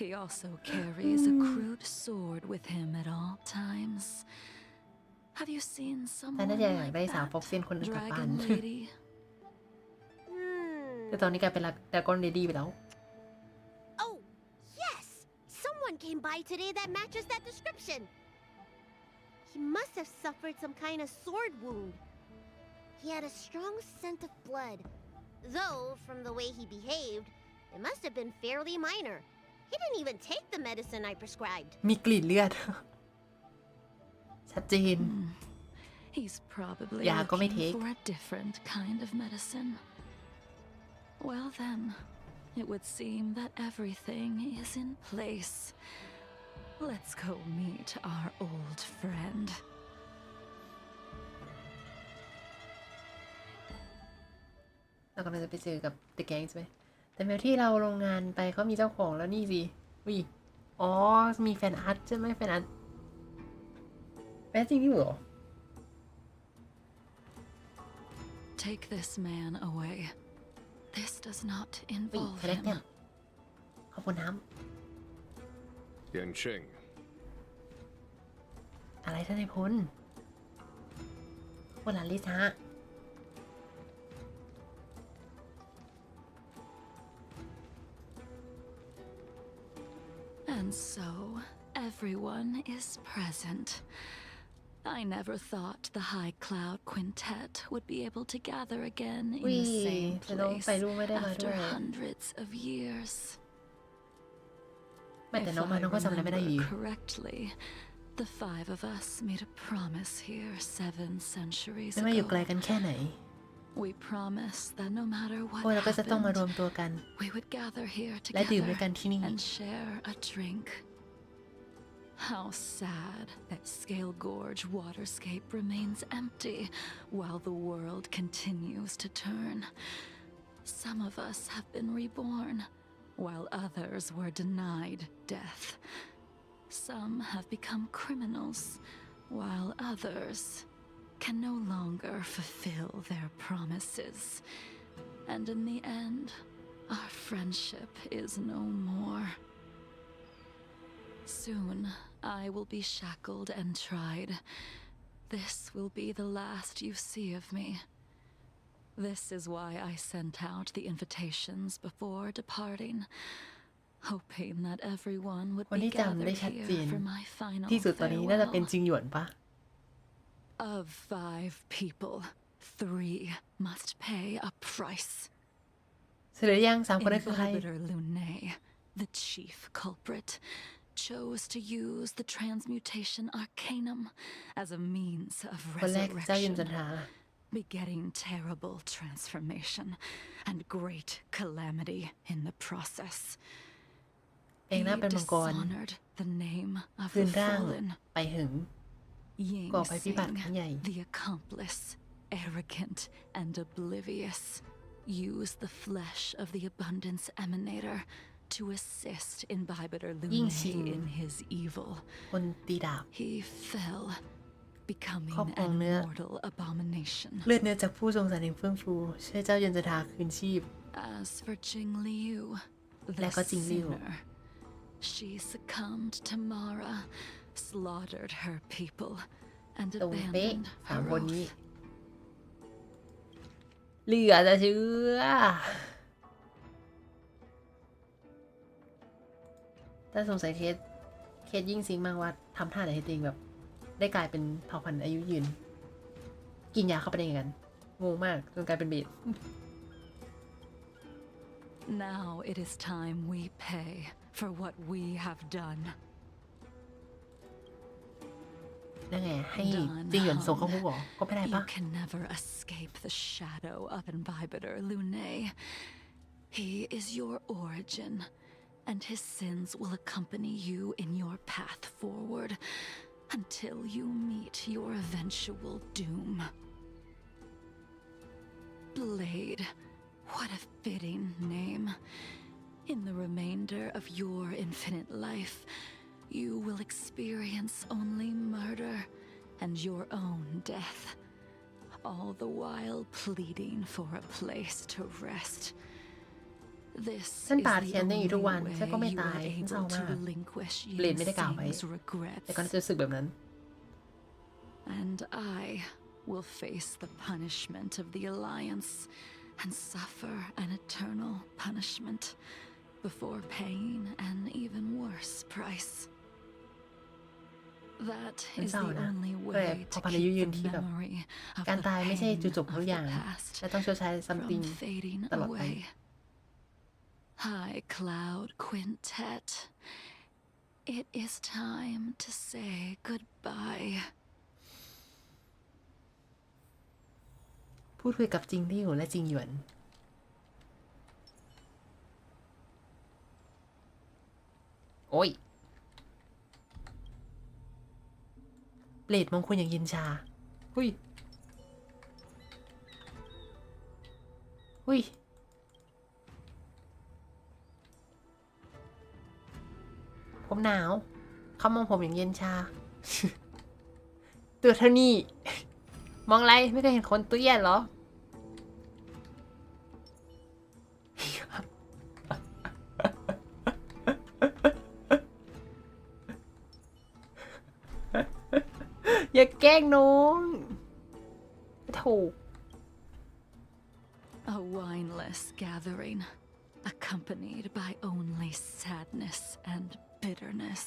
He also carries a crude sword with him at all times. Have you seen แต่ someone น่าจะอยาก like ได้สาว that ฟ็อกเซียนคนหนึ่งกลับบ้าน dragon lady? แต่ตอนนี้กลายเป็นดากอนเลดี้ไปแล้ว Oh, yes! Someone came by today that matches that description. He must have suffered some kind of sword wound. He had a strong scent of blood. Though, from the way he behaved, it must have been fairly minor. He didn't even take the medicine I prescribed. มีกลิ่นเลือด ชัดเจน He's probably ยาก็ไม่เท looking ค for a different kind of medicine. Well then, it would seem that everything is in place. Let's go meet our old friend. เรากำลังจะไปเจอกับเดอะแก๊งใช่ไหมแต่แมวที่เราลงงานไปเขามีเจ้าของแล้วนี่สิวิอ๋อมีแฟนอาร์ตใช่ไหมแฟนอาร์ตแม่จริงที่เหรอ Take this man away. This does not วิ involve แคเล็ก him. เนี่ยขอบคุณน้ Yancheng, ำอะไรท่านนายพลวันหลานลิซ่า And so, everyone is present. I never thought the High Cloud Quintet would be able to gather again in วิ the same แต่น้อง place ไปรู้ไม่ได้มาด้ว after ย hundreds of years. ไม่แต่ If น้องมา I น้องก็จำอะไรไม่ได้อยู่ remember correctly, the five of us made a promise here 7 centuries ไม่ว่าอยู่ไกล ago. กันแค่ไหน We promised that no matter พว what กเราก็จะต้องมารวม happened, ตัวกัน we would gather here และดื่มด้วย together กันที่นี่ and share a drink. How sad that Scale Gorge waterscape remains empty while the world continues to turn. Some of us have been reborn, while others were denied death. Some have become criminals, while others can no longer fulfill their promises. And in the end, our friendship is no more. Soon, I will be shackled and tried. This will be the last you see of me. This is why I sent out the invitations before departing, hoping that everyone would คน be ที่จำได้ gathered ชัดเจ here น for my final ที่สุดตอนนี้น่าจะเป็น farewell. จิงหยวนปะ Of 5 people, 3 must pay a price. เสร็จหรือยังสามคนนั้นคือใคร Inhibitor Lunae, the chief culprit, chose to use the transmutation arcanum as a means of คนแรกเจ้ายิน resurrection, จันทรา begetting terrible transformation and great calamity in the process. เองน่า He เป็นมังกร dishonored the name of คืน the ร่าง fallen. ไปหึง Ying ก่อภัยพิบัติ Sing, ครั้งใหญ่ the accomplice, arrogant and oblivious, used the flesh of the abundance emanator to assist Imbibitor Ying Lunae Sing. in his evil. คนตีดาบ He fell, becoming ครอบครอง an เนื้อ immortal abomination. เลือดเนื้อจากผู้ทรงสรรค์แห่งเฟื่องฟูช่วยเจ้าเย็นจันทราคืนชีพ As for Jingliu, the และก็จิงลิว sinner, she succumbed to Mara, slaughtered her people, and ตรงเป๊ะ abandoned สาม her คนนี้ oath. เหลือจะเชื่อแต่สงสัยเคสยิ่งซิงมากว่าทำท่าไหนให้ตัวเองแบบ ได้กลายเป็นเผ่าพันธุ์อายุยืน กินยาเข้าไปได้ยังไงกัน งงมากจนกลายเป็นเบส Now it is time we pay for what we have done. นั่นไง ให้ Done จิงหยวนส่งเข้าคุกเหรอ ก็ไม่ได้ You ปะ can never escape the shadow of Imbibitor Lunae. He is your origin, and his sins will accompany you in your path forward until you meet your eventual doom. Blade, what a fitting name. In the remainder of your infinite life, you will experience only murder and your own death, all the while pleading for a place to rest. This ฉัน is ปาด the เทียนได้อยู่ทุกวัน only ฉันก็ way ไม่ you ตาย are ฉันเศร้า able มา to ก relinquish เบลดไม่ได้กล่าวไว้ Yinxing's แต่ก็น่า regrets. จะรู้สึกแบบนั้น And I will face the punishment of the Alliance and suffer an eternal punishment before paying an even worse price. That ฉัน is เศร้า the นะ only แต่ way พอ to พันอายุ keep ยืน the ที่แบบ memory of การ the ตายไม่ใช่จุด pain จบทุก of อย่าง the past และต้องชดใช้ something from fading ตลอดไป away. High Cloud Quintet, it is time to say goodbye. พูดคุยกับจิงลิ่วและจิงหยวน โอ้ยเบลดมงคลอย่างเย็นชาหุยหุยผมหนาวเขามองผมอย่างเย็นชา ตัวเท่านี้ มองไรไม่เคยเห็นคนตัวใหญ่เหรอ อย่าแกล้งน้องถูก A wineless gathering, accompanied by only sadness and bitterness.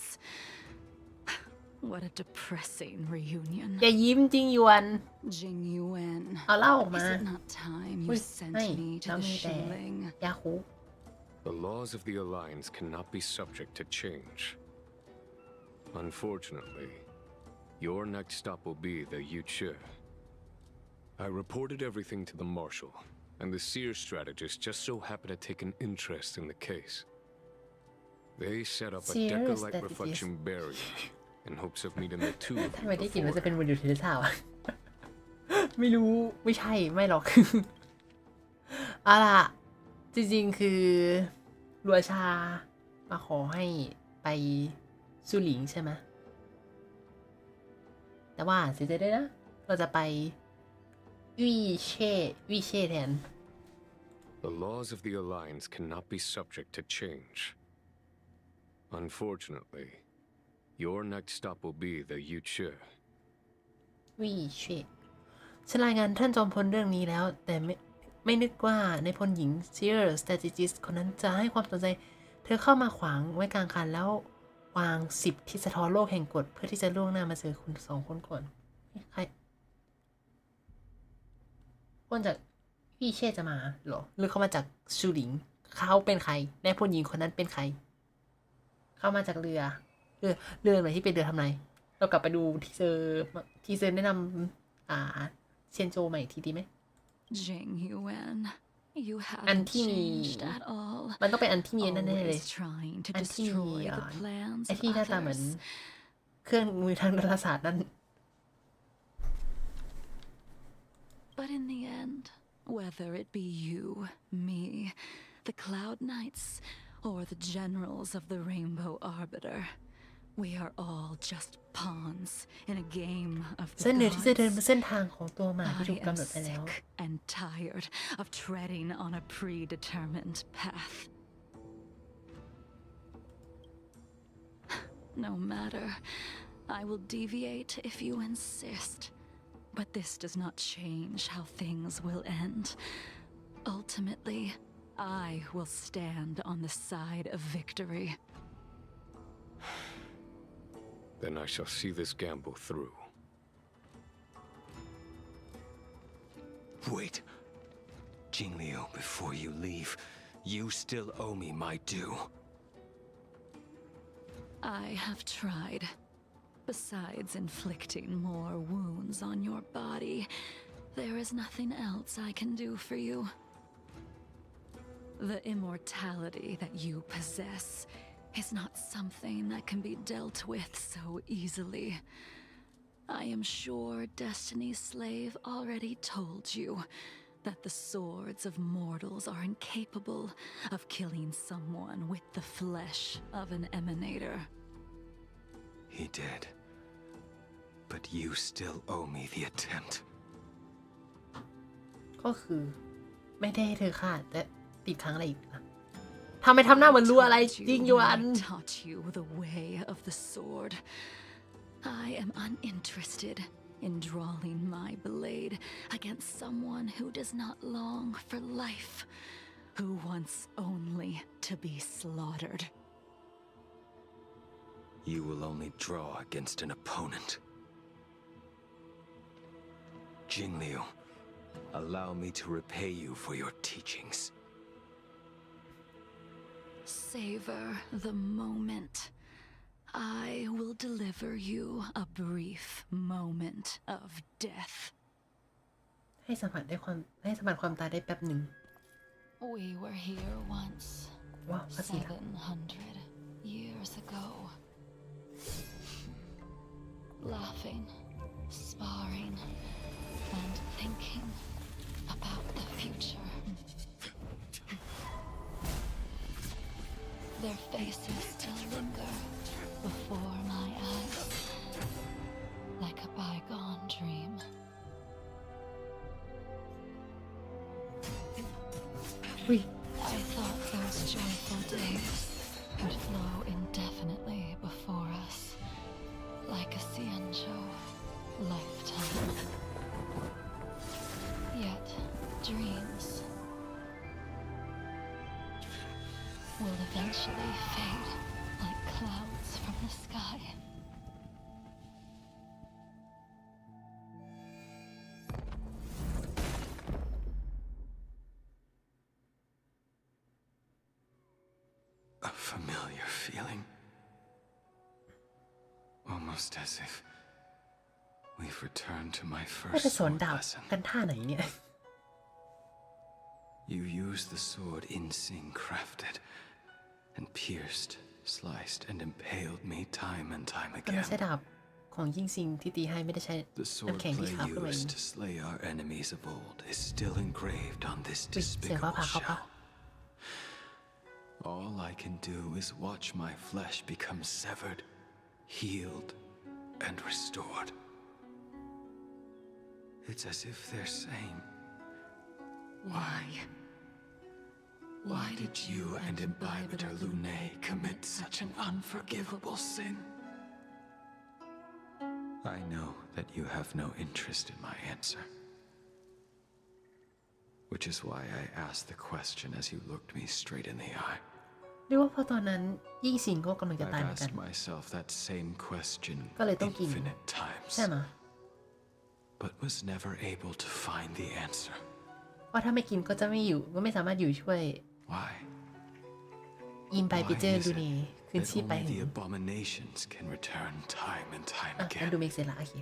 What a depressing reunion. อย่ายิ้มจริงหยวน Jingliu, เอาเหล้าออกมา is it not time you อุ้ย sent ไม่ me to เรา the มีแต่ shilling? ยาคุ The laws of the Alliance cannot be subject to change. Unfortunately, your next stop will be the Yuchi. I reported everything to the Marshal, and the Seer strategist just so happened to take an interest in the case. They set up a Seer Deca-light strategist. reflection barrier in hopes of meeting the two of ทำ you ไมได้กลิ่นว่าจะเป็น before. วันหยุดเทเลสาวะ ไม่รู้ไม่ใช่ไม่หรอก เอาล่ะ จริงๆคือรัวชามาขอให้ไปซูหลิงใช่ไหมแต่ว่าเสียใจด้วยนะ เราจะไปวี่เช่แทน The laws of the Alliance cannot be subject to change. Unfortunately, your next stop will be the Yuchi. วี่เช่ฉันรายงานท่านจอมพลเรื่องนี้แล้ว แต่ไม่นึกว่าในพลหญิง Seer Strategist คนนั้นจะให้ความสนใจ เธอเข้ามาขวางไว้กลางคันแล้ววาง10ที่สะท้อนโลกแห่งกฎเพื่อที่จะล่วงหน้ามาเจอคุณ2 คนก่อนใครคนจากวี่เช่จะมาเหรอหรือเขามาจากชูหลิงเขาเป็นใครและพลหญิงคนนั้นเป็นใครเข้ามาจากเรือไหนที่เป็นเรือทำไมเรากลับไปดูทีเซอร์แนะนำเชียนโจใหม่อีกทีดีไหม Jingliu, you อัน haven't ที่มี changed at all. มันต้องเป็นอันที่มีนั่นแน่เลย Always trying to อันที่มี destroy the plans ไอ of ที่หน้าตาเหมือน others. เครื่องมือทางดาราศาสตร์นั่น But in the end, whether it be you, me, the Cloud Knights, or the generals of the Rainbow Arbiter, we are all just pawns in a game of เส้น the เหนือที่จะเดิน gods. บนเส้นทางของตัวหมาที่ถูก I กำ am หนดไปแล้ว sick and tired of treading on a predetermined path. No matter, I will deviate if you insist. But this does not change how things will end. Ultimately, I will stand on the side of victory. Then I shall see this gamble through. Wait. Jingliu, before you leave, you still owe me my due. I have tried. Besides inflicting more wounds on your body, there is nothing else I can do for you. The immortality that you possess is not something that can be dealt with so easily. I am sure Destiny's Slave already told you that the swords of mortals are incapable of killing someone with the flesh of an emanator. He did. But you still owe me the attempt. ก็คือไม่ได้ให้เธอฆ่าแต่ติดค้างอะไรอีกนะ ทำไมทำหน้าเหมือนรู้อะไรจริงอยู่อัน I taught you the way of the sword. I am uninterested in drawing my blade against someone who does not long for life, who wants only to be slaughtered. You will only draw against an opponent. Jingliu, allow me to repay you for your teachings. Savor the moment. I will deliver you a brief moment of death. ให้สัมผัสความตายได้แป๊บหนึ่ง We were here once, ว้าวภาษีละ 700 years ago. Laughing, sparring, and thinking about the future. Their faces still linger before my eyes, like a bygone dream. I thought those joyful days would flow indefinitely before us, like a Xianzhou lifetime. Yet, dreams will eventually fade like clouds from the sky. A familiar feeling. Almost as if we've returned to my ไม่ไป first สอน sword ดาบ lesson. กันท่าไหนเนี่ย You used the sword Insing crafted, and pierced, sliced, and impaled me time and time มันไม่ again. ใช่ดาบของยิ่งซิงที่ตีให้ไม่ได้ใช้ The น้ำแข็งที่ swordplay คราฟขึ้นมาเอง used to slay our enemies of old is still engraved on this เสียงฟ้า despicable ผ่าเขาปะ shell. All I can do is watch my flesh become severed, healed, and restored. It's as if they're saying, Why did you and Imbibitor Lunae commit such an unforgivable sin? I know that you have no interest in my answer. Which is why I asked the question as you looked me straight in the eye. เรียกว่าพอตอนนั้นยิ่งซิงก็กำลังจะ I've ตายเหมือนกัน asked myself that same question ก็เลยต้องกิน infinite times, ใช่ไหม but was never able to find the answer. ว่าถ้าไม่กินก็จะไม่อยู่ก็ไม่สามารถอยู่ช่วย Why? อิมไปปิเจอ Why ร์ is ดู it นีคืน that ชีพไป only เห็ the น abominations can return time and time อ่ะมัน again? ดูเมกเซละโอเค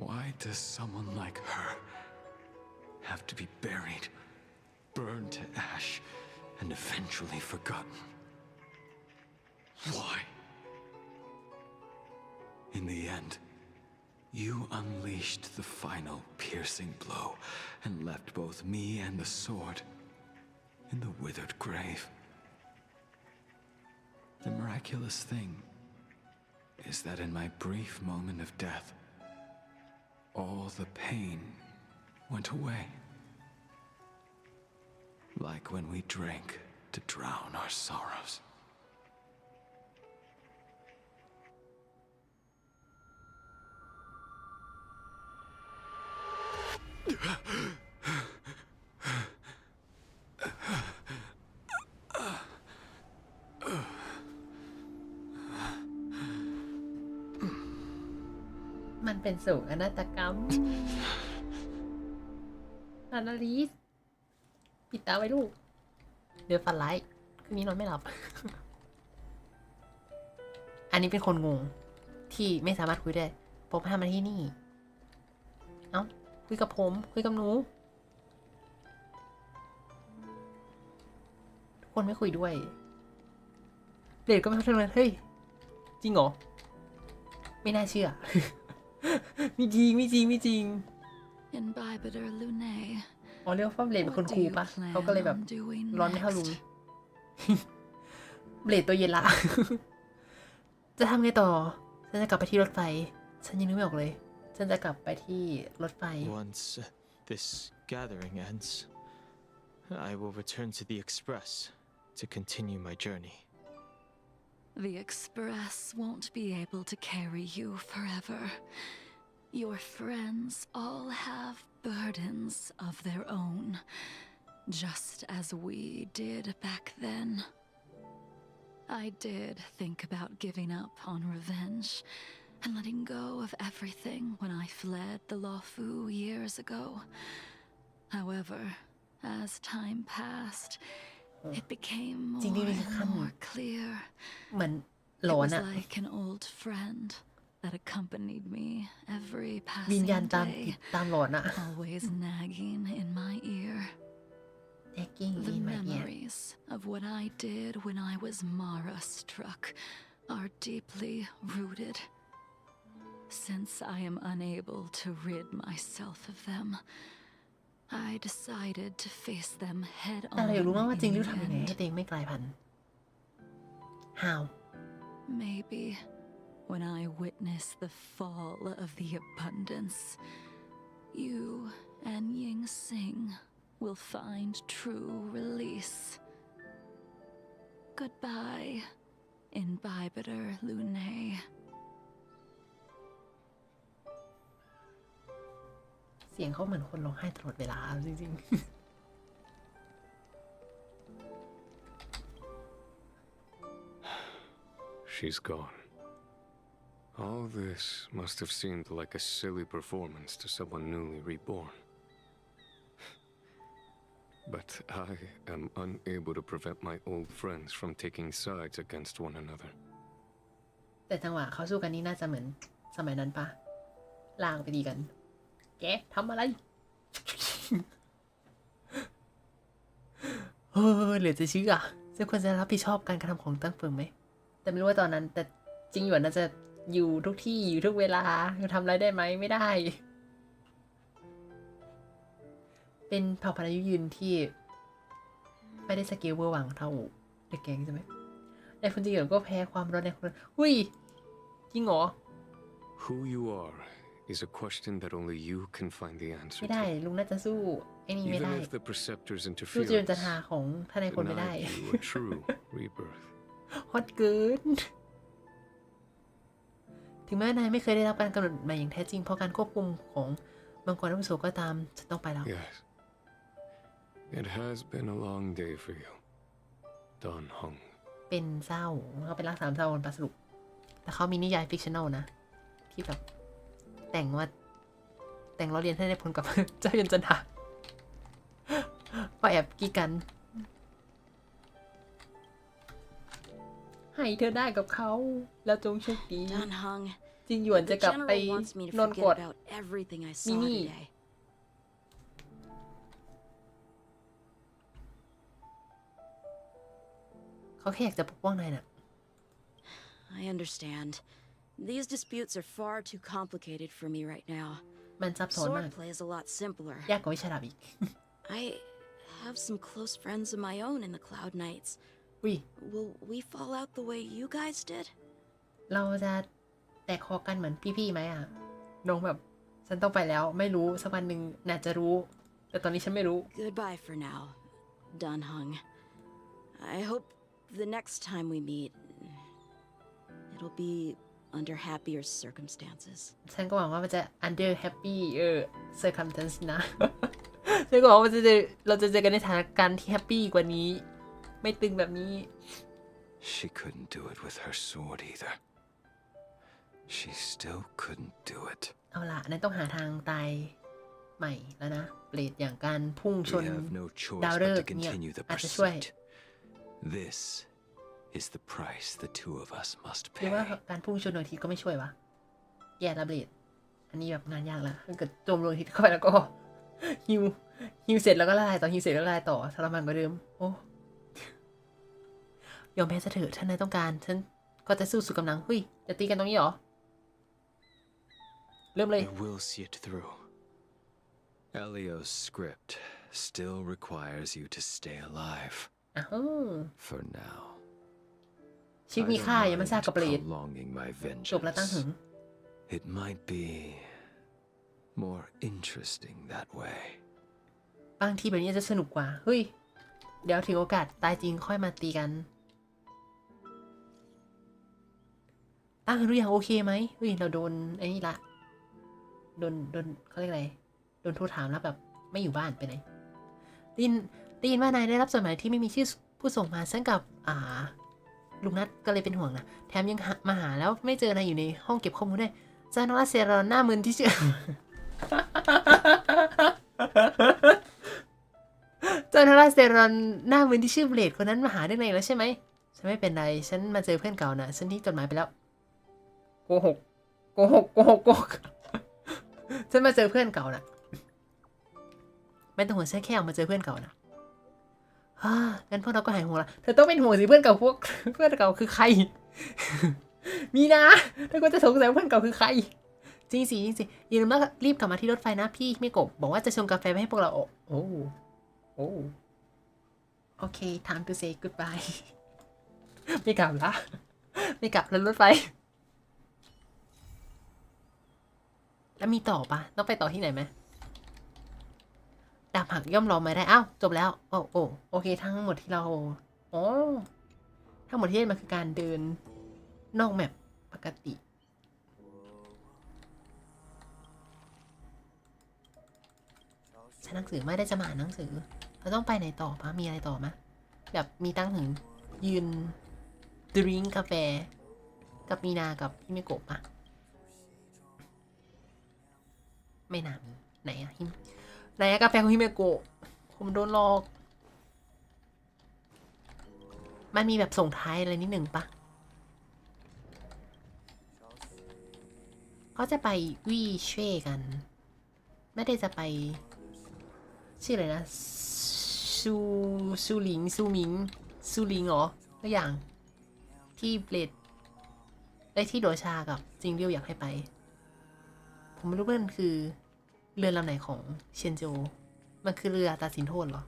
Why does someone like her have to be buried, burned to ash, and eventually forgotten? Why? In the end, you unleashed the final piercing blow and left both me and the sword in the withered grave. The miraculous thing is that in my brief moment of death, all the pain went away. Like when we drank to drown our sorrows.มันเป็นโศกนาฏกรรมนานาลีสปิดตาไว้ลูก เดี๋ยวฝันร้ายคืนนี้นอนไม่หลับ อันนี้เป็นคนงงที่ไม่สามารถคุยได้ผมทำมาที่นี่ เอ้า คุยกับผม คุยกับหนูทุกคนไม่คุยด้วยเดทก็ไม่เข้าใจเลยเฮ้ย จริงเหรอ ไม่น่าเชื่อ ไม่จริงไม่จริงไม่จริง Imbibitor Lunae, อ๋อเรียกว่าเบลดเป็นคน what ค do รู you ปะ plan เขาก็เลยแบบ on doing ร้อนไม่เท่าลุง next? เบลดตัวเย็นละ จะทำไงต่อ ฉันจะกลับไปที่รถไฟ ฉันยังนึกไม่ออกเลย ฉันจะกลับไปที่รถไฟ Once this gathering ends, I will return to the Express to continue my journey. The Express won't be able to carry you forever. Your friends all have burdens of their own, just as we did back then. I did think about giving up on revenge and letting go of everything when I fled the Luofu years ago. However, as time passed, it became more and more clear. เหมือนหล It อน was อะ like an old friend that accompanied me every วิญ passing ญาณตามติ day, ดตามหลอนอะ always nagging in my ear. Tagging The in my ear memories of what I did when I was Mara struck are deeply rooted. Since I am unable to rid myself of them, I decided to face them head แต่ on เราอยากรู้มากว่าจริง in ริว the ทำยังไงให้ end. ตัวเองไม่กลายพันธุ์ How Maybe when I witness the fall of the abundance, you and Ying Sing will find true release. Goodbye, Imbibitor Lunae. เสียงเขาเหมือนคนร้องไห้ตลอดเวลาจริง She's gone. All this must have seemed like a silly performance to someone newly reborn. But I am unable to prevent my old friends from taking sides against one another. ๆแต่จังหวะเขาสู้กันนี่น่าจะเหมือนสมัยนั้นปะลากไปดีกัน แกทำอะไร เหลือจะเชื่อซึ่งควรจะรับผิดชอบการกระทำของตั้งเฟิงไหม แต่ไม่รู้ว่าตอนนั้นแต่จริงหยวนน่าจะอยู่ทุกที่อยู่ทุกเวลาจะทำอะไรได้ไหมไม่ได้ เป็นเผ่าพันธุ์อายุยืนที่ไม่ได้สเกลเวอร์วังเท่าเด็กแกงใช่ไหมแต่คนจริงหยวนก็แพ้ความร้อนในคนอุ้ยจริงเหรอ Who you are is a question that only you can find the answer ไม่ได้ to. ลุงน่าจะสู้ไอ้นี่ไม่ Even ได้ if the Preceptor's สู้เจริญ interference จันทราของท่านในคนไม่ได้ denied you a true rebirth. ฮอตเกิน ถึงแม้นายไม่เคยได้รับการกำหนดมาอย่างแท้จริงเพราะการควบคุมของมังกรอาวุโสก็ตามฉันต้องไปแล้ว Yes. It has been a long day for you, Don Hung. เป็นเศร้าเขาเป็นรักสามเศร้าบนปลาสรุปแต่เขามีนิยายฟิกชันแนลนะ ที่แบบแต่งล้อเลียนให้ได้ผลกับ เจ้ายันจันทราก็แอบกี้กัน ให้เธอได้กับเขาแล้วจงโชคดี Don Hung, จริงหยวนจะ the กลับไป general wants me to นอนก forget ด about everything I saw Mimi. today. เขาแค่อยากจะปกป้องนายน่ะ I understand. These disputes are far too complicated for me right now. มันซับซ้อนมาก Swordplay is a lot simpler. ยากกว่าวิชาดาบอีก I have some close friends of my own in the Cloud Knights. อุ้ย Will we fall out the way you guys did? เราจะแตกคอกันเหมือนพี่ๆไหมอ่ะน้องแบบ ฉันต้องไปแล้ว ไม่รู้สักวันหนึ่งน่าจะรู้ แต่ตอนนี้ฉันไม่รู้ Goodbye for now, Don Hung. I hope the next time we meet, it'll be under happier circumstances. ฉันก็หวังว่ามันจะ under happy circumstance นะ ฉันก็หวังว่าเราจะเจอกันในสถานการณ์ที่แฮปปี้กว่านี้ ไม่ตึงแบบนี้ She couldn't do it with her sword either. She still couldn't do it. เอาล่ะนั้นต้องหาทางตายใหม่แล้วนะ เปรตอย่างการพุ่งช We น have no choice ดาว but ฤ to กษ์เนี่ย continue the อาจจะช่วย pursuit. This is the price the two of us must หรือว่า pay. การพุ่งชนดวงอาทิตย์ก็ไม่ช่วยวะ แย่ละเบลดอันนี้แบบงานยากแล้วถ้าเกิดโจมดวงอาทิตย์เข้าไปแล้วก็ ฮิวเสร็จแล้วก็ละลายต่อฮิวเสร็จแล้วละลายต่อทรมานกว่าเดิม โอ้ยอมแพ้ซะเถอะถ้านายต้องการ ฉันก็จะสู้สุดกำลังเฮ้ยจะตีกันตรงนี้เหรอ เริ่มเลย I will see it through. Elio's script still requires you to stay alive อ้าว for now. ชีวิตมีค่าอย่ามันซากกับเบลด prolonging my จบแล้วตั้งหึ vengeance. ง It might be more interesting that way. บางทีแบบนี้จะสนุกกว่าเฮ้ยเดี๋ยวถึงโอกาสตายจริงค่อยมาตีกันตั้งรู้อย่างโอเคไหมเฮ้ยเราโดนไอ้นี่ละโดนเขาเรียกอะไรโดนโทรถามแล้วแบบไม่อยู่บ้านไปไหนได้ยินว่านายได้รับจดหมายที่ไม่มีชื่อผู้ส่งมาซึ่งกับลุงนัทก็เลยเป็นห่วงนะแถมยังมาหาแล้วไม่เจอนายอยู่ในห้องเก็บข้อมูลด้วยเจอนอราเซรอนหน้ามึนที่ชื่อ เจอนอราเซรอนหน้ามึนที่ชื่อเบลดคนนั้นมาหาได้ไงแล้วใช่ไหมฉันไม่เป็นไรฉันมาเจอเพื่อนเก่านะฉันทิ้งจดหมายไปแล้วโกหกฉันมาเจอเพื่อนเก่านะไม่ต้องห่วงฉันแค่ออกมาเจอเพื่อนเก่านะงั้นพวกเราก็หายห่วงละเธอต้องเป็นห่วงสิเพื่อนเก่าพวกเพื่อนเก่าคือใคร มีนะถ้าก็จะสงสัยเพื่อนเก่าคือใครจริงสิอย่าลืมรีบกลับมาที่รถไฟนะพี่ไม่กบบอกว่าจะชงกาแฟไปให้พวกเราโอเค time to say goodbye ไม่กลับละไม่กลับแล้วรถไฟแล้วมีต่อปะต้องไปต่อที่ไหนไหมดาบหักย่อมรอมาได้อ้าวจบแล้วโอเคทั้งหมดที่เราทั้งหมดที่มันคือการเดินนอกแมปปกติฉันหนังสือไม่ได้จะมาอ่านหนังสือเราต้องไปไหนต่อปะมีอะไรต่อมะแบบมีตั้งถึงยืนดริงกาแฟกับมีนากับพี่เมโกะปะไม่น่ามีไหนอะกาแฟของฮิเมโกะผมโดนหลอกมันมีแบบส่งท้ายอะไรนิดหนึ่งปะเขาจะไปวีเช่กันไม่ได้จะไปชื่ออะไรนะซูหลิงเหรอตัวอย่างที่เบลดที่โดชากับจิงเรียวอยากให้ไปผมไม่รู้ว่ามันคือเรือลำไหนของเชียนโจมันคือเรือตัดสินโทษเหรอ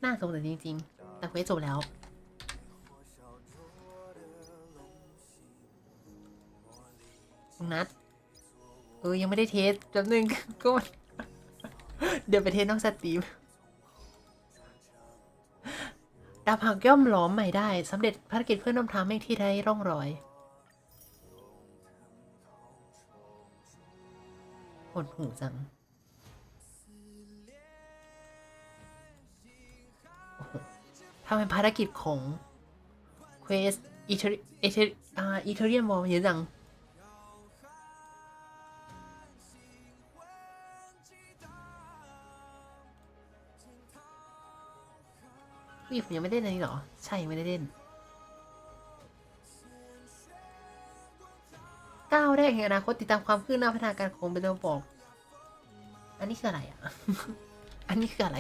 น่าสงสัยจริงๆแต่เควสจบแล้วลุงนัทยังไม่ได้เทสแป๊บนึงก็เดี๋ยวไปเทสนอกสตรีมดาบหักย่อมหลอมใหม่ได้สำเร็จภารกิจเพื่อนำทางเมฆที่ได้ร่องรอยหดหูจังทำเป็นภารกิจของเควสอีเทเรียนวอลเยอะจังผมยังไม่ได้เล่นนี่หรอใช่ไม่ได้เล่นก้าวแรกแห่งอนาคตติดตามความคืบหน้าพัฒนาการของเบลบอกอันนี้คืออะไรอ่ะ อันนี้คืออะไร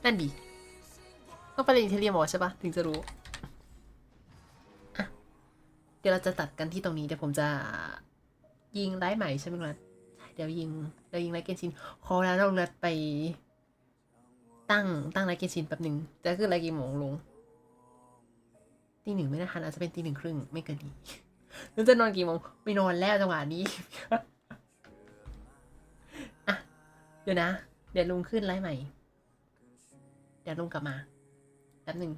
นั่นดิต้องไปเรียนอิตาเลียนบอกใช่ปะถึงจะรู้เดี๋ยวเราจะตัดกันที่ตรงนี้เดี๋ยวผมจะยิงไลฟ์ใหม่ใช่ไหมครับเดี๋ยวยิงไลฟ์เกนชินขอแล้วลงนัดไปตั้งไลฟ์เกนชินแป๊บหนึ่งจะขึ้นไลฟ์กี่โมงลงตีหนึ่งไม่น่าทันอาจจะเป็นตีหนึ่งครึ่งไม่เกินนี้แล้วจะนอนกี่โมงไม่นอนแล้วจังหวะนี้ เดี๋ยวนะเดี๋ยวลุงขึ้นไลฟ์ใหม่เดี๋ยวลุงกลับมาแป๊บหนึ่ง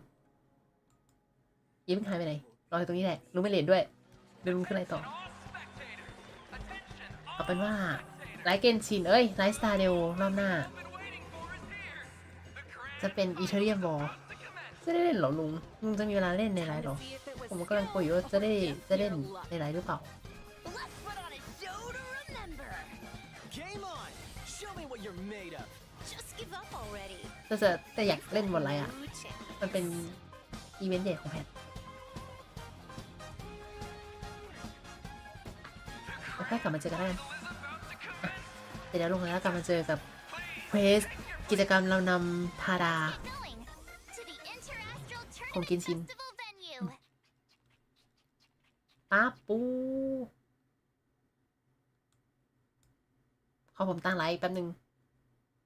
ยิ้มหายไปไหนรออยู่ตรงนี้แหละลุงไม่เล่นด้วยเดี๋ยวลุงขึ้นไลฟ์ต่อเอาเป็นว่าไลฟ์เกนชินไลฟ์สตาร์เดลรอบหน้าจะเป็นอีเทเรียนวอลจะได้เล่นเหรอลุงจะมีเวลาเล่นในไลฟ์หรอผมกำลังกลัวอยู่ว่าจะเล่นในไลฟ์หรือเปล่าแต่อยากเล่นบนไลฟ์อ่ะมันเป็นอีเวนต์ใหญ่ของแพทโอเคกลับมาเจอกันแล้วเดี๋ยวลงแล้วกลับมาเจอกับเควสกิจกรรมเรานำทาดาของกินชินป้าปูขอผมตั้งไลฟ์แป๊บนึง